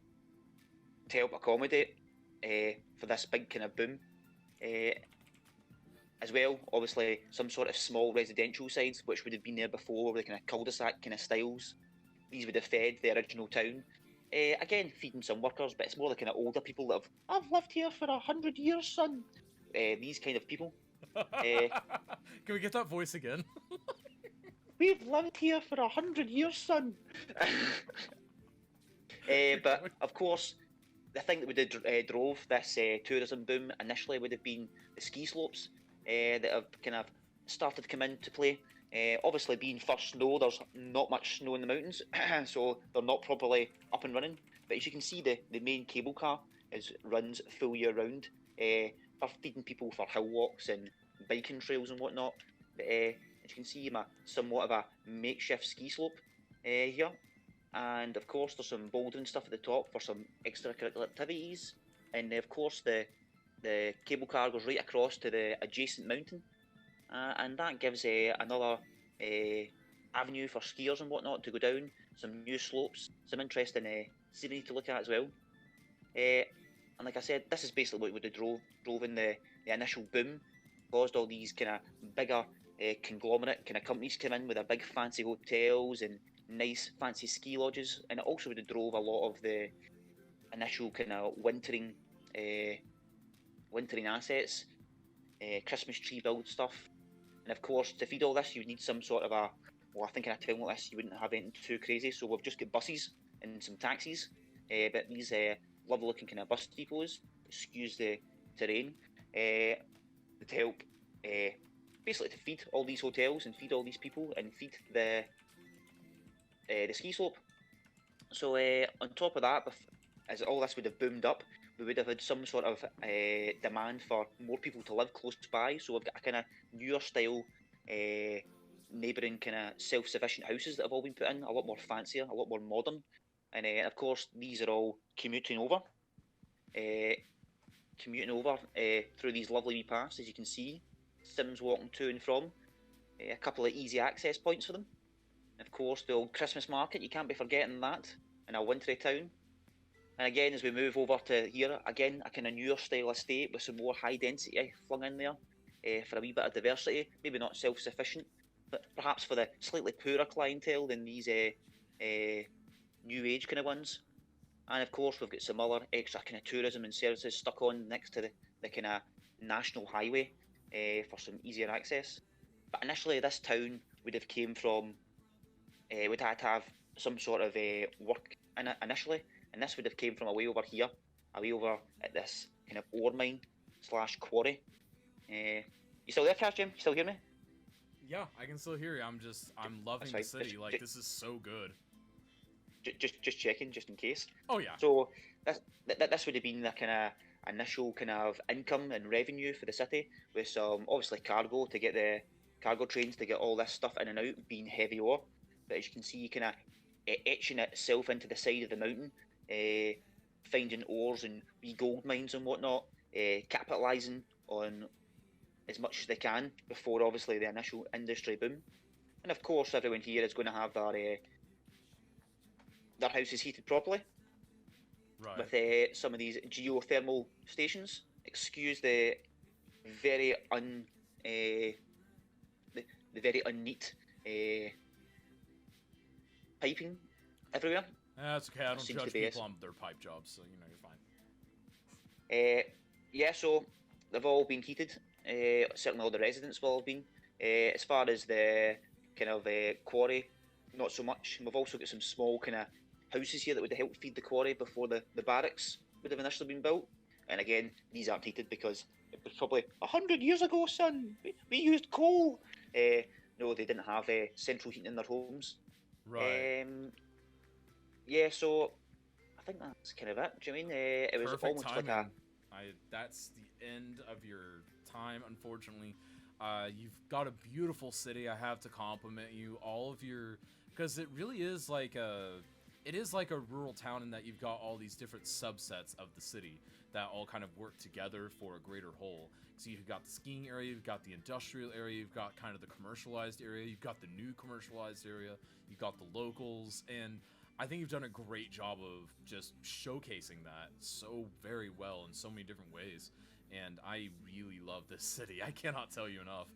help accommodate for this big kind of boom. As well, obviously, some sort of small residential sides which would have been there before, the kind of cul-de-sac kind of styles. These would have fed the original town. Again, feeding some workers, but it's more the kind of older people that have, I've lived here for 100 years, son. These kind of people. Can we get that voice again? We've lived here for 100 years, son. But of course, the thing that would have drove this tourism boom initially would have been the ski slopes that have kind of started to come into play. Obviously, being first snow, there's not much snow in the mountains, so they're not properly up and running. But as you can see, the main cable car runs full year round for feeding people for hill walks and biking trails and whatnot. But as you can see, I'm somewhat of a makeshift ski slope here. And of course, there's some bouldering stuff at the top for some extracurricular activities. And of course, the cable car goes right across to the adjacent mountain. And that gives another avenue for skiers and whatnot to go down, some new slopes, some interesting scenery to look at as well. And like I said, this is basically what would have drove in the initial boom, caused all these kind of bigger conglomerate kind of companies come in with their big fancy hotels and nice fancy ski lodges, and it also would have drove a lot of the initial kind of wintering assets, Christmas tree build stuff. And of course, to feed all this, you would need some sort of I think in a town like this, you wouldn't have anything too crazy, so we've just got buses and some taxis. But these lovely looking kind of bus depots, excuse the terrain, to help basically to feed all these hotels and feed all these people and feed the ski slope. So on top of that, as all this would have boomed up, we would have had some sort of demand for more people to live close by. So we've got a kind of newer style neighbouring kind of self-sufficient houses that have all been put in, a lot more fancier, a lot more modern. And of course, these are all commuting over through these lovely wee paths, as you can see. Sims walking to and from. A couple of easy access points for them. And of course, the old Christmas market, you can't be forgetting that in a wintry town. And again, as we move over to here, again, a kind of newer style estate with some more high density flung in there for a wee bit of diversity. Maybe not self-sufficient, but perhaps for the slightly poorer clientele than these new age kind of ones. And of course, we've got some other extra kind of tourism and services stuck on next to the kind of national highway for some easier access. But initially, this town would have came from, would have to have some sort of work in it initially. And this would have came from away over here, away over at this kind of ore mine / quarry. You still there, Cash Jim? You still hear me? Yeah, I can still hear you. I'm loving That's the right. city. Like, this is so good. Just checking, just in case. Oh yeah. So this would have been the kind of initial kind of income and revenue for the city, with some obviously cargo to get the cargo trains to get all this stuff in and out, being heavy ore. But as you can see, kind of etching itself into the side of the mountain, finding ores and wee gold mines and whatnot, capitalising on as much as they can before obviously the initial industry boom. And of course, everyone here is going to have their houses heated properly, Right. with some of these geothermal stations. Excuse the very the very unneat piping everywhere. That's okay. I don't Seems to judge be people on their pipe jobs, so you know you're fine. Yeah, so they've all been heated. Certainly all the residents have all been. As far as the kind of quarry, not so much. We've also got some small kind of houses here that would help feed the quarry before the barracks would have initially been built. And again, these aren't heated because it was probably 100 years ago, son. We used coal. No, they didn't have central heating in their homes. Right. Yeah, so I think that's kind of it. Do you know what I mean? It was Perfect almost timing. like That's the end of your time, unfortunately. You've got a beautiful city. I have to compliment you. All of your because it really is like a rural town in that you've got all these different subsets of the city that all kind of work together for a greater whole. So you've got the skiing area, you've got the industrial area, you've got kind of the commercialized area, you've got the new commercialized area, you've got the locals, and I think you've done a great job of just showcasing that so very well in so many different ways. And I really love this city. I cannot tell you enough.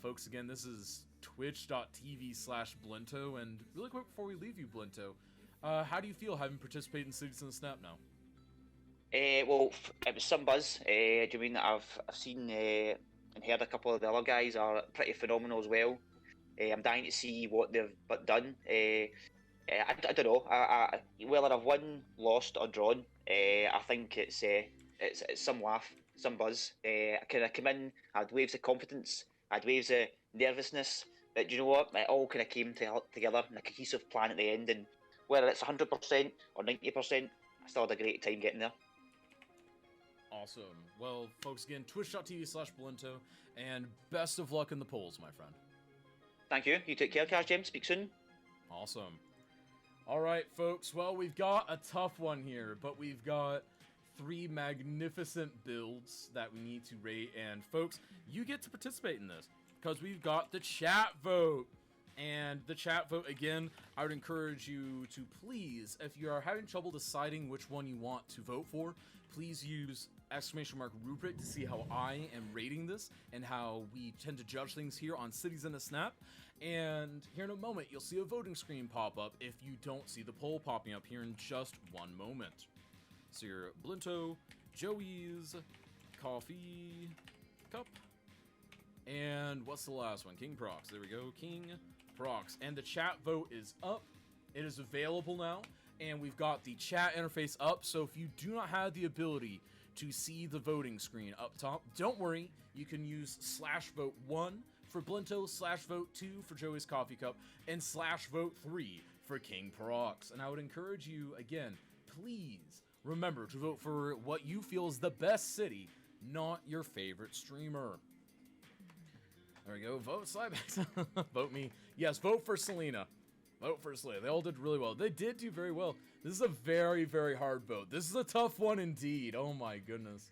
Folks, again, this is twitch.tv/Blinto, and really quick before we leave you, Blinto, how do you feel having participated in Cities in the Snap now? Well, it was some buzz. Do you mean that I've seen and heard a couple of the other guys are pretty phenomenal as well. I'm dying to see what they've done. I don't know. Whether I've won, lost, or drawn, I think it's some laugh, some buzz. I kind of come in, I had waves of confidence, I had waves of nervousness, but do you know what? It all kind of came together in a cohesive plan at the end, and whether it's 100% or 90%, I still had a great time getting there. Awesome. Well, folks, again, twitch.tv/Blinto, and best of luck in the polls, my friend. Thank you. You take care, Cash James. Speak soon. Awesome. All right, folks. Well, we've got a tough one here, but we've got 3 magnificent builds that we need to rate. And, folks, you get to participate in this because we've got the chat vote. And the chat vote, again, I would encourage you to please, if you are having trouble deciding which one you want to vote for, please use !rubric to see how I am rating this and how we tend to judge things here on Cities in a Snap. And here in a moment, you'll see a voting screen pop up if you don't see the poll popping up here in just one moment. So your Blinto, Joey's, Coffee Cup, and what's the last one? King Prox. There we go, King Prox. And the chat vote is up. It is available now, and we've got the chat interface up. So if you do not have the ability to see the voting screen up top, don't worry. You can use /vote1 for Blinto, /vote2 for Joey's Coffee Cup, and /vote3 for King Prox. And I would encourage you, again, please remember to vote for what you feel is the best city, not your favorite streamer. There we go. Vote Slybax. Vote me. Yes, vote for Selena. Vote for Selena. They all did really well. They did do very well. This is a very, very hard vote. This is a tough one indeed. Oh my goodness.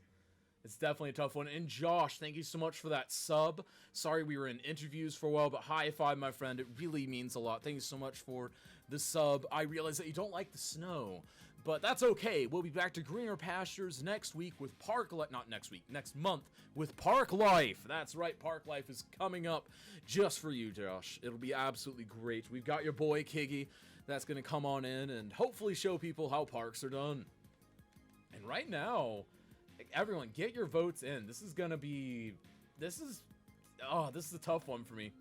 It's definitely a tough one. And Josh, thank you so much for that sub. Sorry we were in interviews for a while, but high five, my friend. It really means a lot. Thank you so much for the sub. I realize that you don't like the snow, but that's okay. We'll be back to greener pastures next week with next month with Park Life. That's right, Park Life is coming up just for you, Josh. It'll be absolutely great. We've got your boy Kiggy that's going to come on in and hopefully show people how parks are done. And right now, everyone, get your votes in. This is a tough one for me.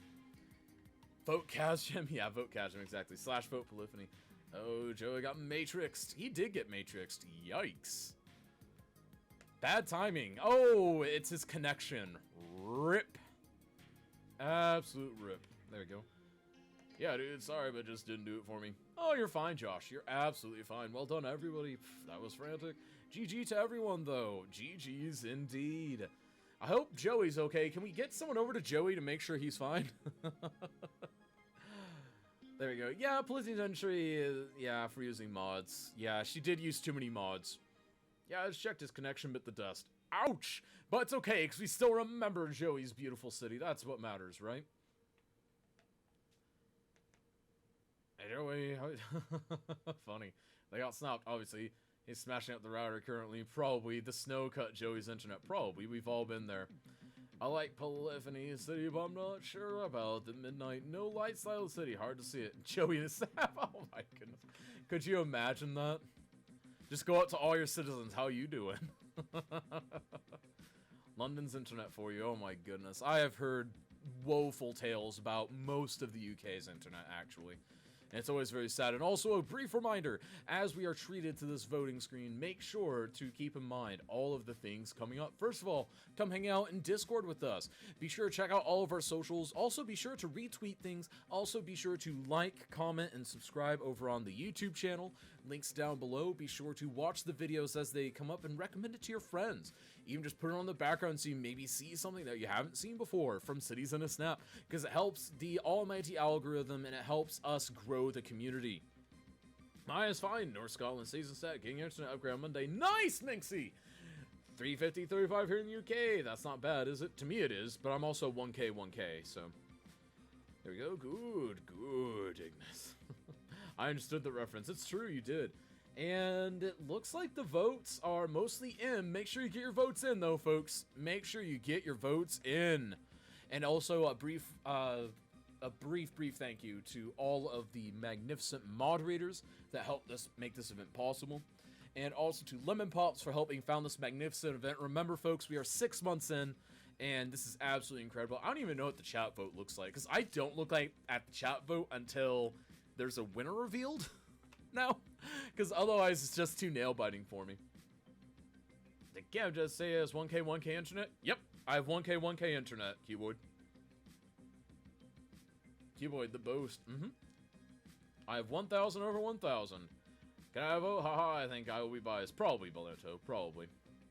Vote Kazjim. Yeah, vote Kazjim, exactly. /vote Polyphony. Oh, Joey got matrixed. He did get matrixed. Yikes. Bad timing. Oh, it's his connection. Rip. Absolute rip. There we go. Yeah, dude, sorry, but just didn't do it for me. Oh, you're fine, Josh. You're absolutely fine. Well done, everybody. That was frantic. GG to everyone, though. GG's indeed. I hope Joey's okay. Can we get someone over to Joey to make sure he's fine? There we go. Yeah, Polyphony's entry, yeah, for using mods. Yeah, she did use too many mods. Yeah, I just checked his connection, bit the dust. Ouch! But it's okay, because we still remember Joey's beautiful city. That's what matters, right? Hey, Joey. Funny. They got snapped, obviously. He's smashing up the router currently. Probably. The snow cut Joey's internet. Probably. We've all been there. I like Polyphony City, but I'm not sure about the midnight. No light style city. Hard to see it. Joey and Snap. Oh my goodness. Could you imagine that? Just go out to all your citizens. How you doing? London's internet for you. Oh my goodness. I have heard woeful tales about most of the UK's internet, actually. And it's always very sad. And also a brief reminder, as we are treated to this voting screen, make sure to keep in mind all of the things coming up. First of all, come hang out in Discord with us. Be sure to check out all of our socials. Also be sure to retweet things. Also be sure to like, comment, and subscribe over on the YouTube channel. Links down below. Be sure to watch the videos as they come up and recommend it to your friends. Even just put it on the background so you maybe see something that you haven't seen before from Cities in a Snap, because it helps the almighty algorithm and it helps us grow the community. Is fine. North Scotland season set. Getting internet upgrade on Monday. Nice, Minxie! 350, 35 here in the UK. That's not bad, is it? To me it is, but I'm also 1K, so... There we go. Good, Ignis. I understood the reference. It's true, you did. And it looks like the votes are mostly in. Make sure you get your votes in, though, folks. Make sure you get your votes in. And also a brief thank you to all of the magnificent moderators that helped us make this event possible. And also to Lemon Pops for helping found this magnificent event. Remember, folks, we are 6 months in, and this is absolutely incredible. I don't even know what the chat vote looks like, because I don't look like at the chat vote until there's a winner revealed now, because otherwise it's just too nail-biting for me. The game just says 1K internet. Yep, I have 1K internet, Keyboard. Keyboard, the boast. I have 1,000 over 1,000. Can I vote? Haha, I think I will be biased. Probably, Boleto. Probably.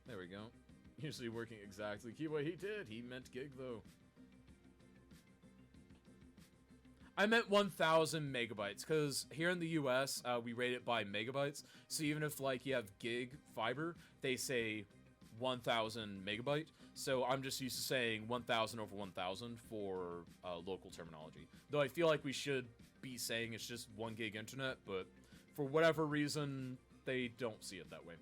There we go. Usually working exactly. Keyboard, he did. He meant gig, though. I meant 1,000 megabytes, because here in the US, we rate it by megabytes. So even if, like, you have gig fiber, they say 1,000 megabyte. So I'm just used to saying 1,000 over 1,000 for local terminology. Though I feel like we should be saying it's just 1 gig internet, but for whatever reason, they don't see it that way.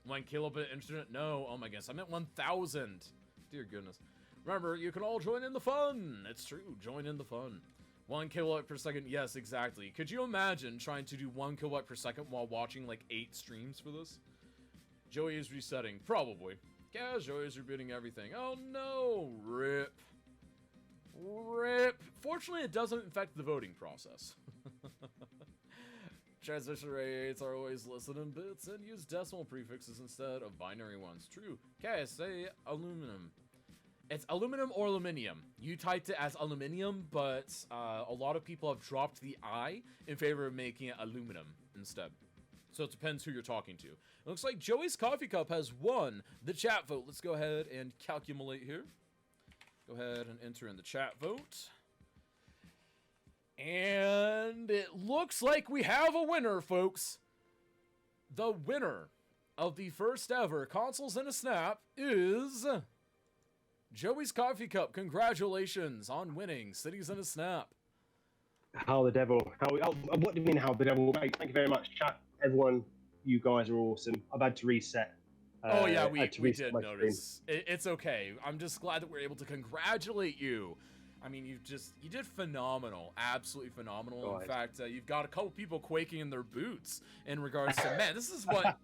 1 kilobit internet? No. Oh my goodness. I meant 1,000. Dear goodness. Remember, you can all join in the fun. It's true. Join in the fun. 1 kilobyte per second. Yes, exactly. Could you imagine trying to do 1 kilobyte per second while watching like 8 streams for this? Joey is resetting. Probably. Yeah, Joey is rebooting everything. Oh no. Rip. Rip. Fortunately, it doesn't affect the voting process. Transition rates are always listed in bits and use decimal prefixes instead of binary ones. True. Okay, say aluminum. It's aluminum or aluminium. You typed it as aluminium, but a lot of people have dropped the I in favor of making it aluminum instead. So it depends who you're talking to. It looks like Joey's Coffee Cup has won the chat vote. Let's go ahead and calculate here. Go ahead and enter in the chat vote. And it looks like we have a winner, folks. The winner of the first ever Consoles in a Snap is Joey's Coffee Cup. Congratulations on winning Cities in a Snap. How the devil? What do you mean, how the devil? Thank you very much, chat. Everyone, you guys are awesome. I've had to reset. Oh yeah, we did notice. It's okay. I'm just glad that we're able to congratulate you. I mean, you did phenomenal, absolutely phenomenal. God. In fact, you've got a couple people quaking in their boots in regards to, man, this is what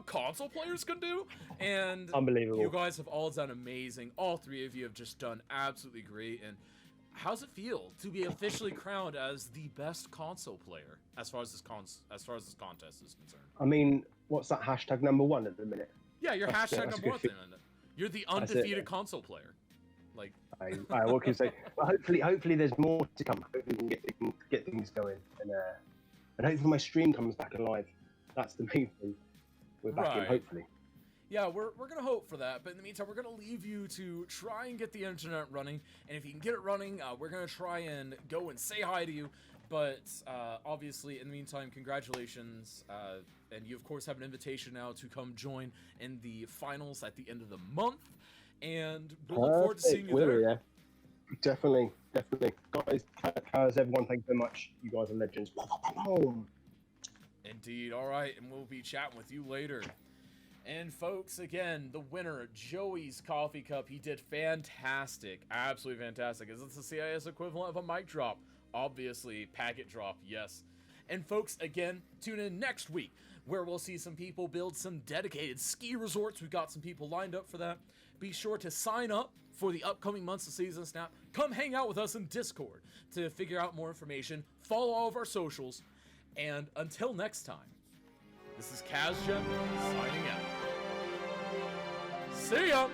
console players can do. And unbelievable. You guys have all done amazing. All three of you have just done absolutely great. And how's it feel to be officially crowned as the best console player as far as this contest is concerned? I mean, what's that hashtag #1 at the minute? Yeah, you're That's hashtag a #1 at the good minute. You're the undefeated console player. Like, what can I say? Well, hopefully there's more to come. Hopefully we can get things going, and hopefully my stream comes back alive. That's the main thing. We're back in, hopefully. Yeah, we're gonna hope for that. But in the meantime, we're gonna leave you to try and get the internet running. And if you can get it running, we're gonna try and go and say hi to you. But obviously, in the meantime, congratulations. And you, of course, have an invitation now to come join in the finals at the end of the month. And we look forward to seeing you there. Yeah. Definitely. Guys, everyone, thank you very much. You guys are legends. Indeed. All right, and we'll be chatting with you later. And folks, again, the winner, Joey's Coffee Cup, he did fantastic. Absolutely fantastic. Is this the CIS equivalent of a mic drop? Obviously, packet drop, yes. And folks, again, tune in next week, where we'll see some people build some dedicated ski resorts. We've got some people lined up for that. Be sure to sign up for the upcoming months of Season Snap. Come hang out with us in Discord to figure out more information. Follow all of our socials. And until next time, this is Kazja signing out. See ya!